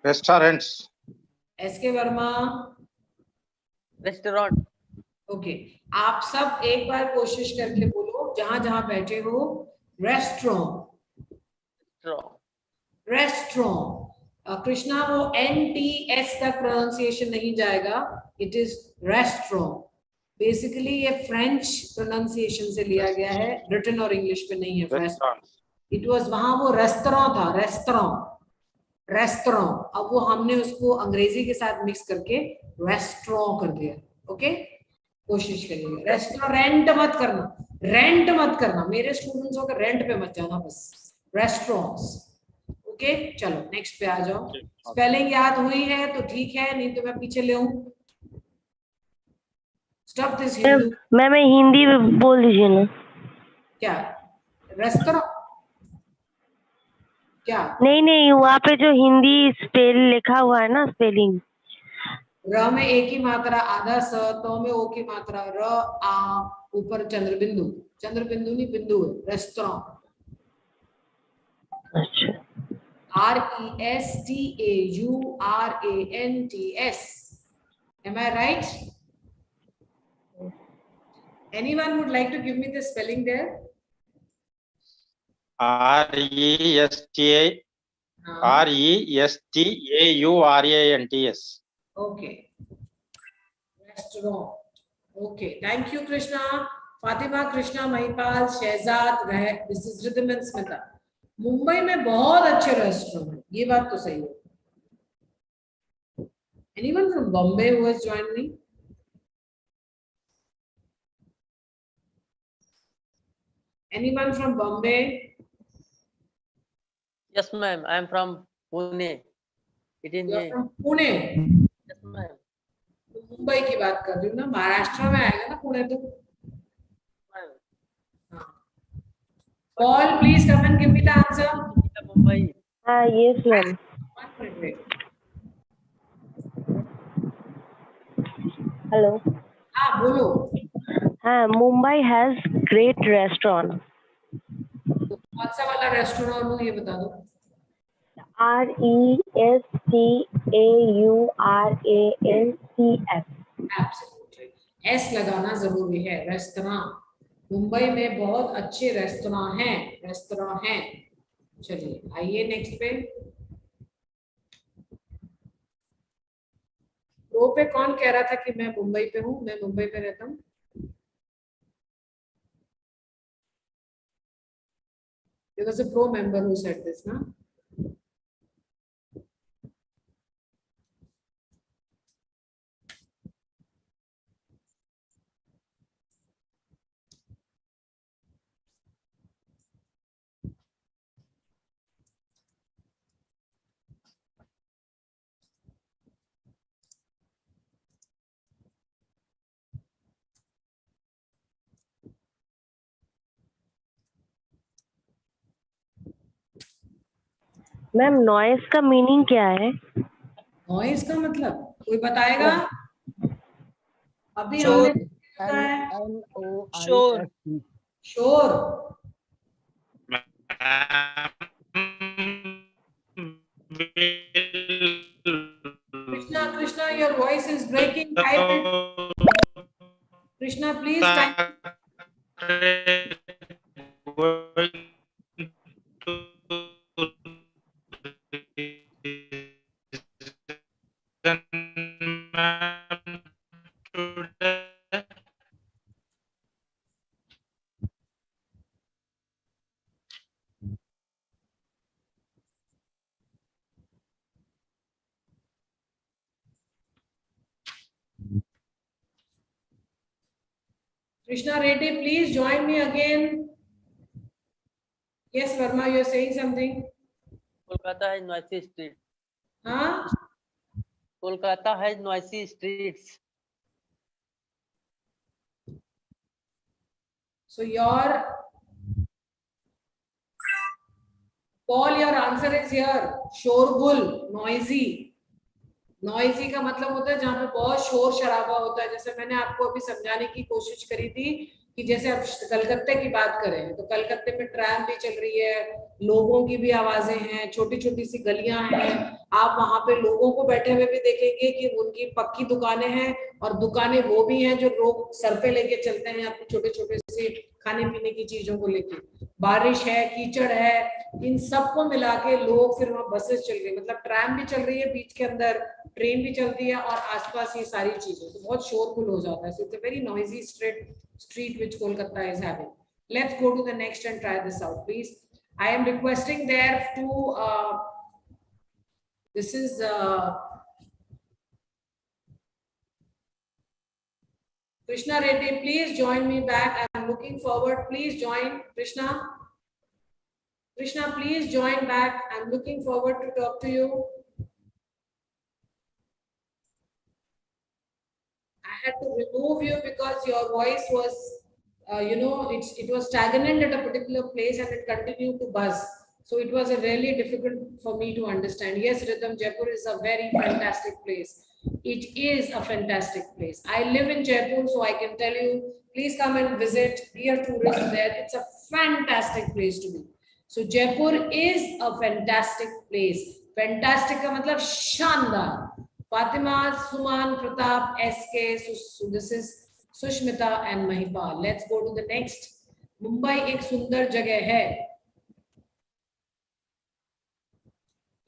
Restaurants. SK Verma? Restaurant. Okay, आप सब एक बार कोशिश करके बोलो जहां जहां बैठे हो। Restaurant, restaurant. कृष्णा, वो NTS तक प्रोनाउंसिएशन नहीं जाएगा, इट इज रेस्टोरेंट। बेसिकली ये फ्रेंच प्रोनाउंसिएशन से लिया गया है, ब्रिटेन और इंग्लिश पे नहीं है। इट वाज, वहां वो रेस्टोरेंट था, रेस्टोरेंट, रेस्टोरेंट। अब वो हमने उसको अंग्रेजी के साथ मिक्स करके रेस्टोरेंट कर दिया। ओके, कोशिश करिए। रेस्टोरेंट मत करना, रेंट मत करना, मेरे स्टूडेंट्स को रेंट पे मत जाना, बस रेस्टोरेंट्स। ओके, चलो नेक्स्ट पे आ जाओ। स्पेलिंग याद हुई है तो ठीक है, नहीं तो मैं पीछे ले आऊं। Stop this Hindu. मैं हिंदी में बोल दीजिए ना। क्या रेस्टोरेंट? क्या? नहीं, वहाँ पे जो हिंदी स्पेल लिखा हुआ है ना, स्पेलिंग। र में एक ही मात्रा, आधा स, तो में ओ की मात्रा, र आ, ऊपर चंद्र बिंदु, चंद्र बिंदु नहीं बिंदु है, रेस्टोरेंट। अच्छा। RESTAURANTS. Am I right? Anyone would like to give me the spelling there? RESTAURANTS. Okay. Restaurant. Okay. Thank you, Krishna. Fatima, Krishna, Mahipal, Shehzad, this is Rhythm and Smita. Mumbai में बहुत अच्छे रेस्टोरेंट हैं, ये बात तो सही है। Anyone from Bombay who has joined me? Anyone from Bombay? Yes, ma'am. I am from Pune. It is You're me. from Pune? Yes, ma'am. Mumbai की बात कर रही हूँ ना, महाराष्ट्र में आएगा ना पुणे तो। Paul, please come and give me the answer. Mumbai. Yes, ma'am. 1 minute, wait. Hello. हाँ बोलो। Mumbai has great restaurant. तो कौन सा वाला रेस्टोरेंट हो ये बता दो। RESTAURANTS. Absolutely. S लगाना जरूरी है। रेस्टोरेंट, मुंबई में बहुत अच्छे रेस्टोरेंट हैं, रेस्टोरेंट हैं। चलिए आइए नेक्स्ट पे। प्रो पे कौन कह रहा था कि मैं मुंबई पे हूँ, मैं मुंबई पे रहता हूँ? There was a pro member who said this, na? Ma'am noise का मीनिंग क्या है? नॉइस का मतलब कोई बताएगा? अभी शोर, हमने देखा है NOIST. शोर। Krishna, your voice is breaking. Type it. Krishna, please type. Krishna Reddy, please join me again. Yes, Verma, you're saying something. Kolkata has noisy streets. Huh? Kolkata has noisy streets. So Paul, your answer is here. शोरगुल, noisy. Noisy का मतलब होता है जहाँ पे बहुत शोर शराबा होता है। जैसे मैंने आपको अभी समझाने की कोशिश करी थी कि जैसे आप कलकत्ते की बात करें तो कलकत्ते में ट्रैम भी चल रही है, लोगों की भी आवाजें हैं, छोटी छोटी सी गलियां हैं। आप वहां पे लोगों को बैठे हुए भी देखेंगे कि उनकी पक्की दुकानें हैं और दुकानें वो भी हैं जो लोग सर पे लेके चलते हैं अपने छोटे छोटे से खाने पीने की चीजों को लेके। बारिश है, कीचड़ है, इन सबको मिला के लोग फिर वहां बसेस चल रही है, मतलब ट्रैम भी चल रही है बीच के अंदर, ट्रेन भी चलती है और आसपास ये सारी चीजें, तो बहुत शोरगुल हो जाता है। So it's a very noisy street which Kolkata is having. Let's go to the next and try this out, please. I am requesting there to this is Krishna Reddy, please join me back. I am looking forward. Please join Krishna. Krishna, please join back. I'm looking forward to talk to you. I had to remove you because your voice was, it was stagnant at a particular place and it continued to buzz. So it was a really difficult for me to understand. Yes, Rhythm, Jaipur is a very fantastic place. It is a fantastic place. I live in Jaipur, so I can tell you, please come and visit. Dear tourists there, it's a fantastic place to be. So Jaipur is a fantastic place. Fantastic का मतलब शानदार. Fatima, Suman, Pratap, SK, so this is Sushmita and Mahipal. Let's go to the next. Mumbai एक सुंदर जगह है.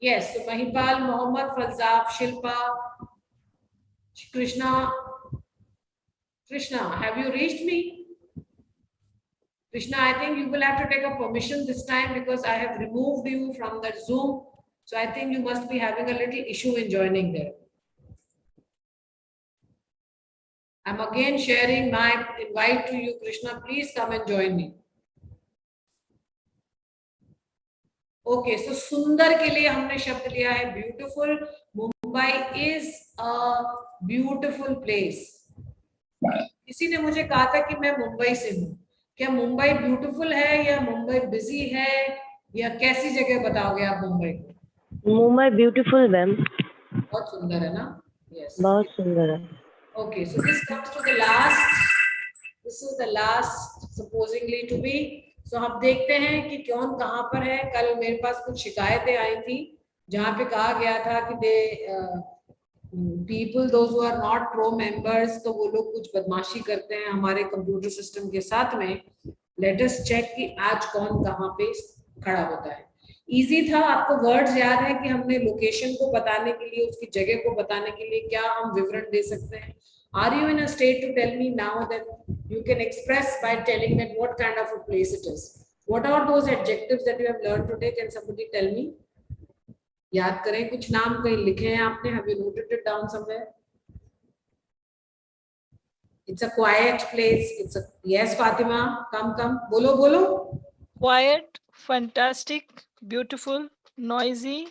Yes, so Mahipal, Mohammad, Falzab, Shilpa, Krishna. Krishna, have you reached me? Krishna, I think you will have to take a permission this time because I have removed you from that Zoom. So I think you must be having a little issue in joining there. I'm again sharing my invite to you, Krishna. Please come and join me. Okay, so सुंदर के लिए हमने शब्द लिया है beautiful. Mumbai is a beautiful place. किसी ने मुझे कहा था कि मैं मुंबई से हूँ. क्या मुंबई ब्यूटीफुल है या मुंबई बिजी है या कैसी जगह बताओगे आप मुंबई को? Mumbai beautiful ma'am. बहुत सुंदर है ना? Yes. बहुत सुंदर है. Okay, so this comes to the last. This is the last supposingly to be. So हम देखते हैं कि कौन कहाँ पर है. कल मेरे पास कुछ शिकायतें आई थी जहाँ पे कहा गया था कि people those who are not pro members तो वो लोग कुछ बदमाशी करते हैं हमारे कंप्यूटर सिस्टम के साथ में. Let us check कि आज कौन कहाँ पे खड़ा होता है. इजी था. आपको वर्ड्स याद है कि हमने लोकेशन को बताने के लिए, उसकी जगह को बताने के लिए क्या हम विवरण दे सकते हैं. Are you in a state to tell me now that you can express by telling that what kind of a place it is? What are those adjectives that you have learned today? Can somebody tell me? याद करें, कुछ नाम कहीं लिखे हैं आपने? Have you noted it down somewhere? It's a quiet place. It's a yes, Fatima. Come. Bolo. Quiet, fantastic, beautiful, noisy.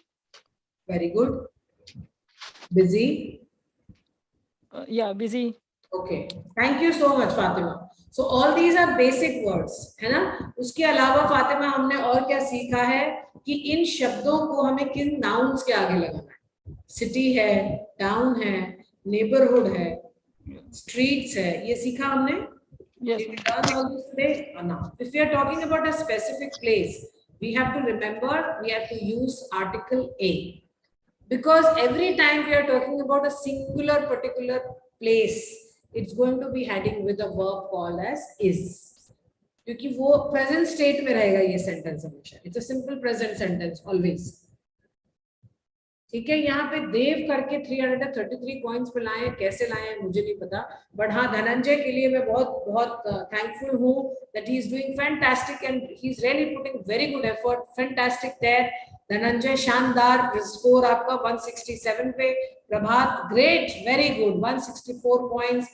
Very good. Busy. Yeah, busy. Okay, thank you so much, Fatima. So all these are basic words, है ना? उसके अलावा फातिमा हमने और क्या सीखा है कि इन शब्दों को हमें किन nouns के आगे लगाना है. City है, town है, neighborhood है, streets है, ये सीखा हमने. Yes. Did we learn all this today? Now, if we are talking about a specific place, we have to remember we have to use article A. Because every time we are talking about a singular particular place, it's going to be heading with a verb called as is. क्योंकि वो present state में रहेगा ये sentence हमेशा. It's a simple present sentence always. ठीक है. यहाँ पे देव करके 333 कॉइन्स पे लाए, कैसे लाए मुझे नहीं पता, बट हाँ धनंजय के लिए मैं बहुत बहुत थैंकफुल हूँ that he is doing fantastic and he is really putting very good effort. Fantastic there Dhananjay, शानदार स्कोर आपका 167 पे. Prabhat great, very good, 164 points.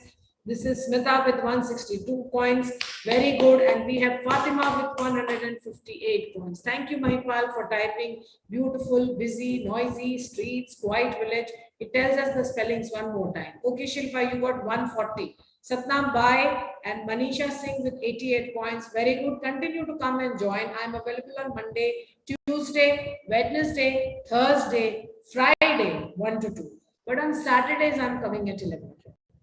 This is Smita with 162 points. Very good. And we have Fatima with 158 points. Thank you, Mahipal, for typing. Beautiful, busy, noisy, streets, quiet village. It tells us the spellings one more time. Okay, Shilpa, you got 140. Satnam Bai and Manisha Singh with 88 points. Very good. Continue to come and join. I'm available on Monday, Tuesday, Wednesday, Thursday, Friday, 1 to 2. But on Saturdays, I'm coming at 11.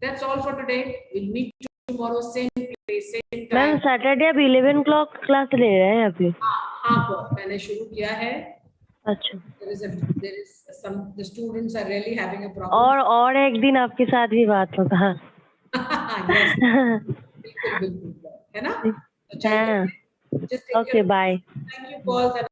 That's all for today. We'll meet tomorrow, same place, same time. Ma'am Saturday अब 11 o'clock class ले रहे हैं अभी. हाँ मैंने शुरू किया है. अच्छा. There is some, the students are really having a problem. और एक दिन आपके साथ भी बात होगा. Yes. बिल्कुल बिल्कुल है ना. Okay bye. Thank you, Paul.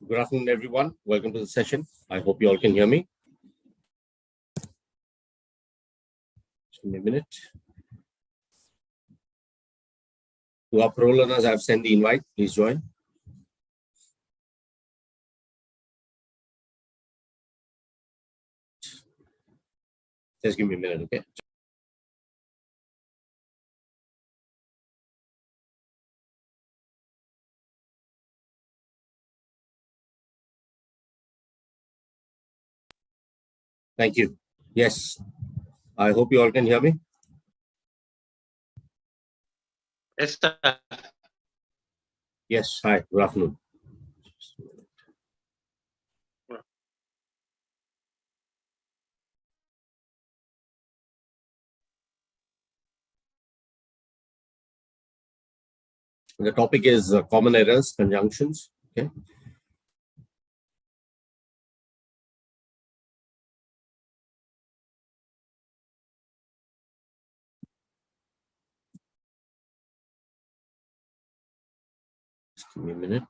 Good afternoon, everyone. Welcome to the session. I hope you all can hear me. Just give me a minute. To our pro learners, I've sent the invite. Please join. Just give me a minute, okay? Thank you. Yes, I hope you all can hear me. Yes, sir. Yes, hi, good afternoon. The topic is common errors, conjunctions, okay? Just give me a minute.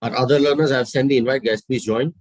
Our other learners, I've sent the invite, guys, please join.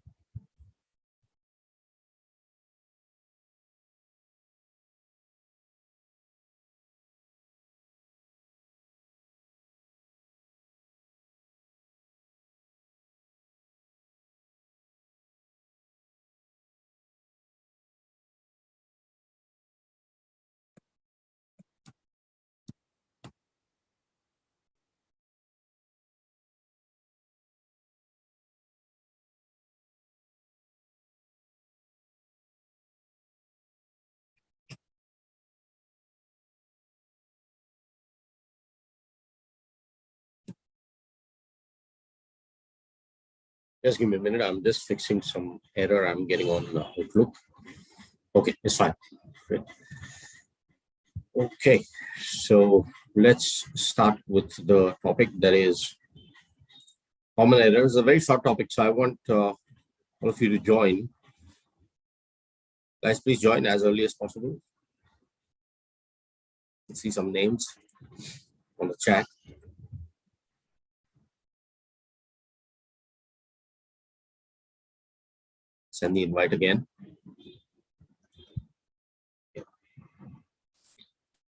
Just give me a minute. I'm just fixing some error I'm getting on Outlook. Okay, it's fine. Great. Okay, so let's start with the topic that is common errors. A very short topic, so I want all of you to join. Guys, please join as early as possible. Let's see some names on the chat. Send the invite again.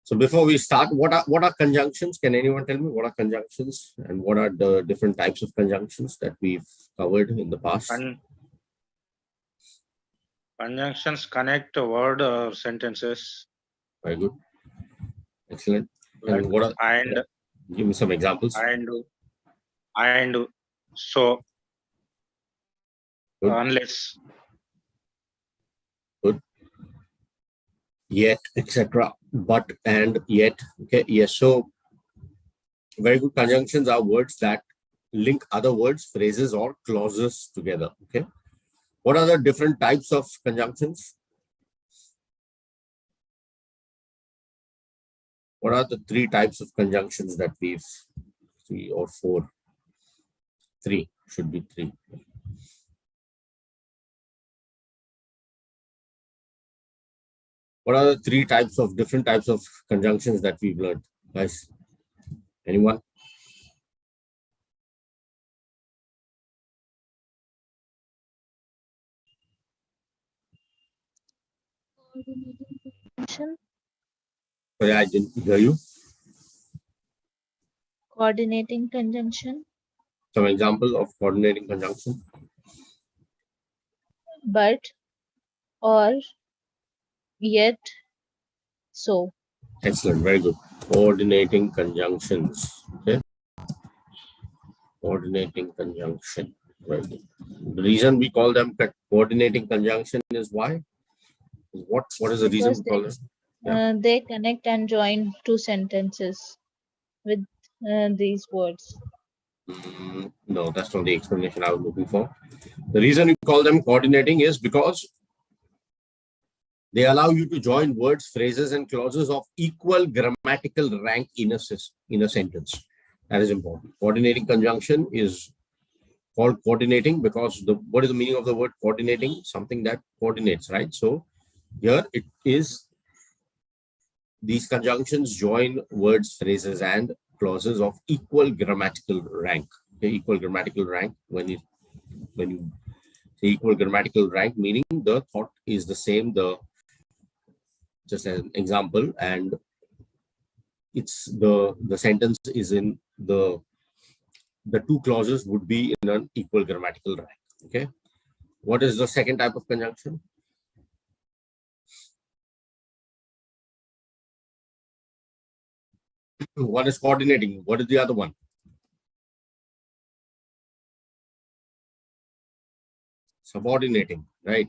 So before we start, what are conjunctions? Can anyone tell me what are conjunctions and what are the different types of conjunctions that we've covered in the past? Conjunctions connect a word or sentences. Very good. Excellent. Like And what are, and yeah, give me some examples. And so Good. unless. Good. Yet, etc. But, and, yet. Okay. Yes. So very good. Conjunctions are words that link other words, phrases, or clauses together. Okay. What are the different types of conjunctions? What are the three types of conjunctions that we've, 3 or 4? 3 should be 3. What are the 3 types of different types of conjunctions that we've learned, guys? Anyone? Sorry, I didn't hear you. Coordinating conjunction. Some example of coordinating conjunction. But, or, yet, so. Excellent, very good. Coordinating conjunctions. Okay. Coordinating conjunction. Very good. The reason we call them coordinating conjunction is why? What is the reason we call them? Yeah. They connect and join two sentences with these words. No, that's not the explanation I was looking for. The reason we call them coordinating is because they allow you to join words, phrases, and clauses of equal grammatical rank in a sentence. That is important. Coordinating conjunction is called coordinating because what is the meaning of the word coordinating? Something that coordinates, right? So here it is these conjunctions join words, phrases, and clauses of equal grammatical rank. Okay, equal grammatical rank. When you say equal grammatical rank, meaning the thought is the same. Just an example, and it's the sentence is in the two clauses would be in an equal grammatical rank. Okay. What is the second type of conjunction? One is coordinating. What is the other one? Subordinating, right?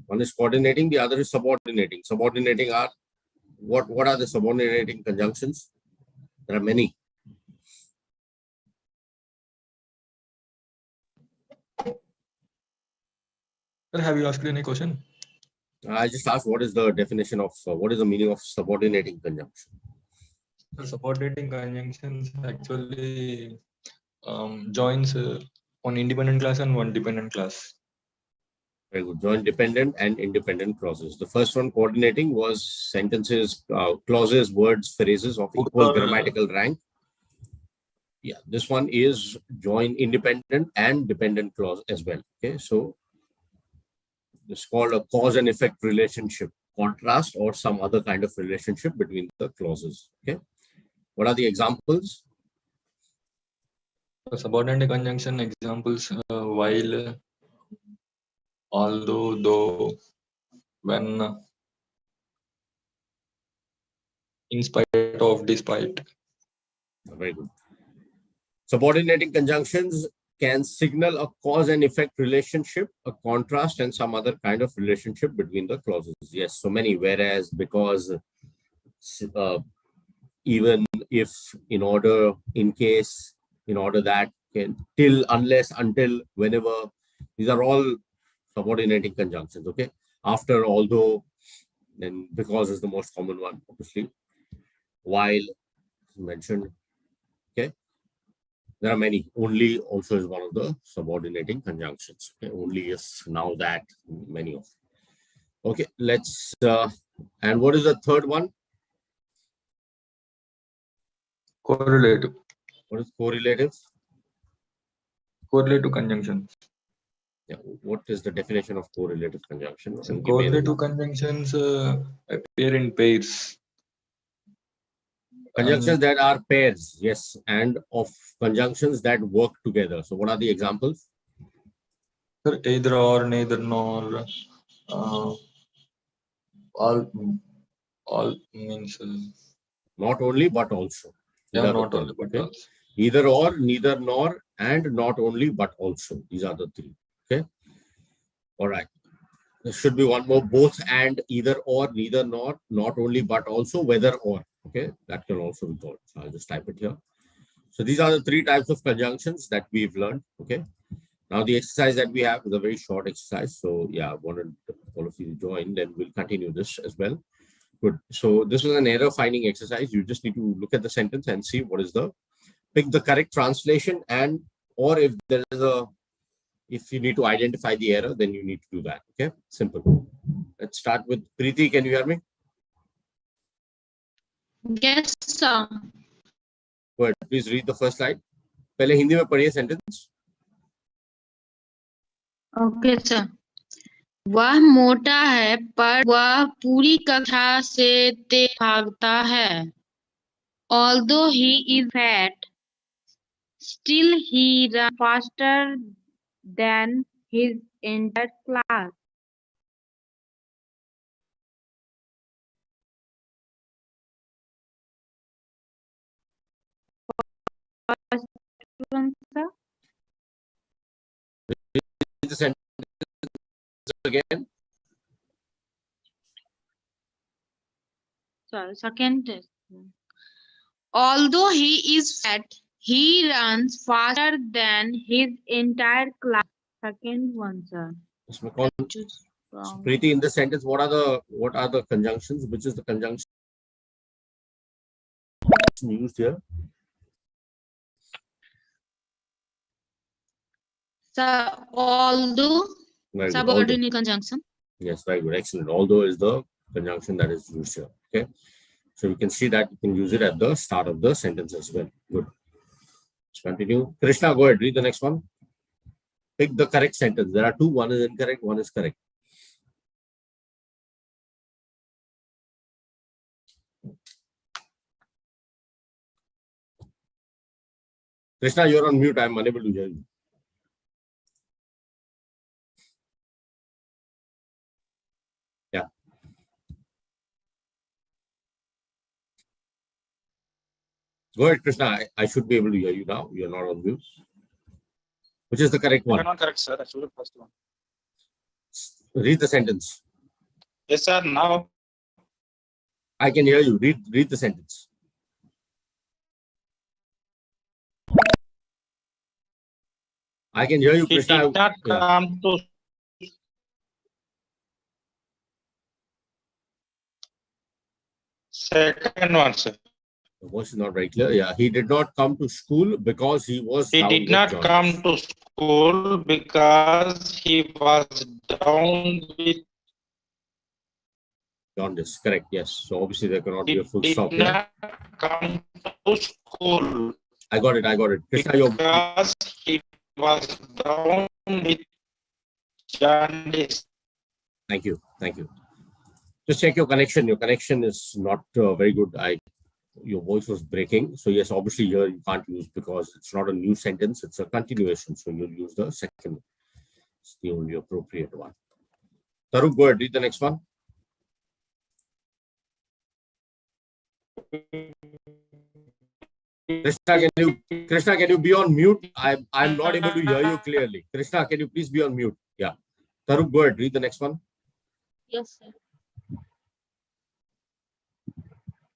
One is coordinating, the other is subordinating. Subordinating are what are the subordinating conjunctions? There are many. Have you asked any question? I just asked what is the definition of what is the meaning of subordinating conjunction? Subordinating conjunctions actually joins one independent class and one dependent class. Very good. Join dependent and independent clauses. The first one, coordinating, was sentences, clauses, words, phrases of equal grammatical rank. Yeah, this one is join independent and dependent clause as well. Okay, so it's called a cause and effect relationship, contrast, or some other kind of relationship between the clauses. Okay, what are the examples? Subordinating conjunction examples: while, although, though, when, in spite of, despite. Very good. Subordinating conjunctions can signal a cause and effect relationship, a contrast, and some other kind of relationship between the clauses. Yes, so many. Whereas, because, even if, in order, in case, in order that, can, till, unless, until, whenever. These are all subordinating conjunctions. Okay. After, although, then because is the most common one, obviously. While mentioned. Okay. There are many. Only also is one of the subordinating conjunctions. Okay? Only, if, now that, many of. Okay, let's. And what is the third one? Correlative. What is correlative? Correlative conjunctions. Yeah. What is the definition of correlative conjunction? So correlative conjunctions appear in pairs. Conjunctions that are pairs, yes, and of conjunctions that work together. So, what are the examples? Either or, neither nor, all means not only but also. Yeah, not only but also. Either or, neither nor, and not only but also. These are the three. Okay. All right. There should be one more: both and, either or, neither nor, not only but also, whether or. Okay, that can also be called. So I'll just type it here. So these are the three types of conjunctions that we've learned. Okay. Now the exercise that we have is a very short exercise. So yeah, I wanted all of you to join. Then we'll continue this as well. Good. So this is an error finding exercise. You just need to look at the sentence and see what is pick the correct translation, and or if there is if you need to identify the error, then you need to do that. Okay, simple. Let's start with Preeti. Can you hear me? Yes, sir. Good. Please read the first slide. पहले हिंदी में पढ़िए sentence. Okay, sir. वह मोटा है पर वह पूरी कक्षा से तेज भागता है. Although he is fat, still he runs faster than his entire class. First one, sir. Read the sentence again. Sorry, second. Although he is fat, he runs faster than his entire class. Second one, sir. Preeti, in the sentence, what are the conjunctions? Which is the conjunction used here? So, although subordinate Although. conjunction. Yes, very good, excellent. Although is the conjunction that is used here. Okay. So you can see that you can use it at the start of the sentence as well. Good. Let's continue. Krishna, go ahead. Read the next one. Pick the correct sentence. There are two. One is incorrect. One is correct. Krishna, you're on mute. I'm unable to hear you. Yeah. Go ahead, Krishna. I should be able to hear you now. You're not on mute. Which is the correct one? Not correct, sir. Actually, first one. Read the sentence. Yes, sir. Now I can hear you. Read the sentence. I can hear you, he Krishna. did not Yeah. come to. Second one, sir. The voice is not very clear. Yeah, he did not come to school because he was He down did with not jaundice. come to school because he was down with. Jaundice, correct. Yes. So obviously there cannot be a full Did stop here. not come to school I got it. Krishna, you're. because he was down with jaundice. Thank you. Just check your connection. Your connection is not very good. Your voice was breaking. So yes, obviously here you can't use because it's not a new sentence. It's a continuation. So you'll use the second. It's the only appropriate one. Tarun, go ahead. Read the next one. Krishna, can you be on mute? I'm not able to hear you clearly. Krishna, can you please be on mute? Yeah. Tarun, go ahead. Read the next one. Yes, sir.